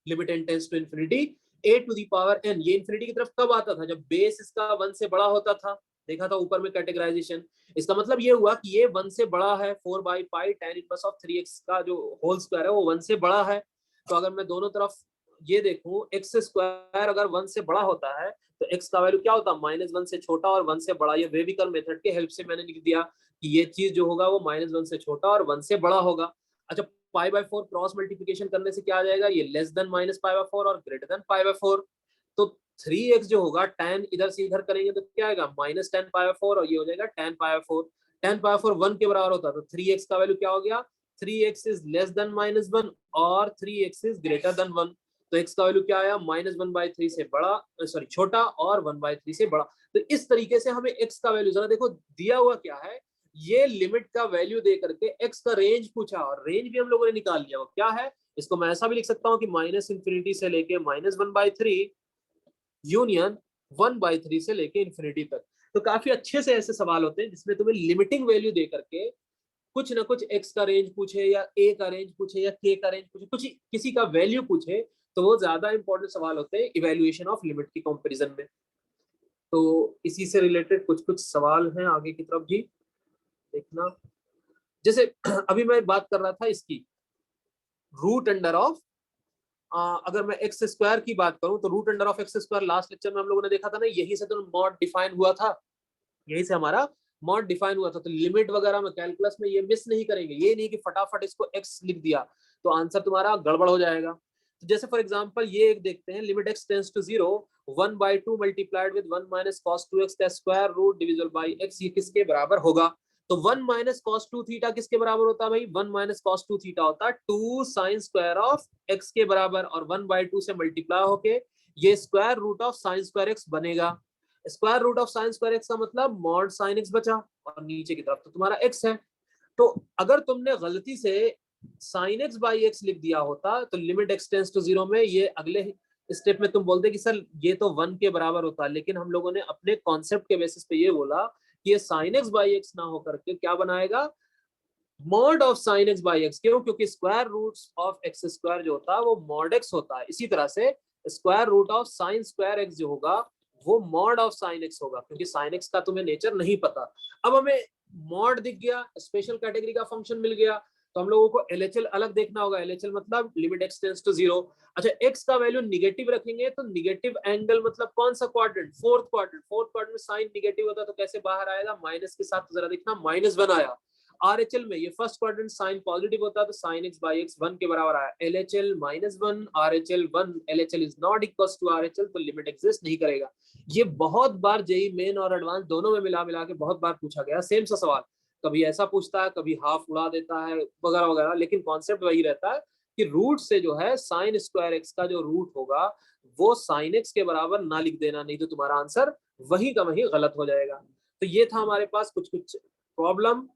Limit n tends to infinity a to the power n, ये इन्फिनिटी की तरफ कब आता था? जब बेस इसका 1 से बड़ा होता था। देखा था ऊपर में कैटेगराइजेशन। इसका मतलब ये हुआ कि ये 1 से बड़ा है। 4 by pi tan inverse of 3x का जो होल स्क्वायर है वो 1 से बड़ा है। तो अगर मैं दोनों तरफ ये देखूं, एक्स स्क्वायर अगर 1 से बड़ा होता है तो x का वैल्यू क्या होता है? -1 से छोटा और 1 से बड़ा। ये वेविकर मेथड के हेल्प से मैंने लिख दिया कि ये चीज जो होगा वो -1 से छोटा और 1 से बड़ा होगा। अच्छा, पाई बाय 4 क्रॉस मल्टीप्लिकेशन करने से क्या आ जाएगा? ये less than minus pi by 4 और ग्रेटर देन पाई बाय 4। तो 3x जो होगा tan इधर से इधर करेंगे तो क्या आएगा? -tan पाई बाय 4, और ये हो जाएगा tan pi by 4। tan pi by 4 1 के बराबर होता है, तो 3x का वैल्यू क्या हो गया? 3x इज लेस देन -1 और 3x इज ग्रेटर देन 1। तो x का वैल्यू क्या आया? -1/3 से बड़ा, सॉरी छोटा, और 1/3 से बड़ा। तो इस तरीके से हमें x का वैल्यू, जरा देखो दिया हुआ क्या है, ये लिमिट का वैल्यू दे करके x का रेंज पूछा, और रेंज भी हम लोगों ने निकाल लिया। वो क्या है? इसको मैं ऐसा भी लिख सकता हूँ कि -∞ से लेके -1/3 यूनियन 1/3 से लेके इन्फिनिटी तक। तो काफी अच्छे से ऐसे सवाल होते हैं जिसमें तुम्हें लिमिटिंग वैल्यू दे करके कुछ ना कुछ x का रेंज पूछे, या a का रेंज पूछे, या k का रेंज पूछे, कुछ किसी का वैल्यू पूछे, तो वो ज्यादा इंपॉर्टेंट सवाल होते हैं इवेल्युएशन ऑफ लिमिट की कंपैरिजन में। तो इसी से रिलेटेड कुछ कुछ सवाल हैं आगे की तरफ भी देखना। जैसे अभी मैं बात कर रहा था इसकी रूट अंडर ऑफ, अगर मैं एक्स स्क्वायर की बात करूं तो root under of x square last lecture में हम लोगों ने देखा था ना, यही से तो मॉड डिफाइन हुआ था, यही से हमारा मॉड डिफाइन हुआ था। तो लिमिट वगैरह में कैलकुलस में ये मिस नहीं करेंगे, ये नहीं कि फटाफट इसको एक्स लिख दिया तो आंसर तुम्हारा गड़बड़ हो जाएगा। तो जैसे फॉर एग्जांपल ये एक देखते हैं, limit x tends to 0 1/2 multiplied with 1 minus cos 2x का square root divisible by x, ये किसके बराबर होगा? तो 1 माइनस cos 2 थीटा किसके बराबर होता है भाई? 1 माइनस cos 2 थीटा होता है 2 साइन स्क्वायर ऑफ x के बराबर, और 1/2 से मल्टीप्लाई होके ये square root of sine square x बनेगा। Square root of sine square x का मतलब मॉड साइन x बचा, और नीचे की तरफ तो तुम्हारा x है। तो अगर तुमने गलती से साइन x बाई एक्स लिख दिया होता तो लिमिट x टेंड्स टू 0 में ये अगले स्टेप में तुम बोलते कि सर ये तो 1 के बराबर होता है, लेकिन हम लोगों ने अपने कॉन्सेप्ट के बेसिस पे ये बोला कि ये साइन x बाई एक्स ना होकर के क्या बनाएगा? Mod of sine x by x. क्यों? क्योंकि square root of x square जो होता है वो मॉड एक्स होता है। इसी तरह से square root of sine square x जो होगा वो मॉड ऑफ साइन एक्स होगा, क्योंकि साइन एक्स का तुम्हें नेचर नहीं पता। अब हमें मॉड दिख गया, स्पेशल कैटेगरी का फंक्शन मिल गया, तो हम लोगों को LHL अलग देखना होगा। LHL मतलब लिमिट x टेंड्स टू 0। अच्छा, x का वैल्यू निगेटिव रखेंगे तो निगेटिव एंगल मतलब कौन सा quadrant? Fourth quadrant. Fourth quadrant में साइन निगेटिव होता है तो कैसे बाहर आएगा? माइनस के साथ। तो जरा देखना -1 आया। RHL में ये फर्स्ट क्वाड्रेंट साइन पॉजिटिव होता है तो sin x by x 1 के बराबर आया। LHL -1, RHL 1, LHL is not equal to RHL, तो लिमिट एग्जिस्ट नहीं करेगा। ये बहुत बार जेई मेन और एडवांस दोनों में मिला मिला के बहुत बार पूछा गया सेम सा सवाल। कभी ऐसा पूछता है, कभी हाफ उड़ा देता है वगैरह वगैरह, लेकिन कॉन्सेप्ट वही रहता है कि रूट से जो है साइन स्क्वायर एक्स का जो रूट होगा वो साइन एक्स के बराबर ना लिख देना, नहीं तो तुम्हारा आंसर वही का वही गलत हो जाएगा। तो ये था हमारे पास कुछ कुछ प्रॉब्लम।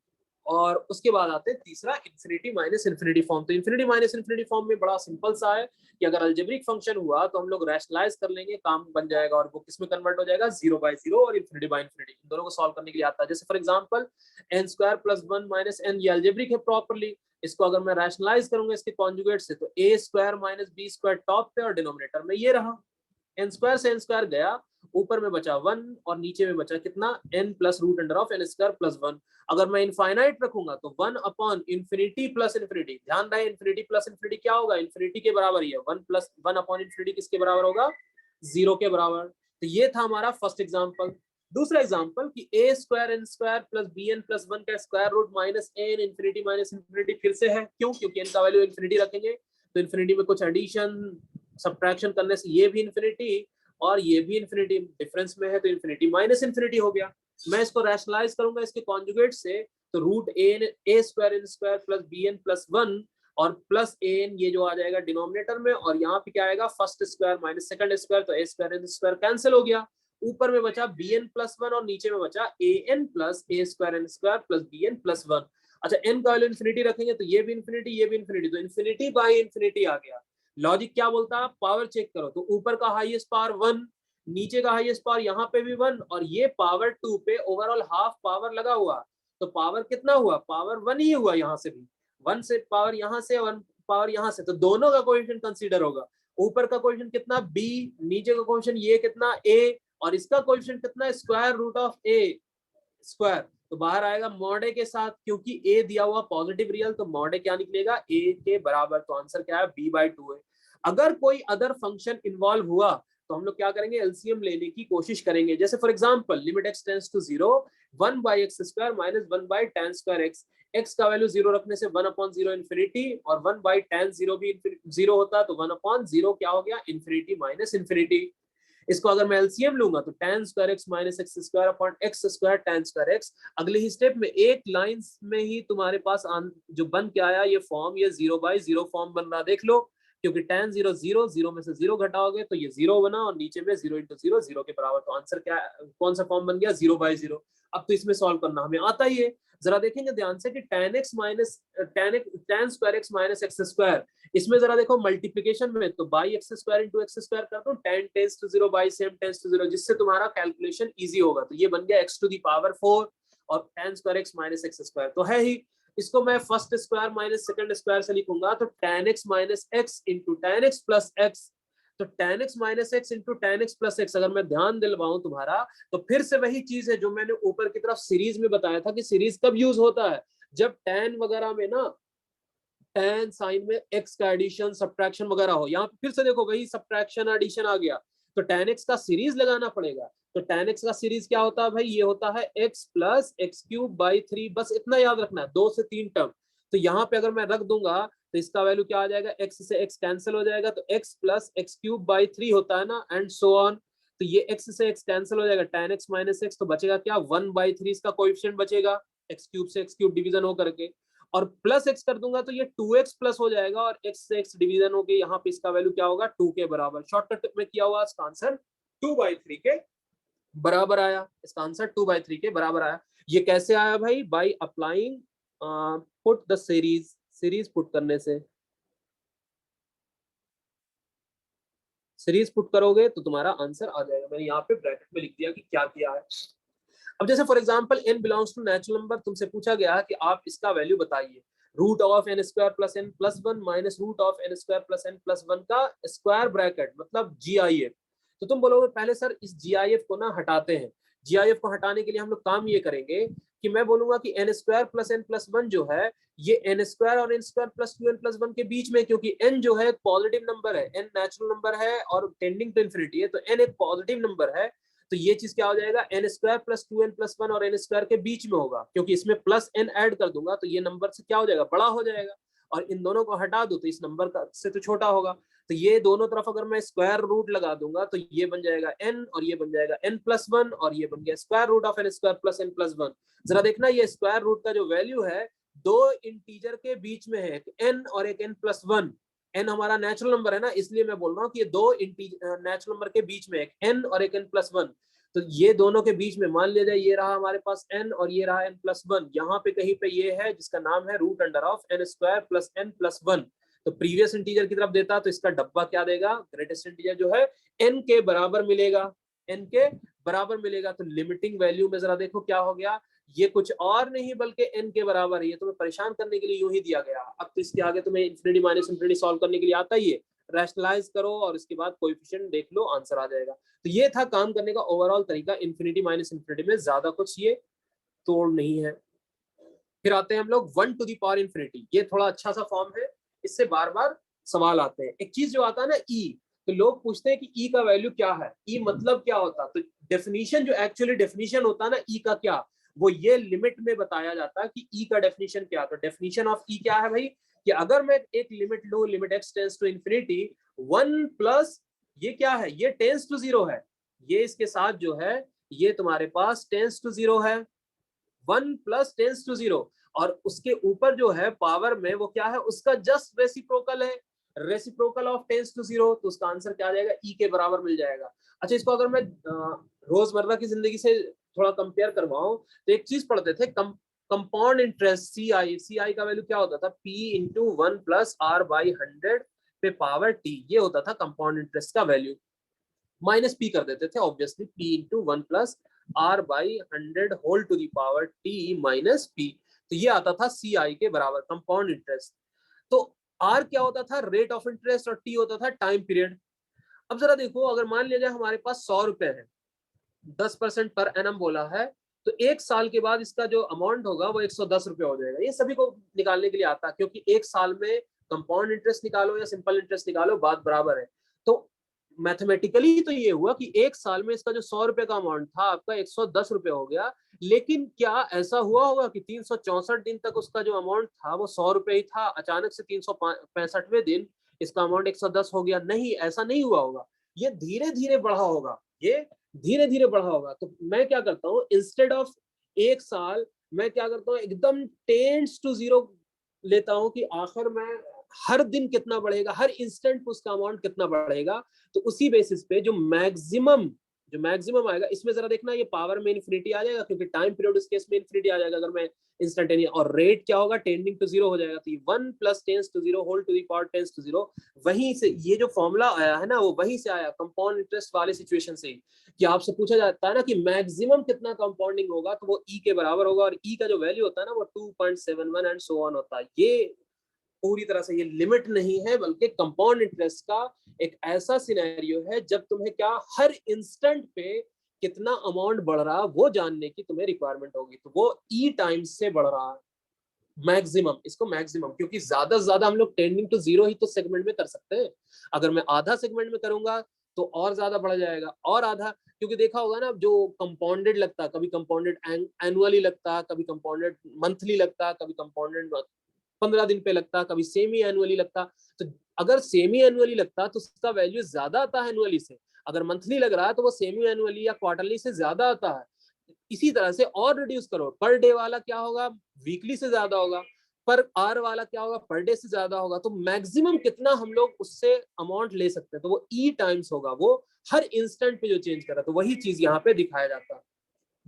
और उसके बाद आते हैं तीसरा, इन्फिनिटी माइनस इन्फिनिटी फॉर्म। तो इन्फिनिटी माइनस इन्फिनिटी फॉर्म में बड़ा सिंपल सा है कि अगर अलजेब्रिक फंक्शन हुआ तो हम लोग रैशनलाइज कर लेंगे, काम बन जाएगा, और वो किसमें कन्वर्ट हो जाएगा? 0/0 और इन्फिनिटी बाय इन्फिनिटी। इन दोनों को सॉल्व करने के लिए आता है। जैसे फॉर एग्जांपल n² + 1 - n, ये अलजेब्रिक है प्रॉपर्ली। इसको अगर मैं रैशनलाइज करूंगा इसके कॉन्जुगेट से तो a² - b² टॉप पे और डिनोमिनेटर में ये रहा। n² से n² गया, ऊपर में बचा 1 और नीचे में बचा कितना? n plus root under of n² + 1। अगर मैं इनफाइनाइट रखूंगा तो 1 अपॉन इन्फिनिटी प्लस इन्फिनिटी। ध्यान रहे इन्फिनिटी प्लस इन्फिनिटी क्या होगा? इन्फिनिटी के बराबर ही है। 1 अपॉन इन्फिनिटी किसके बराबर होगा? 0 के बराबर। तो ये था हमारा फर्स्ट एग्जांपल। दूसरा एग्जांपल कि a² n² + bn + 1 का square root minus n infinity minus infinity फिर से है। क्यों? क्योंकि n का वैल्यू इन्फिनिटी रखेंगे तो इन्फिनिटी में कुछ एडिशन सब्ट्रैक्शन करने से ये भी इन्फिनिटी और ये भी इन्फिनिटी डिफरेंस में है तो इन्फिनिटी माइनस इन्फिनिटी हो गया। मैं इसको रैशनलाइज करूंगा इसके कॉन्जुगेट से तो रूट a² n² + bn + 1 और प्लस an ये जो आ जाएगा डिनोमिनेटर में, और यहाँ पे क्या आएगा? First square minus second square, तो a² n² कैंसिल हो गया। ऊपर में बचा bn + 1 और नीचे में बचा an + a² n² + bn + 1। अच्छा, n का वैल्यू इन्फिनिटी रखेंगे तो ये भी इन्फिनिटी ये भी इन्फिनिटी, तो इन्फिनिटी बाय इन्फिनिटी आ गया। लॉजिक क्या बोलता है? पावर चेक करो तो ऊपर का हाईएस्ट पावर 1, नीचे का हाईएस्ट पावर यहाँ पे भी 1, और ये पावर 2 पे ओवरऑल हाफ पावर लगा हुआ, तो पावर कितना हुआ? पावर 1 ही हुआ। यहाँ से भी 1 से पावर यहाँ से 1 पावर यहाँ से, तो दोनों का कोएफिशिएंट कंसीडर होगा। ऊपर का कोएफिशिएंट कितना? b, नीचे का कोएफिशिएंट ये कितना? a, और इसका कोएफिशिएंट कितना? Square root of a square. तो बाहर आएगा मॉड ए के साथ, क्योंकि ए दिया हुआ पॉजिटिव रियल, तो मॉड ए क्या निकलेगा? ए के बराबर। तो आंसर क्या है? b/2 है। अगर कोई अदर फंक्शन इन्वॉल्व हुआ तो हम लोग क्या करेंगे? एलसीएम लेने की कोशिश करेंगे। जैसे for example limit x tends to 0, 1/x² - 1/tan²x। x का वैल्यू 0 रखने से 1/0 इन्फिनिटी, और 1/tan0 भी 0 होता है तो 1/0 क्या हो गया? Infinity minus infinity. इसको अगर मैं एलसीएम लूंगा तो tan²x - x² upon x² tan²x। अगले ही स्टेप में एक लाइन में ही तुम्हारे पास जो बन के आया ये फॉर्म, ये 0/0 फॉर्म बन रहा, देख लो, क्योंकि tan 0 0, 0 में से 0 घटाओगे तो ये 0 बना, और नीचे में 0 × 0 0 के बराबर। तो आंसर क्या, कौन सा फॉर्म बन गया? 0/0। अब तो इसमें सॉल्व करना हमें आता ही है। जरा देखेंगे ध्यान से कि tan²x - x², इसमें जरा देखो मल्टीप्लिकेशन में तो बाई x² × x² कर दो, tan tends to 0 by same tends to 0, जिससे तुम्हारा कैलकुलेशन इजी होगा। तो ये बन गया x⁴ और tan²x - x² तो है ही। इसको मैं first square minus second square से लिखूंगा तो tan x - x × tan x + x। तो tan x - x × tan x + x अगर मैं ध्यान दिलवाऊं तुम्हारा, तो फिर से वही चीज है जो मैंने ऊपर की तरफ सीरीज में बताया था कि सीरीज कब यूज होता है? जब tan वगैरह में ना, tan साइन में x का एडिशन सब्ट्रैक्शन वगैरह हो। यहाँ पे फिर से देखो वही सब्ट्रैक्शन एडिशन आ गया, तो tan x का सीरीज लगाना पड़ेगा। तो tan x का सीरीज क्या होता है भाई? ये होता है x + x³/3। बस इतना याद रखना है, 2 से 3 टर्म। तो यहाँ पे अगर मैं रख दूंगा तो इसका वैल्यू क्या आ जाएगा? x से x कैंसिल हो जाएगा, तो x + x³/3 होता है ना, एंड सो ऑन। तो ये x से x कैंसिल हो जाएगा, tan x - x, तो बचेगा क्या? 1/3 इसका कोएफिशिएंट बचेगा, x³ से x³ डिवीजन हो करके, और प्लस x कर दूंगा तो ये 2x प्लस हो जाएगा, और x से x डिवीजन हो गई, यहाँ पे इसका वैल्यू क्या होगा? 2 के बराबर। शॉर्टकट में किया हुआ इसका आंसर 2/3 के बराबर आया। इसका आंसर 2/3 के बराबर आया। ये कैसे आया भाई? By applying put the series put करने से। सीरीज पुट करोगे तो तुम्हारा आंसर आ जाएगा। मैंने यहाँ पे ब्रैकेट में लिख दिया कि क्या किया है। अब जैसे for example n belongs to natural number, तुमसे पूछा गया कि आप इसका वैल्यू बताइए। Root of n² + n + 1 minus root of n² + n + 1 का स्क्वायर ब्रैकेट मतलब GIF। तो तुम बोलोगे पहले सर इस GIF को ना हटाते हैं, GIF को हटाने के लिए हम लोग काम ये करेंगे कि मैं बोलूंगा कि n square plus n plus 1 जो है ये n स्क्वायर और n square plus 2n plus 1 के बीच में, क्योंकि n जो है पॉजिटिव नंबर है, n नेचुरल नंबर है और टेंडिंग टू इन्फिनिटी है, तो n एक पॉजिटिव नंबर है, तो ये चीज क्या हो जाएगा, n square plus 2n plus 1 और n स्क्वायर के बीच में होगा, क्योंकि इसमें प्लस n ऐड कर दूंगा तो ये नंबर से क्या हो जाएगा, बड़ा हो जाएगा, और इन दोनों को हटा दो तो इस नंबर का से तो छोटा होगा, तो ये दोनों तरफ अगर मैं स्क्वायर रूट लगा दूंगा तो ये बन जाएगा n और ये बन जाएगा n प्लस 1 और ये बन गया square root of n square plus n plus 1। जरा देखना ये स्क्वायर रूट का जो वैल्यू है दो इंटीजर के बीच में है, n और एक n प्लस 1। n हमारा नेचुरल नंबर है ना, इसलिए मैं बोल रहा हूँ कि ये दो नेचुरल नंबर के बीच में एक n और एक n प्लस 1, तो ये दोनों के बीच में मान लिया जाए ये रहा हमारे पास n और ये रहा n प्लस 1, यहाँ पे कहीं पे ये है जिसका नाम है root under of n square plus n plus 1। तो प्रीवियस इंटीजर की तरफ देता तो इसका डब्बा क्या देगा, ग्रेटेस्ट इंटीजर जो है n के बराबर मिलेगा, n के बराबर मिलेगा। तो लिमिटिंग वैल्यू में जरा देखो क्या हो गया, ये कुछ और नहीं बल्कि n के बराबर है, ये तुम्हें परेशान करने के लिए यूं ही दिया गया। अब तो इसके आगे तुम्हें इन्फिनिटी माइनस इन्फिनिटी सॉल्व करने के लिए आता ही है, रैशनलाइज करो और इसके बाद कोएफिशिएंट देख लो, आंसर आ जाएगा। तो ये था काम करने का ओवरऑल तरीका इन्फिनिटी माइनस इन्फिनिटी में, ज्यादा कुछ ये तोड़ नहीं है। फिर आते हैं हम लोग 1 टू द पावर इन्फिनिटी, ये थोड़ा अच्छा सा फॉर्म है, इससे बार बार सवाल आते हैं। एक चीज जो आता है ना ई, तो लोग पूछते हैं कि ई का वैल्यू क्या है, ई मतलब क्या होता है, तो डेफिनेशन जो एक्चुअली डेफिनेशन होता है ना ई का क्या, वो ये लिमिट में बताया जाता है कि ई का डेफिनेशन क्या। तो डेफिनेशन ऑफ ई क्या है भाई, कि अगर मैं एक लिमिट लूं, limit x tends to infinity 1 plus ये क्या है, ये टेंस टू 0 है, ये इसके साथ जो है ये तुम्हारे पास टेंस टू 0 है, 1 प्लस टेंस टू 0, और उसके ऊपर जो है पावर में वो क्या है, उसका जस्ट रेसिप्रोकल है, रेसिप्रोकल ऑफ टेंस टू 0, तो उसका आंसर क्या आ जाएगा, ई के बराबर मिल जाएगा। अच्छा, इसको अगर मैं रोजमर्रा की जिंदगी से थोड़ा कंपेयर करवाऊं तो एक चीज पढ़ते थे, कंपाउंड इंटरेस्ट CI का वैल्यू क्या होता था, P into 1 plus R by 100 पे पावर T, ये होता था कंपाउंड इंटरेस्ट का वैल्यू, माइनस P कर देते थे obviously, P into 1 plus R by 100 whole to the power T minus P, तो ये आता था CI के बराबर कंपाउंड इंटरेस्ट। तो R क्या होता था, रेट ऑफ इंटरेस्ट, और T होता था टाइम पीरियड। अब जरा देखो, अगर मान लिया जाए हमारे पास 100 रुपए है, 10% पर एनम बोला है, तो एक साल के बाद इसका जो अमाउंट होगा वो 110 रुपए हो जाएगा। ये सभी को निकालने के लिए आता है, क्योंकि एक साल में कंपाउंड इंटरेस्ट निकालो या सिंपल इंटरेस्ट निकालो, बात बराबर है। तो मैथमेटिकली तो ये हुआ कि एक साल में इसका जो 100 रुपए का अमाउंट था आपका 110 रुपए हो गया, लेकिन क्या ऐसा हुआ होगा कि 364 दिन तक उसका जो अमाउंट था वो 100 रुपए ही था, अचानक से 365वें दिन इसका अमाउंट 110 हो गया? नहीं, ऐसा नहीं हुआ होगा, ये धीरे धीरे बढ़ा होगा, ये धीरे धीरे बढ़ा होगा। तो मैं क्या करता हूँ, इंस्टेड ऑफ एक साल मैं क्या करता हूँ, एकदम टेंस टू 0 लेता हूँ कि आखिर में हर दिन कितना बढ़ेगा, हर इंस्टेंट उसका अमाउंट कितना बढ़ेगा, तो उसी बेसिस पे जो मैक्सिमम आएगा, इसमें जरा देखना ये पावर में इन्फिनिटी आ जाएगा, क्योंकि टाइम पीरियड उस केस में इन्फिनिटी आ जाएगा अगर मैं इंस्टेंटेनियस, और रेट क्या होगा, टेंडिंग टू 0 हो जाएगा, तो 1 plus tends to 0 whole to the power tends to 0, वहीं से ये जो फॉर्मूला आया है ना, वो वहीं से आया, कंपाउंड इंटरेस्ट वाले सिचुएशन से, कि आपसे पूछा जाता है ना कि मैक्सिमम कितना कंपाउंडिंग होगा, तो वो ई के बराबर होगा, और ई का जो वैल्यू होता है ना वो 2.71 एंड सो ऑन होता है। ये पूरी तरह से ये लिमिट नहीं है, बल्कि कंपाउंड इंटरेस्ट का एक ऐसा सिनेरियो है जब तुम्हें क्या हर इंस्टेंट पे कितना अमाउंट बढ़ रहा है वो जानने की तुम्हें रिक्वायरमेंट होगी, तो वो ई टाइम्स से बढ़ रहा है मैक्सिमम, इसको मैक्सिमम, क्योंकि ज्यादा से ज्यादा हम लोग टेंडिंग टू 0 ही तो सेगमेंट में कर सकते हैं, अगर मैं आधा सेगमेंट में करूंगा तो और ज्यादा बढ़ जाएगा, और आधा, क्योंकि देखा होगा ना जो कंपाउंडेड लगता है, कभी कंपाउंडेड एनुअली लगता है, कभी कंपाउंडेड मंथली लगता है, कभी कंपाउंडेड 15 दिन पे लगता, कभी सेमी एनुअली लगता, तो अगर सेमी एनुअली लगता तो उसका वैल्यू ज्यादा आता है एनुअली से, अगर मंथली लग रहा है तो वो सेमी एनुअली या क्वार्टरली से ज्यादा आता है। इसी तरह से और रिड्यूस करो, पर डे वाला क्या होगा, वीकली से ज्यादा होगा, पर आवर वाला क्या होगा, पर डे से ज्यादा होगा, तो मैक्सिमम कितना हम लोग उससे अमाउंट ले सकते हैं, तो वो ई टाइम्स होगा, वो हर इंस्टेंट पे जो चेंज कर रहा है, तो वही चीज यहाँ पे दिखाया जाता है।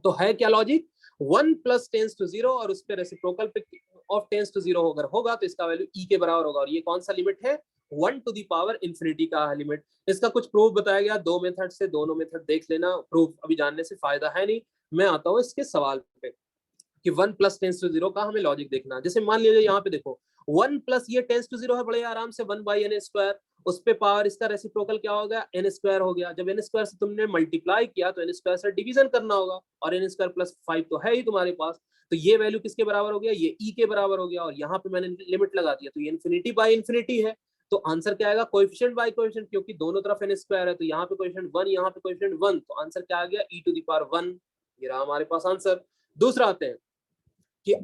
तो है क्या लॉजिक, 1 प्लस टेंस टू 0 और उस पे रेसिप्रोकल पे ऑफ टेंस टू 0 अगर होगा तो इसका वैल्यू ई के बराबर होगा, और ये कौन सा लिमिट है, 1 टू दी पावर इन्फिनिटी का लिमिट। इसका कुछ प्रूफ बताया गया 2 मेथड से, दोनों मेथड देख लेना, प्रूफ अभी जानने से फायदा है नहीं। मैं आता हूँ इसके सवाल पे कि 1 प्लस टेंस टू 0 का हमें लॉजिक देखना। जैसे मान लीजिए यहाँ पे देखो 1 प्लस ये टेंस टू 0 है, बड़े आराम से 1 बाई एन स्क्वायर, उस पे पावर इसका रेसिप्रोकल क्या हो गया, एन स्क्वायर हो गया। जब एन स्क्वायर से तुमने मल्टीप्लाई किया तो एन स्क्वायर से डिवीजन करना होगा, और एन स्क्वायर प्लस 5 तो है ही तुम्हारे पास। तो ये वैल्यू किसके बराबर हो गया, ये ई के बराबर हो गया, और यहाँ पे मैंने लिमिट लगा दिया तो ये इन्फिनिटी बाय इन्फिनिटी है। तो आंसर क्या आएगा, कोएफिशिएंट बाय कोएफिशिएंट, क्योंकि दोनों तरफ एन स्क्वायर है, तो यहाँ पे कोएफिशिएंट 1, यहाँ पे कोएफिशिएंट 1, तो आंसर क्या आ गया, ई टू द पावर 1। ये रहा हमारे पास आंसर। दूसरा आते हैं कि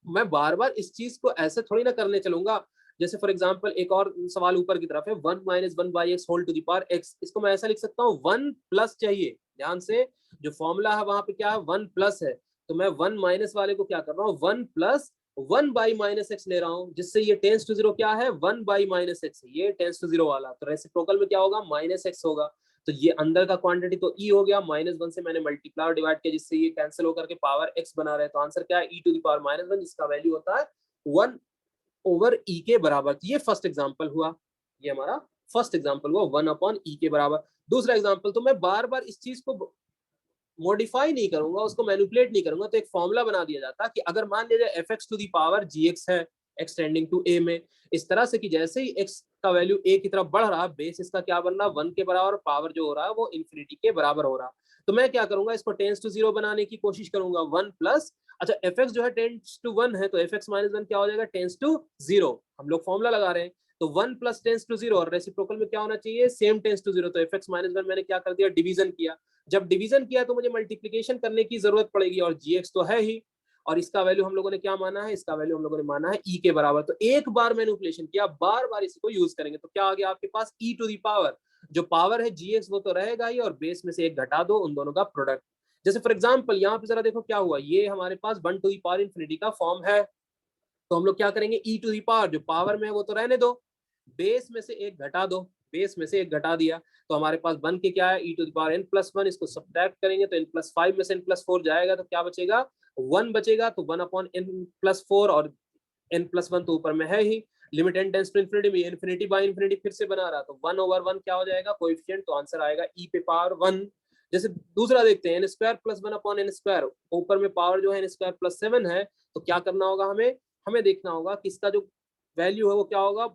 मैं बार बार इस चीज को ऐसे थोड़ी ना करने चलूंगा। जैसे फॉर एग्जांपल एक और सवाल ऊपर की तरफ है, 1 minus 1 by x whole to the power x. इसको मैं ऐसा लिख सकता हूँ 1 प्लस, चाहिए ध्यान से, जो फॉर्मूला है वहां पे क्या है, 1 प्लस है। तो मैं 1 माइनस वाले को क्या कर रहा हूँ, 1 प्लस 1 बाई माइनस एक्स ले रहा हूँ, जिससे ये टेंस टू जीरो क्या है, 1 बाई माइनस एक्स, ये टेंस टू जीरो वाला। तो रेसिप्रोकल में क्या होगा, माइनस एक्स होगा। तो ये अंदर का क्वांटिटी तो ई हो गया, -1 से मैंने मल्टीप्लाई और डिवाइड किया, जिससे ये कैंसिल होकर के पावर एक्स बना रहे। तो आंसर क्या है, ई टू द पावर -1, जिसका वैल्यू होता है 1 ओवर ई के बराबर। तो ये फर्स्ट एग्जांपल हुआ, ये हमारा फर्स्ट एग्जांपल हुआ 1 अपॉन ई के बराबर। दूसरा एग्जांपल, तो मैं बार बार इस चीज को मॉडिफाई नहीं करूंगा, उसको मैनिपुलेट नहीं करूंगा। तो एक फॉर्मूला बना दिया जाता कि अगर मान लीजिए f x to the power g x है, एक्स टेंडिंग टू ए में, इस तरह से कि जैसे ही एक्स का वैल्यू ए की तरफ बढ़ रहा, बेस इसका क्या बन रहा, 1 के बराबर, पावर जो हो रहा है वो इन्फिनिटी के बराबर हो रहा। तो मैं क्या करूंगा, इसको टेंस टू जीरो बनाने की कोशिश करूंगा, 1 प्लस, अच्छा एफ एक्स जो है टेंस टू 1 है, तो एफ एक्स माइनस 1 क्या हो जाएगा, टेंस टू जीरो। हम लोग फॉर्मूला लगा रहे हैं, तो 1 प्लस टेंस टू जीरो, और रेसिप्रोकल में क्या होना चाहिए, सेम टेंस टू जीरो। तो एफ एक्स माइनस 1 मैंने क्या कर दिया, डिवीजन किया। जब डिवीजन किया तो मुझे मल्टीप्लीकेशन करने की जरूरत पड़ेगी, और जीएक्स तो है ही, और इसका वैल्यू हम लोगों ने क्या माना है, इसका वैल्यू हम लोगों ने माना है ई के बराबर। तो एक बार मैनिपुलेशन किया, बार बार इसी को यूज करेंगे, तो क्या आ गया आपके पास, ई टू दी पावर, जो पावर है जीएक्स वो तो रहेगा ही, और बेस में से एक घटा दो, उन दोनों का प्रोडक्ट। जैसे फॉर एग्जाम्पल यहाँ पे जरा देखो क्या हुआ, ये हमारे पास 1 टू दी पावर इन्फिनिटी का फॉर्म है। तो हम लोग क्या करेंगे, ई टू दी पावर जो पावर में है वो तो रहने दो, बेस में से एक घटा दो, बेस में से एक घटा दिया, तो हमारे पास बन के क्या है, E to the power n plus 1। इसको सब्ट्रैक्ट करेंगे तो n प्लस 5 में से n प्लस 4 जाएगा, तो क्या बचेगा, 1 बचेगा। तो 1 अपॉन n प्लस 4, और n प्लस 1 तो ऊपर में है ही, limit n tends to infinity में इन्फिनिटी बाय इन्फिनिटी फिर से बना रहा, तो 1 ओवर 1 क्या हो जाएगा, कोएफिशिएंट, तो आंसर आएगा e पे पावर 1। जैसे दूसरा देखते हैं, n square plus 1 upon n square, ऊपर में पावर जो है n स्क्वायर प्लस 7 है, तो क्या करना होगा, हमें हमें देखना होगा कि इसका जो वैल्यू है वो क्या होगा,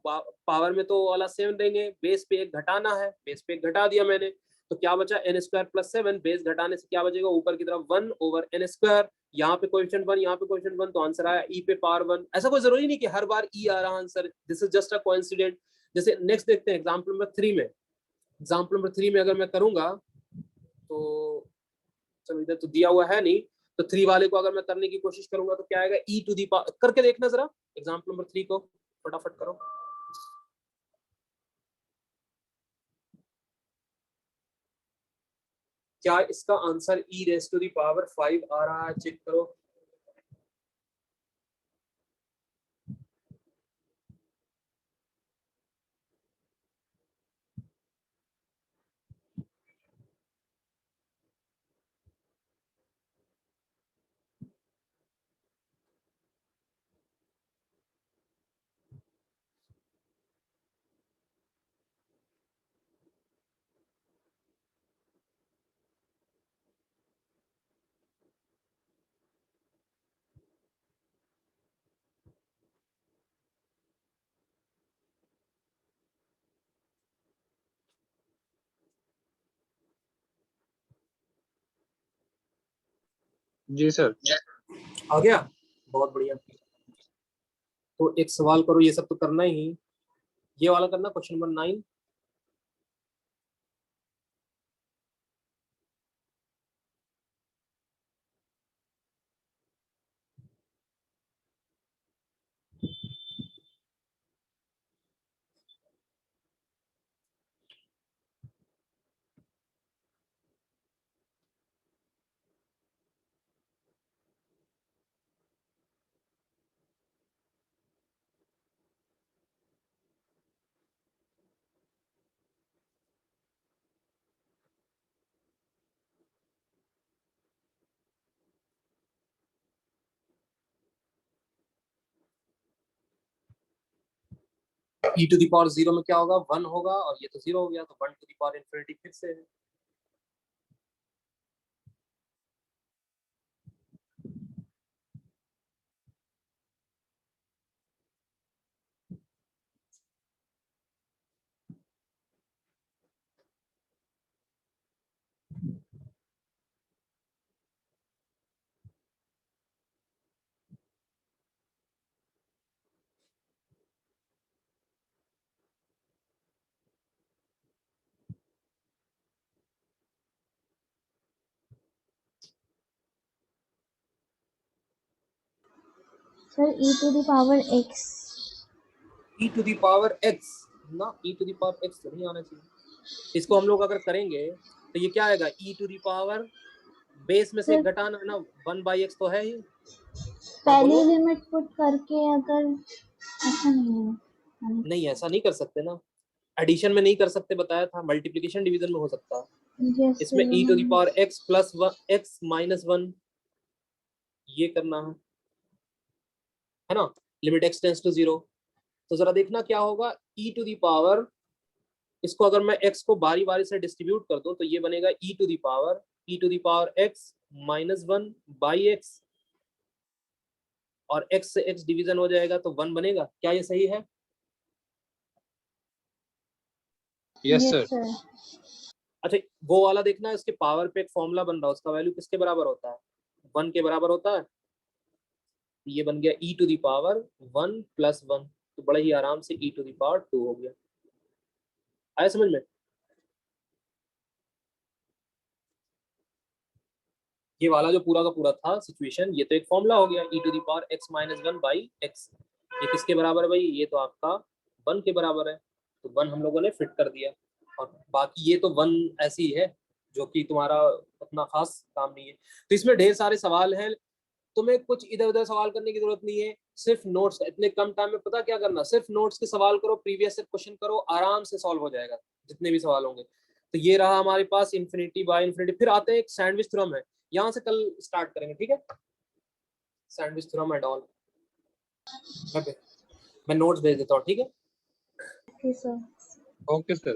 पावर में तो वाला 7 देंगे, बेस पे एक घटाना है, बेस पे एक घटा दिया मैंने, तो क्या बचा, एन स्क्वायर प्लस 7, बेस घटाने से क्या बचेगा, ऊपर की तरफ 1 ओवर एन स्क्वायर, यहाँ पे कोएफिशिएंट 1, यहाँ पे कोएफिशिएंट 1, तो आंसर आया ई पे पावर 1। ऐसा कोई जरूरी नहीं कि हर बार ई आ रहा answer, this is just a coincident. जैसे नेक्स्ट देखते हैं एग्जांपल नंबर 3 में, एग्जांपल नंबर 3 में अगर मैं करूंगा तो, चलो इधर तो दिया हुआ है नहीं, तो 3 वाले को अगर मैं करने की कोशिश करूंगा तो क्या आएगा, ई टू दी पावर, करके देखना जरा एग्जांपल नंबर 3 को, फटाफट करो। क्या इसका answer e raise to the power 5 आ रहा है, चेक करो। जी सर। आ गया, बहुत बढ़िया। तो एक सवाल करो, ये सब तो करना ही, ये वाला करना, question number 9। E to the power 0 में क्या होगा, 1 होगा, और ये तो 0 हो गया, तो 1 टू दी पावर इन्फिनिटी फिर से है। Sir e to the power x। e to the power x ना, e to the power x तो नहीं आना चाहिए। इसको हम लोग अगर करेंगे तो ये क्या आएगा, e to the power base में से एक घटाना ना, 1/x तो है ही। पहली लिमिट पुट करके अगर ऐसा नहीं है, नहीं ऐसा नहीं कर सकते ना, एडिशन में नहीं कर सकते, बताया था, मल्टीप्लिकेशन डिवीजन में हो सकता है। इसमें e to the power x plus x minus 1 ये करना है ना, लिमिट x टेंस टू 0। तो जरा देखना क्या होगा, e to the power, इसको अगर मैं x को बारी बारी से डिस्ट्रीब्यूट कर दूं तो ये बनेगा e to the power x minus 1 by x, और x से x डिवीजन हो जाएगा तो 1 बनेगा। क्या ये सही है? Yes sir. अच्छा वो वाला देखना, इसके पावर पे एक फॉर्मूला बन रहा है, उसका वैल्यू किसके बराबर होता है, 1 के बराबर होता है। ये बन गया e to the power 1 plus 1, तो बड़ा ही आराम से e to the power 2 हो गया। आया समझ में? ये वाला जो पूरा का पूरा था सिचुएशन, ये तो एक फॉर्मूला हो गया, e to the power x minus 1 by x। ये किसके बराबर है भाई, ये तो आपका 1 के बराबर है, तो 1 हम लोगों ने फिट कर दिया। और बाकी ये तो 1 ऐसी है जो कि तुम्हारा उतना खास काम नहीं है। तो इसमें ढेर सारे सवाल हैं, तुम्हें कुछ इधर उधर सवाल करने की जरूरत नहीं है, सिर्फ नोट्स, इतने कम टाइम में पता क्या करना, सिर्फ नोट्स के सवाल करो, प्रीवियस से क्वेश्चन करो, आराम से सॉल्व हो जाएगा जितने भी सवाल होंगे। तो ये रहा हमारे पास इन्फिनिटी बाय इन्फिनिटी। फिर आते हैं एक सैंडविच थ्योरम है, यहाँ से कल स्टार्ट करेंगे, ठीक है, सैंडविच थ्योरम एंड ऑल। मैं नोट्स भेज देता हूँ, ठीक है। Okay sir. Okay sir.